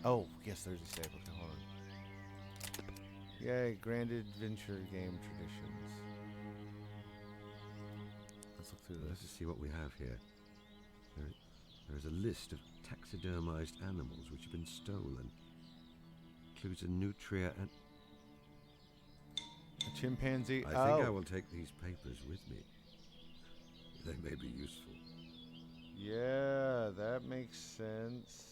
Oh, yes, there's a save. Okay, hold on. Yay, Grand Adventure Game Traditions. Let's look through Let's this. see what we have here. There is a list of taxidermized animals which have been stolen. Includes a nutria and... A chimpanzee. I think I will take these papers with me. They may be useful. Yeah, that makes sense.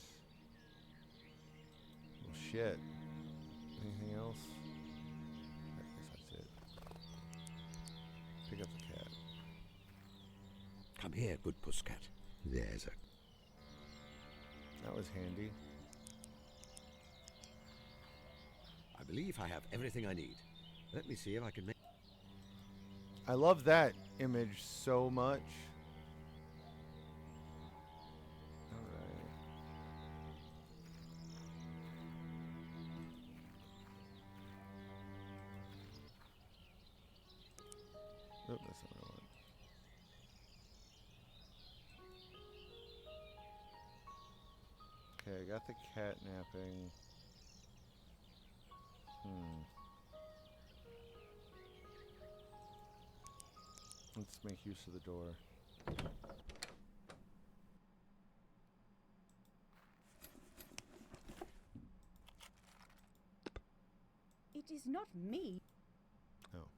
Well, shit. Anything else? I guess that's it. Pick up the cat. Come here, good pusscat. There's a... That was handy. I believe I have everything I need. Let me see if I can make... I love that image so much. Alright. Oh, that's not what I want. Okay, I got the cat napping. Let's make use of the door. It is not me. Oh.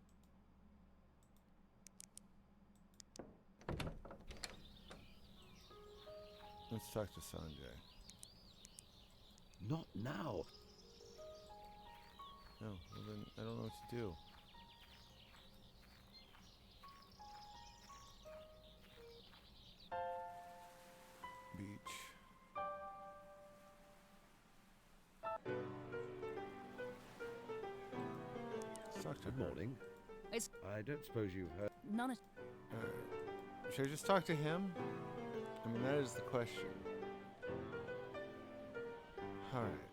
Let's talk to Sanjay. Not now. No, well then I don't know what to do. Beach. Let's talk to Good her. morning. It's I don't suppose you've heard... none of... Alright. Should I just talk to him? I mean, that is the question. Alright.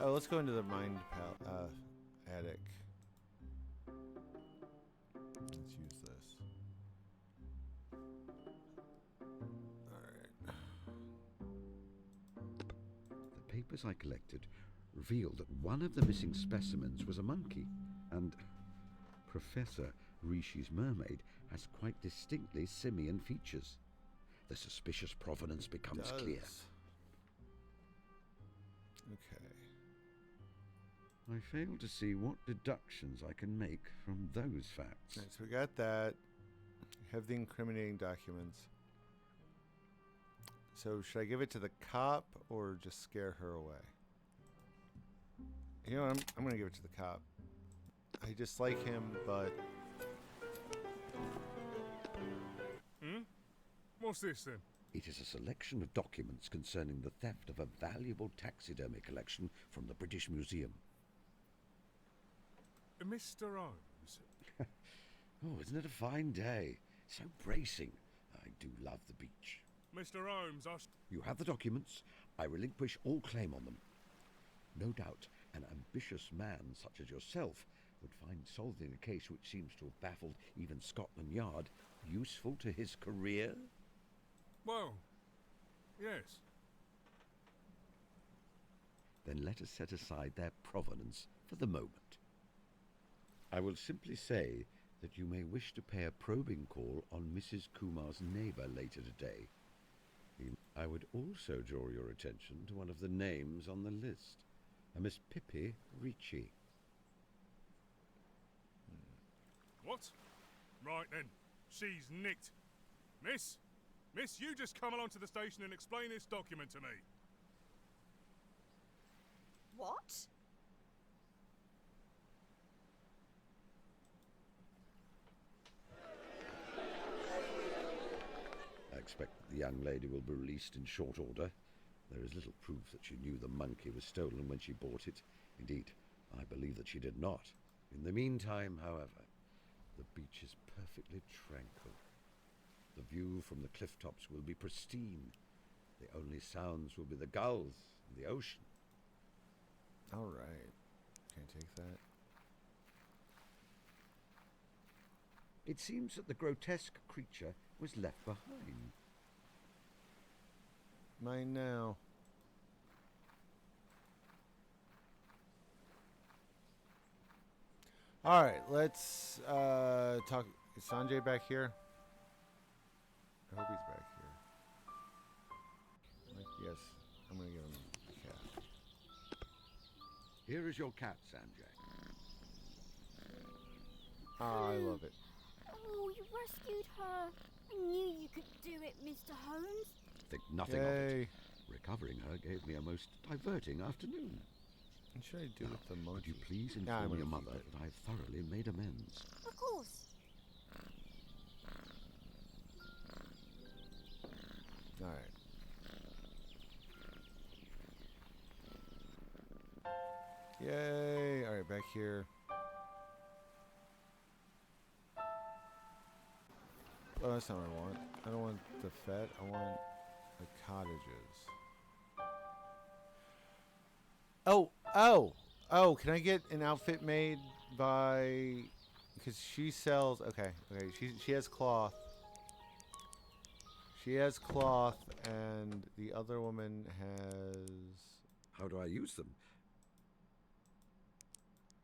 Let's go into the mind attic. Let's use this. Alright. The papers I collected revealed that one of the missing specimens was a monkey, and Professor Rishi's mermaid has quite distinctly simian features. The suspicious provenance becomes clear. Okay. I fail to see what deductions I can make from those facts. Right, so we got that. We have the incriminating documents. So should I give it to the cop or just scare her away? You know what, I'm going to give it to the cop. I dislike him, but... What's this then? It is a selection of documents concerning the theft of a valuable taxidermy collection from the British Museum. Mr. Holmes? Oh, isn't it a fine day? So bracing. I do love the beach. Mr. Holmes, You have the documents. I relinquish all claim on them. No doubt an ambitious man such as yourself would find solving a case which seems to have baffled even Scotland Yard useful to his career? Well, yes. Then let us set aside their provenance for the moment. I will simply say that you may wish to pay a probing call on Mrs. Kumar's neighbour later today. I would also draw your attention to one of the names on the list, a Miss Pippi Ricci. What? Right then, she's nicked. Miss, you just come along to the station and explain this document to me. What? I expect the young lady will be released in short order. There is little proof that she knew the monkey was stolen when she bought it. Indeed, I believe that she did not. In the meantime, however, the beach is perfectly tranquil. The view from the cliff tops will be pristine. The only sounds will be the gulls and the ocean. All right. Can I take that? It seems that the grotesque creature was left behind. Mine now. All right, let's talk. Is Sanjay back here? I hope he's back here. Like, yes, I'm gonna give him a cat. Here is your cat, Sanjay. Oh, I love it. Oh, you rescued her. I knew you could do it, Mr. Holmes. Think nothing of it. Recovering her gave me a most diverting afternoon. What should I do with the monkey? Would you please inform your mother that I've thoroughly made amends? Of course. Oh, that's not what I want. I don't want the Fed. I want the cottages. Oh! Can I get an outfit made by? Because she sells. Okay. She has cloth. She has cloth, and the other woman has. How do I use them?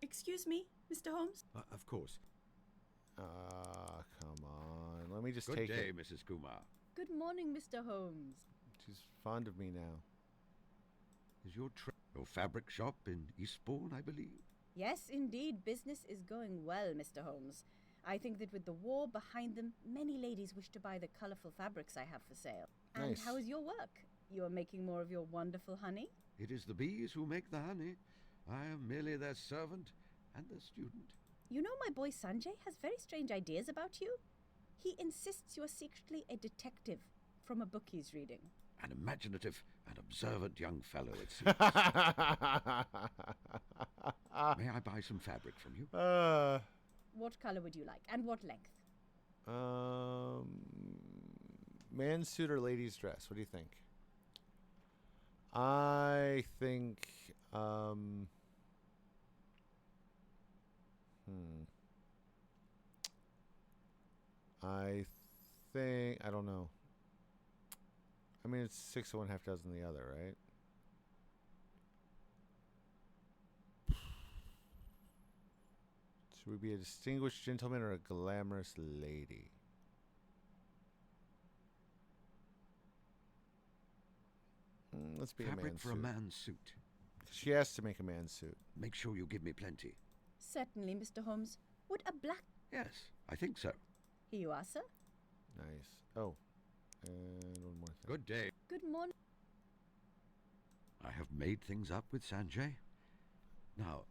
Excuse me, Mr. Holmes? Of course. Come on. Let me just Good take day, it. Mrs. Kumar. Good morning, Mr. Holmes. She's fond of me now. Is your fabric shop in Eastbourne, I believe? Yes, indeed, business is going well, Mr. Holmes. I think that with the war behind them, many ladies wish to buy the colorful fabrics I have for sale. And Nice. how is your work? You are making more of your wonderful honey? It is the bees who make the honey. I am merely their servant and their student. You know, my boy Sanjay has very strange ideas about you. He insists you are secretly a detective from a book he's reading. An imaginative and observant young fellow, it seems. May I buy some fabric from you? What color would you like, and what length? Man's suit or lady's dress? What do you think? I think, I don't know. I mean, it's 6 of one, half dozen the other, right? Should we be a distinguished gentleman or a glamorous lady? Let's be Fabric a man's for suit. a man's suit. She has to make a man's suit. Make sure you give me plenty. Certainly, Mr. Holmes. Would a black... Yes, I think so. Here you are, sir. Nice. Oh, and one more thing. Good day. Good morning. I have made things up with Sanjay. Now,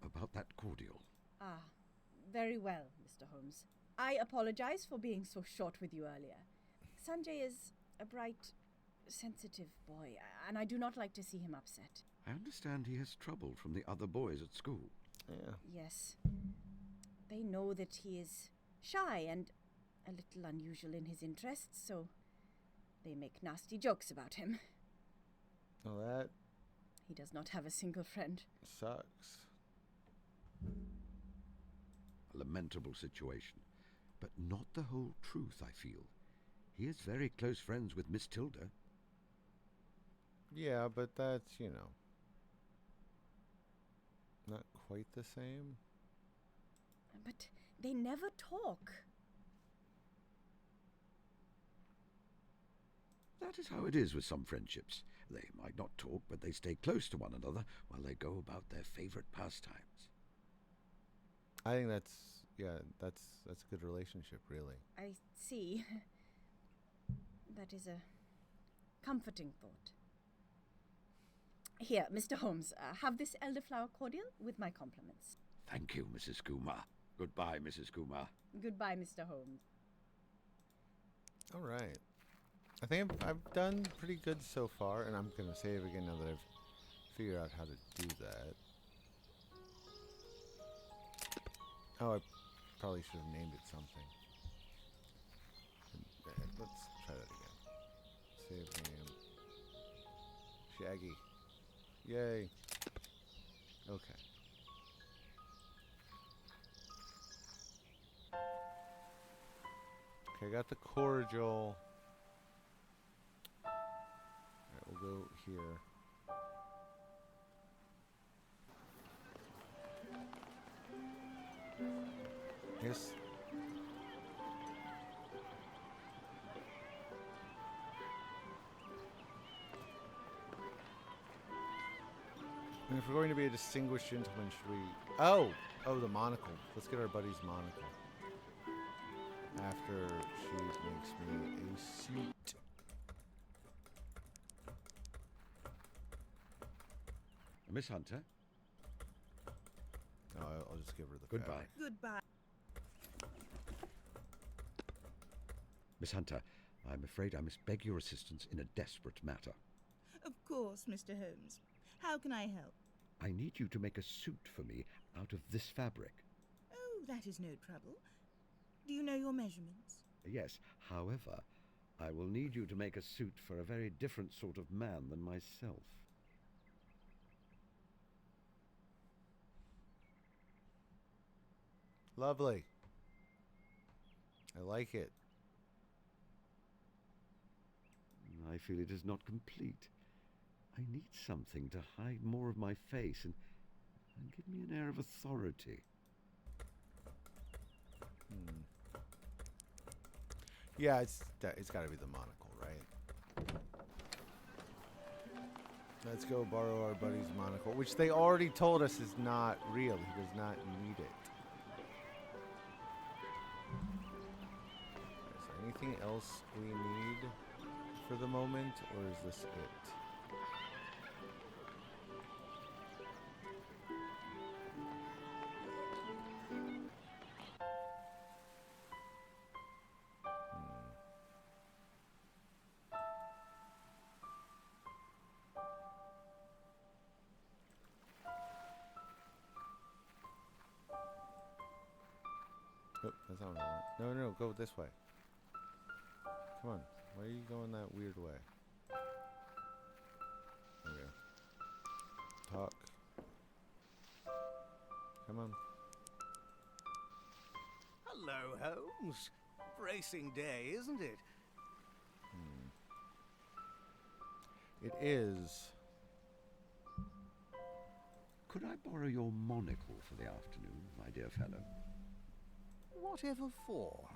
about that cordial. Ah, very well, Mr. Holmes. I apologize for being so short with you earlier. Sanjay is a bright, sensitive boy, and I do not like to see him upset. I understand he has trouble from the other boys at school. Yeah. Yes. They know that he is shy and a little unusual in his interests, so they make nasty jokes about him. Oh, that He does not have a single friend. sucks. A lamentable situation, but not the whole truth, I feel. He is very close friends with Miss Tilda. Yeah, but that's, not quite the same. But they never talk. That is how it is with some friendships. They might not talk, but they stay close to one another while they go about their favorite pastimes. I think that's a good relationship, really. I see. That is a comforting thought. Here, Mr. Holmes, have this elderflower cordial with my compliments. Thank you, Mrs. Kumar. Goodbye, Mrs. Kumar. Goodbye, Mr. Holmes. All right. I think I've done pretty good so far, and I'm going to save again now that I've figured out how to do that. Oh, I probably should have named it something. Let's try that again. Save name. Shaggy. Yay. Okay. Okay, I got the cordial. Alright, we'll go here. Yes. And if we're going to be a distinguished gentleman, should we... Oh, the monocle. Let's get our buddy's monocle. After she makes me a suit. Miss Hunter? No, I'll just give her the Goodbye. fabric. Goodbye. Miss Hunter, I'm afraid I must beg your assistance in a desperate matter. Of course, Mr. Holmes. How can I help? I need you to make a suit for me out of this fabric. Oh, that is no trouble. Do you know your measurements? Yes, however, I will need you to make a suit for a very different sort of man than myself. Lovely. I like it. I feel it is not complete. I need something to hide more of my face and give me an air of authority. Yeah, it's got to be the monocle, right? Let's go borrow our buddy's monocle, which they already told us is not real. He does not need it. Is there anything else we need for the moment, or is this it? Oh, that's not what I want. No, go this way. Come on. Why are you going that weird way? Okay. Talk. Come on. Hello, Holmes. Bracing day, isn't it? It is. Could I borrow your monocle for the afternoon, my dear fellow? Whatever for?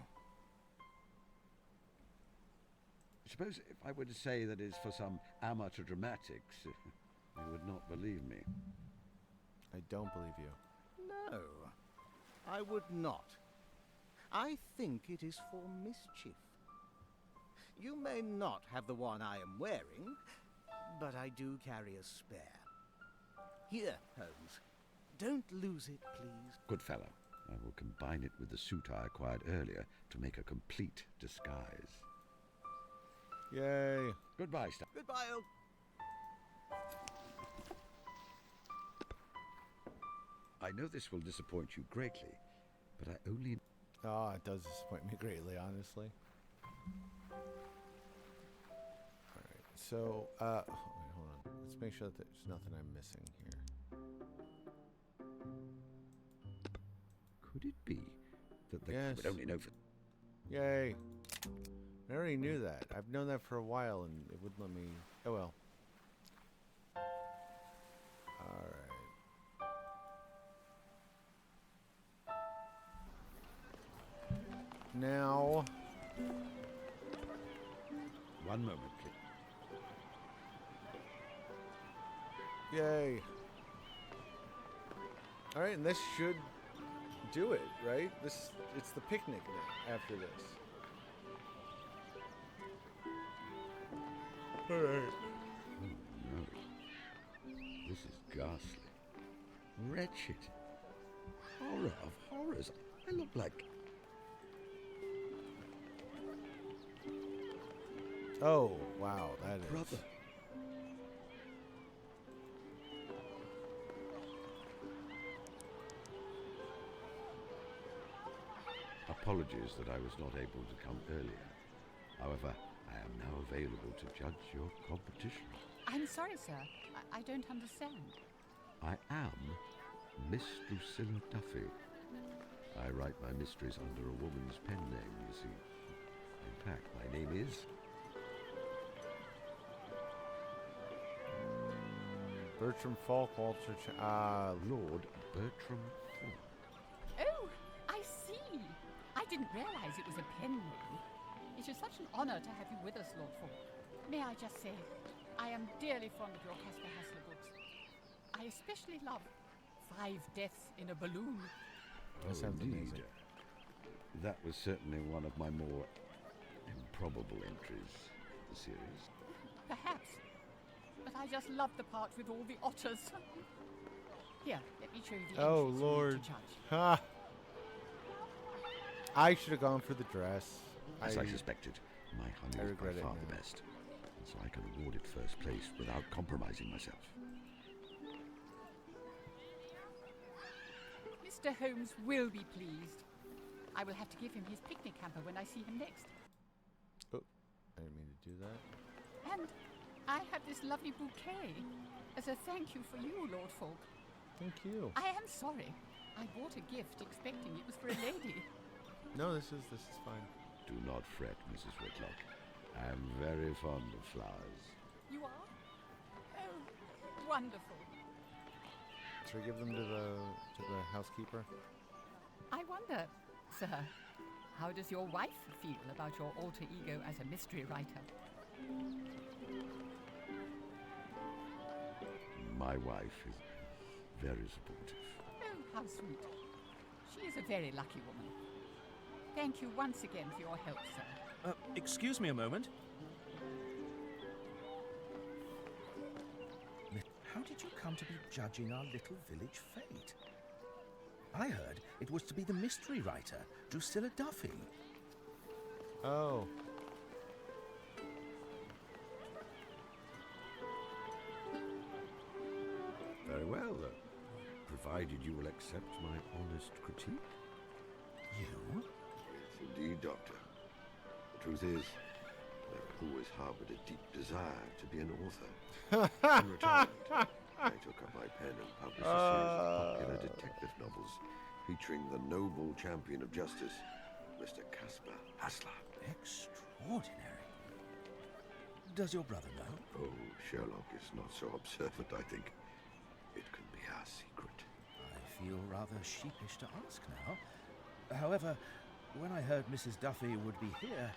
Suppose if I were to say that it's for some amateur dramatics, you would not believe me. I don't believe you. No, I would not. I think it is for mischief. You may not have the one I am wearing, but I do carry a spare. Here, Holmes. Don't lose it, please. Good fellow. I will combine it with the suit I acquired earlier to make a complete disguise. Yay. Goodbye, Stan. Goodbye, old... I know this will disappoint you greatly, but I only... Oh, it does disappoint me greatly, honestly. Alright, so, wait, hold on. Let's make sure that there's nothing I'm missing here. Could it be that the... Yes. would only know for... Yay. I already knew that. I've known that for a while, and it wouldn't let me... Oh, well. Alright. Now... One moment, please. Yay. Alright, and this should do it, right? It's the picnic now, after this. Alright. Oh, no. This is ghastly. Wretched. Horror of horrors. I look like... Oh, wow, that is... Brother. Apologies that I was not able to come earlier. However, I am now available to judge your competition. I'm sorry, sir. I don't understand. I am Miss Drusilla Duffy. I write my mysteries under a woman's pen name, you see. In fact, my name is... Bertram Falk, Walter... Lord Bertram Falk. Oh, I see. I didn't realize it was a pen name. It is such an honor to have you with us, Lord Falk. May I just say, I am dearly fond of your Caspar Hassler books. I especially love 5 Deaths in a Balloon. That sounds indeed. amazing. That was certainly one of my more improbable entries in the series. Perhaps. But I just love the part with all the otters. Here, let me show you the Oh, entries you Lord. need to judge. Ha! I should have gone for the dress. As I suspected, my honey is by regret it far now. the best. And so I can award it first place without compromising myself. Mr. Holmes will be pleased. I will have to give him his picnic hamper when I see him next. Oh, I didn't mean to do that. And I have this lovely bouquet as a thank you for you, Lord Falk. Thank you. I am sorry. I bought a gift expecting it was for a lady. No, this is fine. Do not fret, Mrs. Whitlock. I am very fond of flowers. You are? Oh, wonderful. Should we give them to the housekeeper? I wonder, sir, how does your wife feel about your alter ego as a mystery writer? My wife is very supportive. Oh, how sweet. She is a very lucky woman. Thank you once again for your help, sir. Excuse me a moment. How did you come to be judging our little village fete? I heard it was to be the mystery writer, Drusilla Duffy. Oh. Very well, provided you will accept my honest critique. You? Yes, indeed, Doctor. The truth is, I've always harbored a deep desire to be an author. In retirement, I took up my pen and published a series of popular detective novels featuring the noble champion of justice, Mr. Caspar Hassler. Extraordinary. Does your brother know? Oh, Sherlock is not so observant, I think. It can be our secret. I feel rather sheepish to ask now. However, when I heard Mrs. Duffy would be here,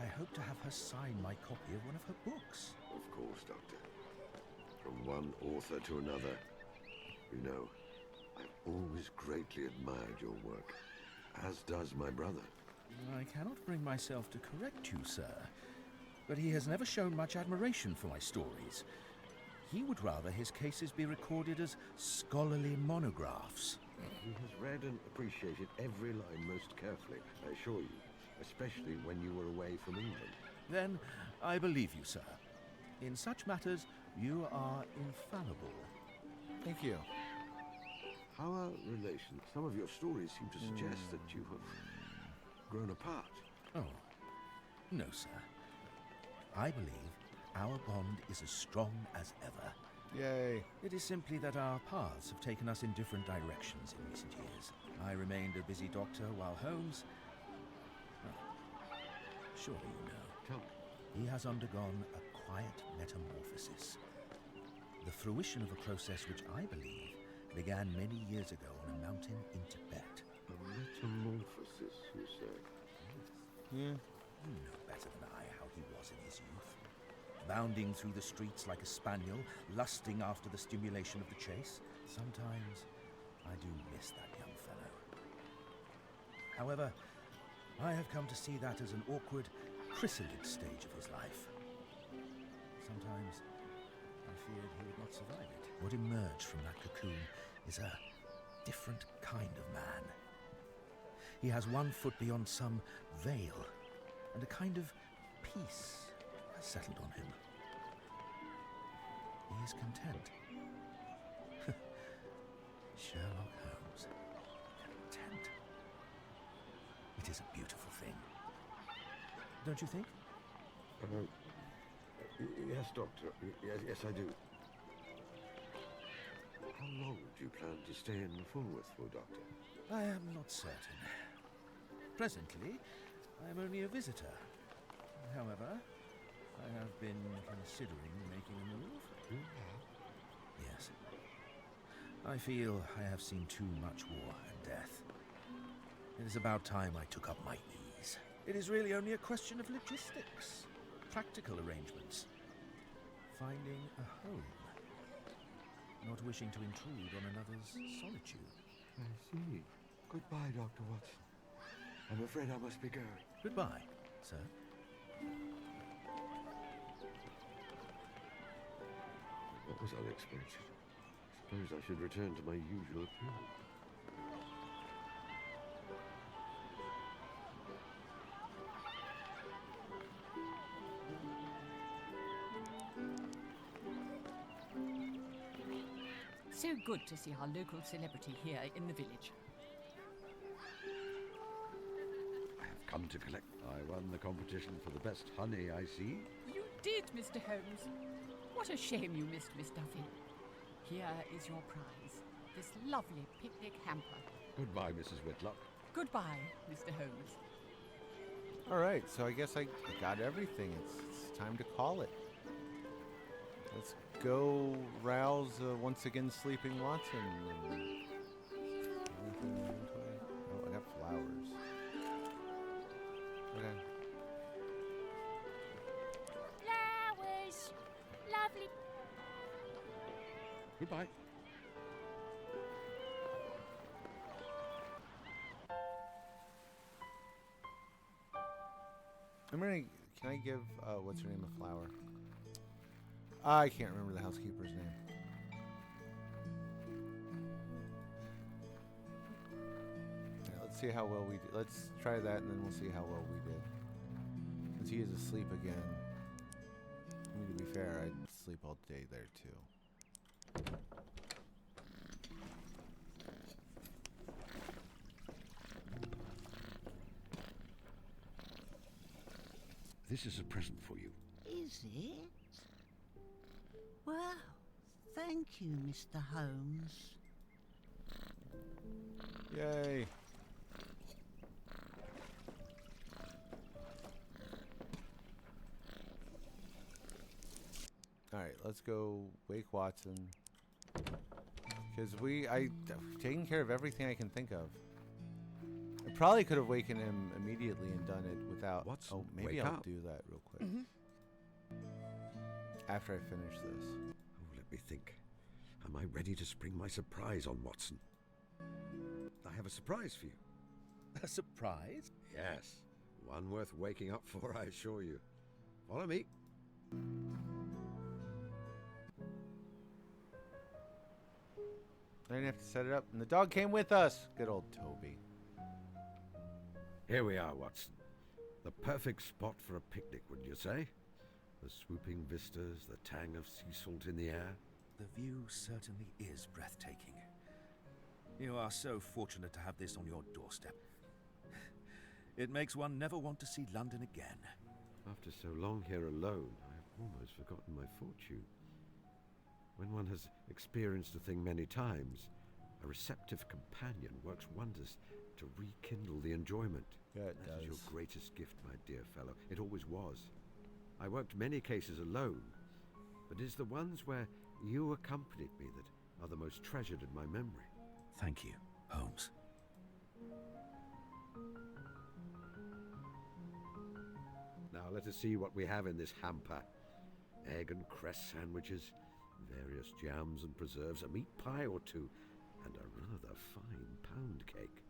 I hope to have her sign my copy of one of her books. Of course, Doctor. From one author to another. You know, I've always greatly admired your work, as does my brother. I cannot bring myself to correct you, sir, but he has never shown much admiration for my stories. He would rather his cases be recorded as scholarly monographs. He has read and appreciated every line most carefully, I assure you, especially when you were away from England. Then I believe you, sir. In such matters, you are infallible. Thank you. How are relations? Some of your stories seem to suggest that you have grown apart. Oh, no, sir. I believe our bond is as strong as ever. Yay. It is simply that our paths have taken us in different directions in recent years. I remained a busy doctor while Holmes... surely you know. Tell me. He has undergone a quiet metamorphosis. The fruition of a process which I believe began many years ago on a mountain in Tibet. A metamorphosis, you say? Yeah. You know better than I how he was in his youth. Bounding through the streets like a spaniel, lusting after the stimulation of the chase. Sometimes I do miss that young fellow. However, I have come to see that as an awkward, chrysalid stage of his life. Sometimes I feared he would not survive it. What emerged from that cocoon is a different kind of man. He has one foot beyond some veil, and a kind of peace has settled on him. He is content. Sherlock Holmes. Content. It is a beautiful thing. Don't you think? Yes, Doctor. Yes, I do. How long do you plan to stay in Fulworth for, Doctor? I am not certain. Presently, I am only a visitor. However, I have been considering making a move. You have? Yes. I feel I have seen too much war and death. It is about time I took up my ease. It is really only a question of logistics, practical arrangements, finding a home, not wishing to intrude on another's solitude. I see. Goodbye, Dr. Watson. I'm afraid I must be going. Goodbye, sir. That was unexpected. Suppose I should return to my usual appearance. So good to see our local celebrity here in the village. come to collect. I won the competition for the best honey, I see. You did, Mr. Holmes. What a shame you missed Miss Duffy. Here is your prize, this lovely picnic hamper. Goodbye, Mrs. Whitlock. Goodbye, Mr. Holmes. All right, so I guess I got everything. It's time to call it. Let's go rouse once again sleeping Watson. Oh, I got flowers. Okay. Flowers. Lovely. Goodbye. Can I give what's her name a flower? I can't remember the housekeeper's name. Yeah, let's see how well we did. Let's try that, and then we'll see how well we did. Since he is asleep again. I mean, to be fair, I'd sleep all day there too. This is a present for you. Is it? Well, thank you, Mr. Holmes. Yay. Alright, let's go wake Watson. Because I've taken care of everything I can think of. I probably could have wakened him immediately and done it without... Watson, maybe wake I'll up. do that real quick. After I finish this. Oh, let me think. Am I ready to spring my surprise on Watson? I have a surprise for you. A surprise? Yes. One worth waking up for, I assure you. Follow me. I didn't have to set it up, and the dog came with us. Good old Toby. Here we are, Watson. The perfect spot for a picnic, wouldn't you say? The swooping vistas, the tang of sea salt in the air. The view certainly is breathtaking. You are so fortunate to have this on your doorstep. It makes one never want to see London again. After so long here alone, I have almost forgotten my fortune. When one has experienced a thing many times, a receptive companion works wonders to rekindle the enjoyment. Yeah, it That is does. your greatest gift, my dear fellow. It always was. I worked many cases alone, but it is the ones where you accompanied me that are the most treasured in my memory. Thank you, Holmes. Now let us see what we have in this hamper. Egg and cress sandwiches, various jams and preserves, a meat pie or two, and a rather fine pound cake.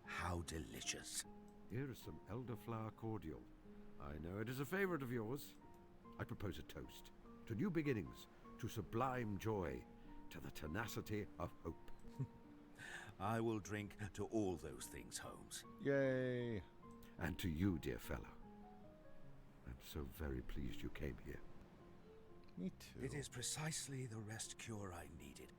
How delicious. Here is some elderflower cordial. I know it is a favorite of yours. I propose a toast to new beginnings, to sublime joy, to the tenacity of hope. I will drink to all those things, Holmes. Yay. And to you, dear fellow. I'm so very pleased you came here. Me too. It is precisely the rest cure I needed.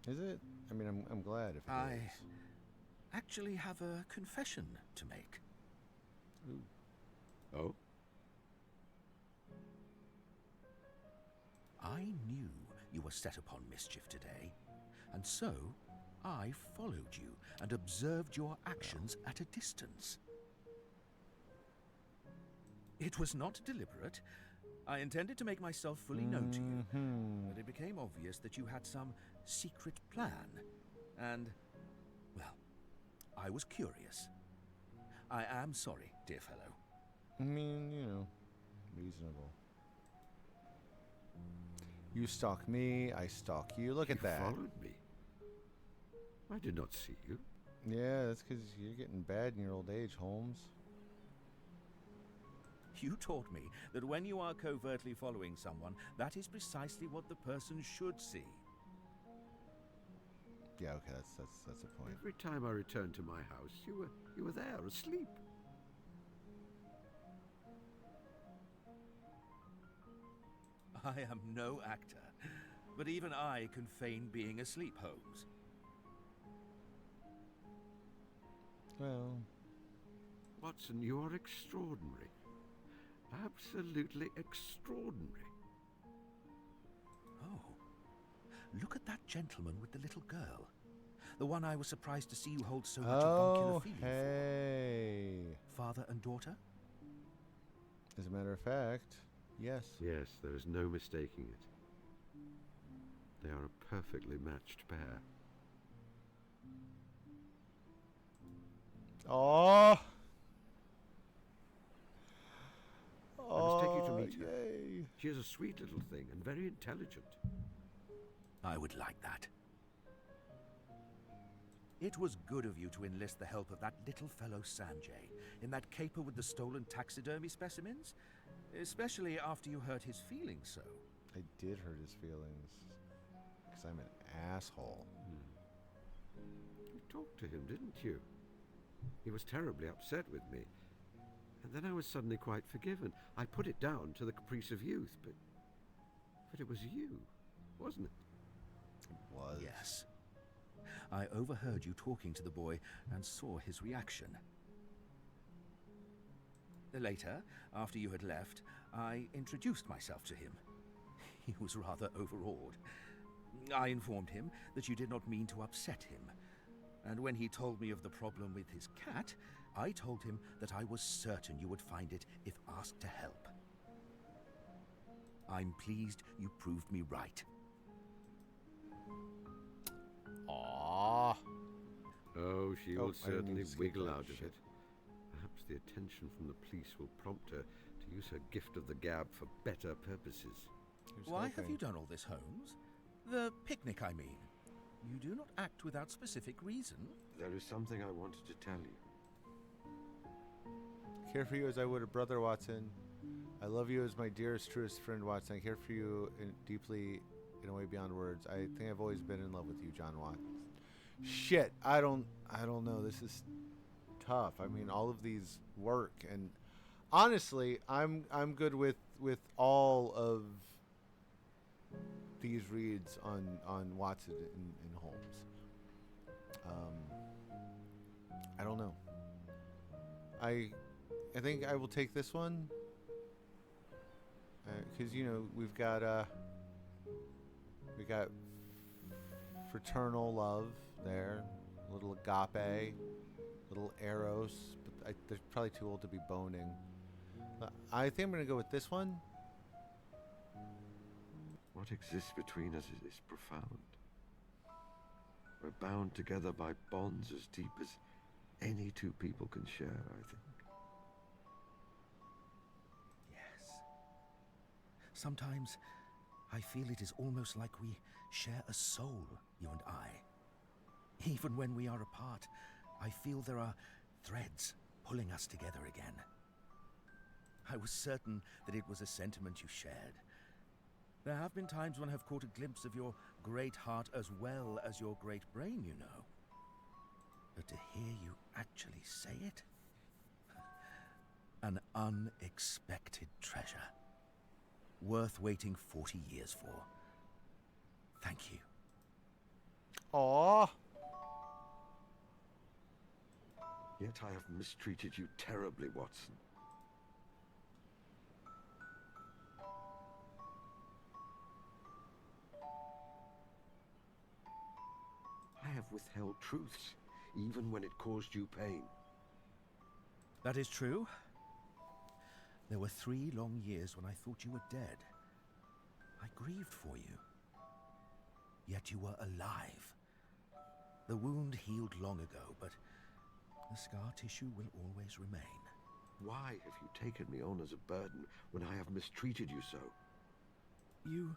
Is it? I mean, I'm glad if it I is. actually have a confession to make. Ooh. Oh? I knew you were set upon mischief today, and so I followed you and observed your actions at a distance. It was not deliberate. I intended to make myself fully known to you, but it became obvious that you had some secret plan, and, well, I was curious. I am sorry, dear fellow. I mean, you know, reasonable. You stalk me, I stalk you. Look at that. You followed me. I did not see you. Yeah, that's because you're getting bad in your old age, Holmes. You taught me that when you are covertly following someone, that is precisely what the person should see. Yeah, okay, that's a point. Every time I returned to my house, you were there, asleep. I am no actor, but even I can feign being asleep, Holmes. Well... Watson, you are extraordinary. Absolutely extraordinary. Oh, look at that gentleman with the little girl. The one I was surprised to see you hold so much avuncular feeling for. Father and daughter? As a matter of fact, yes. Yes, there is no mistaking it. They are a perfectly matched pair. Oh! I must take you to meet her. Yay. She is a sweet little thing and very intelligent. I would like that. It was good of you to enlist the help of that little fellow Sanjay in that caper with the stolen taxidermy specimens, especially after you hurt his feelings so. I did hurt his feelings. Because I'm an asshole. You talked to him, didn't you? He was terribly upset with me. And then I was suddenly quite forgiven. I put it down to the caprice of youth, but it was you, wasn't it? It was. Yes. I overheard you talking to the boy and saw his reaction. Later, after you had left, I introduced myself to him. He was rather overawed. I informed him that you did not mean to upset him. And when he told me of the problem with his cat, I told him that I was certain you would find it if asked to help. I'm pleased you proved me right. Aww. Oh, she will certainly wiggle out shit. of it. Perhaps the attention from the police will prompt her to use her gift of the gab for better purposes. Why have you done all this, Holmes? The picnic, I mean. You do not act without specific reason. There is something I wanted to tell you. I care for you as I would a brother, Watson. I love you as my dearest, truest friend, Watson. I care for you deeply in a way beyond words. I think I've always been in love with you, John Watson. Shit, I don't know. This is tough. I mean, all of these work, and honestly, I'm good with all of these reads on Watson and Holmes. I don't know. I think I will take this one because we've got fraternal love there, a little agape, little eros, but they're probably too old to be boning. I think I'm gonna go with this one. What exists between us is profound. We're bound together by bonds as deep as any two people can share, I think. Yes. Sometimes I feel it is almost like we share a soul, you and I. Even when we are apart, I feel there are threads pulling us together again. I was certain that it was a sentiment you shared. There have been times when I have caught a glimpse of your great heart as well as your great brain, you know. But to hear you actually say it? An unexpected treasure. Worth waiting 40 years for. Thank you. Aww. Yet I have mistreated you terribly, Watson. I have withheld truths, even when it caused you pain. That is true. There were 3 long years when I thought you were dead. I grieved for you. Yet you were alive. The wound healed long ago, but the scar tissue will always remain. Why have you taken me on as a burden when I have mistreated you so? You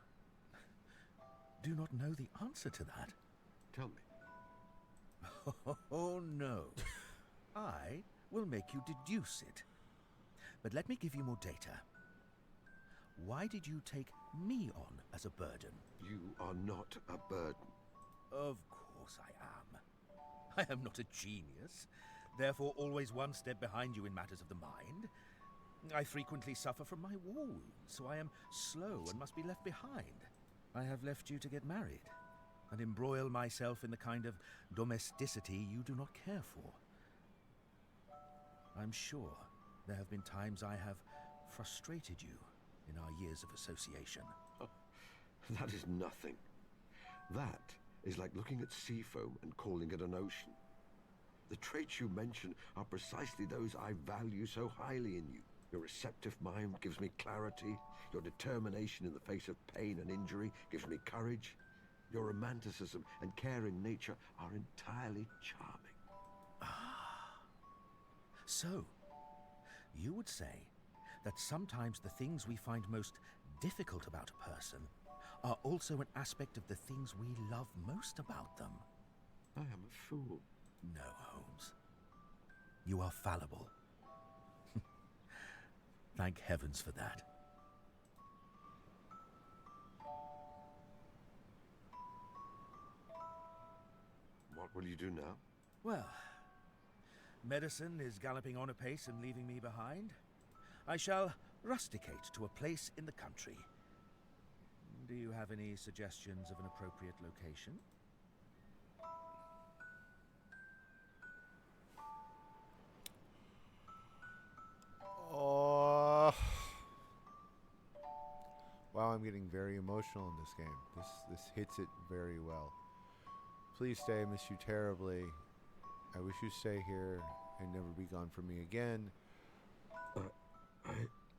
do not know the answer to that. Tell me. Oh, no. I will make you deduce it. But let me give you more data. Why did you take me on as a burden? You are not a burden. Of course I am. I am not a genius, therefore always one step behind you in matters of the mind. I frequently suffer from my war wounds, so I am slow and must be left behind. I have left you to get married and embroil myself in the kind of domesticity you do not care for. I'm sure there have been times I have frustrated you in our years of association. Oh, that is nothing. That is like looking at sea foam and calling it an ocean. The traits you mention are precisely those I value so highly in you. Your receptive mind gives me clarity. Your determination in the face of pain and injury gives me courage. Your romanticism and caring nature are entirely charming. So, you would say that sometimes the things we find most difficult about a person are also an aspect of the things we love most about them. I am a fool. No, Holmes. You are fallible. Thank heavens for that. What will you do now? Well, medicine is galloping on apace and leaving me behind. I shall rusticate to a place in the country. Do you have any suggestions of an appropriate location? Oh. Wow, I'm getting very emotional in this game. This hits it very well. Please stay, I miss you terribly. I wish you stay here and never be gone from me again.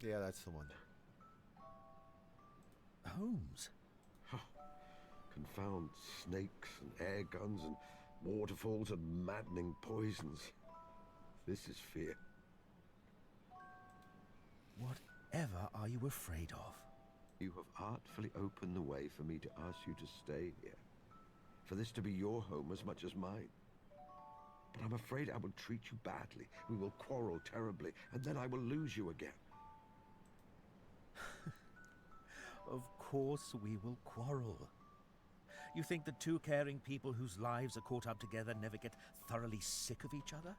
Yeah, that's the one. Holmes. Confound snakes and air guns and waterfalls and maddening poisons. This is fear. Whatever are you afraid of? You have artfully opened the way for me to ask you to stay here. For this to be your home as much as mine. But I'm afraid I will treat you badly. We will quarrel terribly, and then I will lose you again. Of course we will quarrel. You think that two caring people whose lives are caught up together never get thoroughly sick of each other?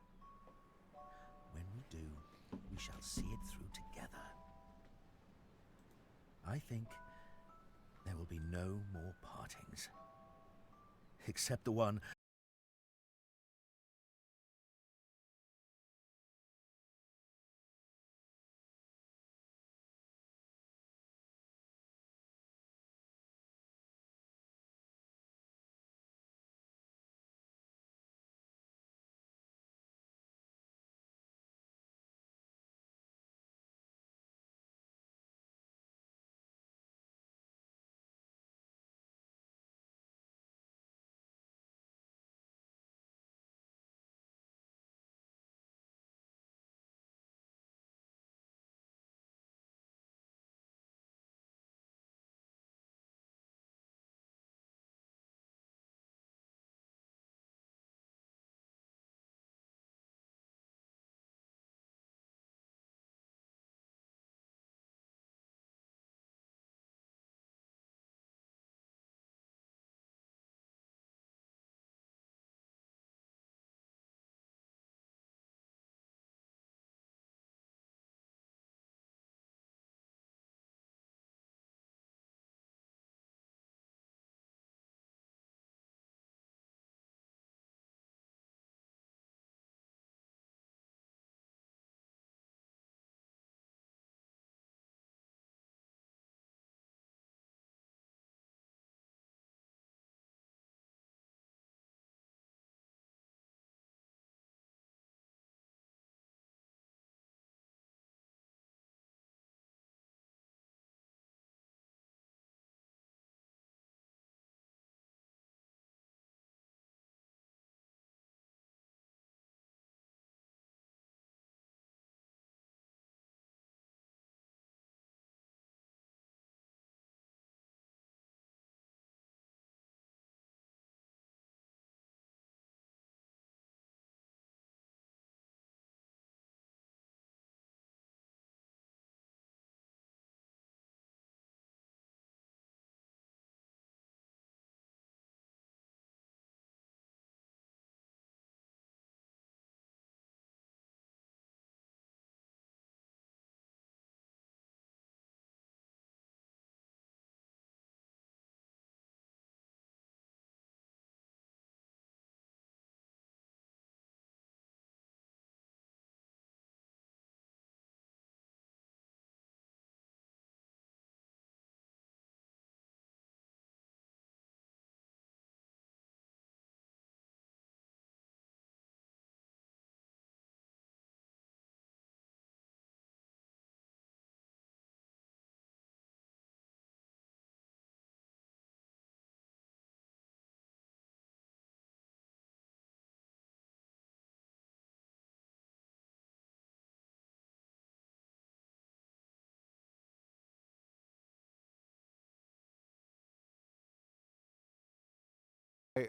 When we do, we shall see it through together. I think there will be no more partings. Except the one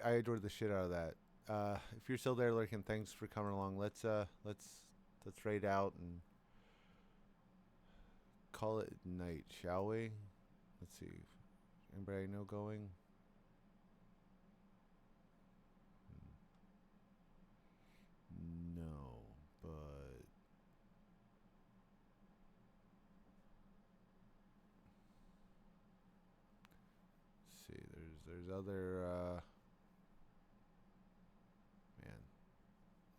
I adored the shit out of that. If you're still there lurking, thanks for coming along. Let's raid out and call it night, shall we? Let's see. Anybody know going? No, but let's see. There's other man,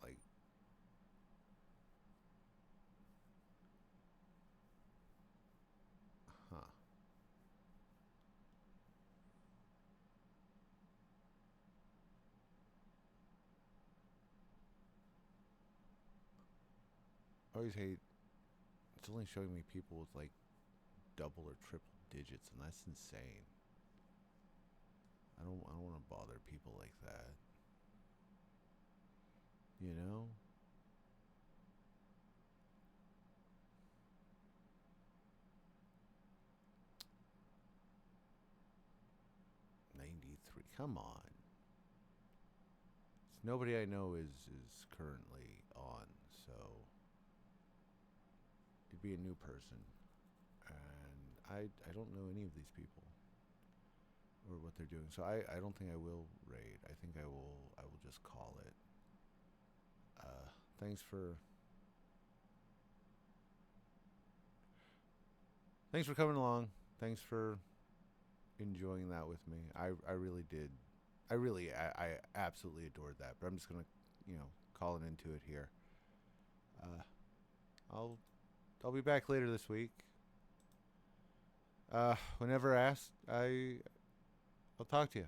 like huh. I always hate it's only showing me people with like double or triple digits, and that's insane. I don't want to bother people like that. You know? $93. Come on. It's nobody I know is currently on, so it'd be a new person. And I don't know any of these people or what they're doing. So I don't think I will raid. I think I will just call it. Thanks for coming along. Thanks for enjoying that with me. I really did. I absolutely adored that. But I'm just gonna, call it into it here. I'll be back later this week. Whenever asked, I'll talk to you.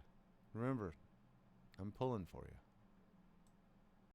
Remember, I'm pulling for you.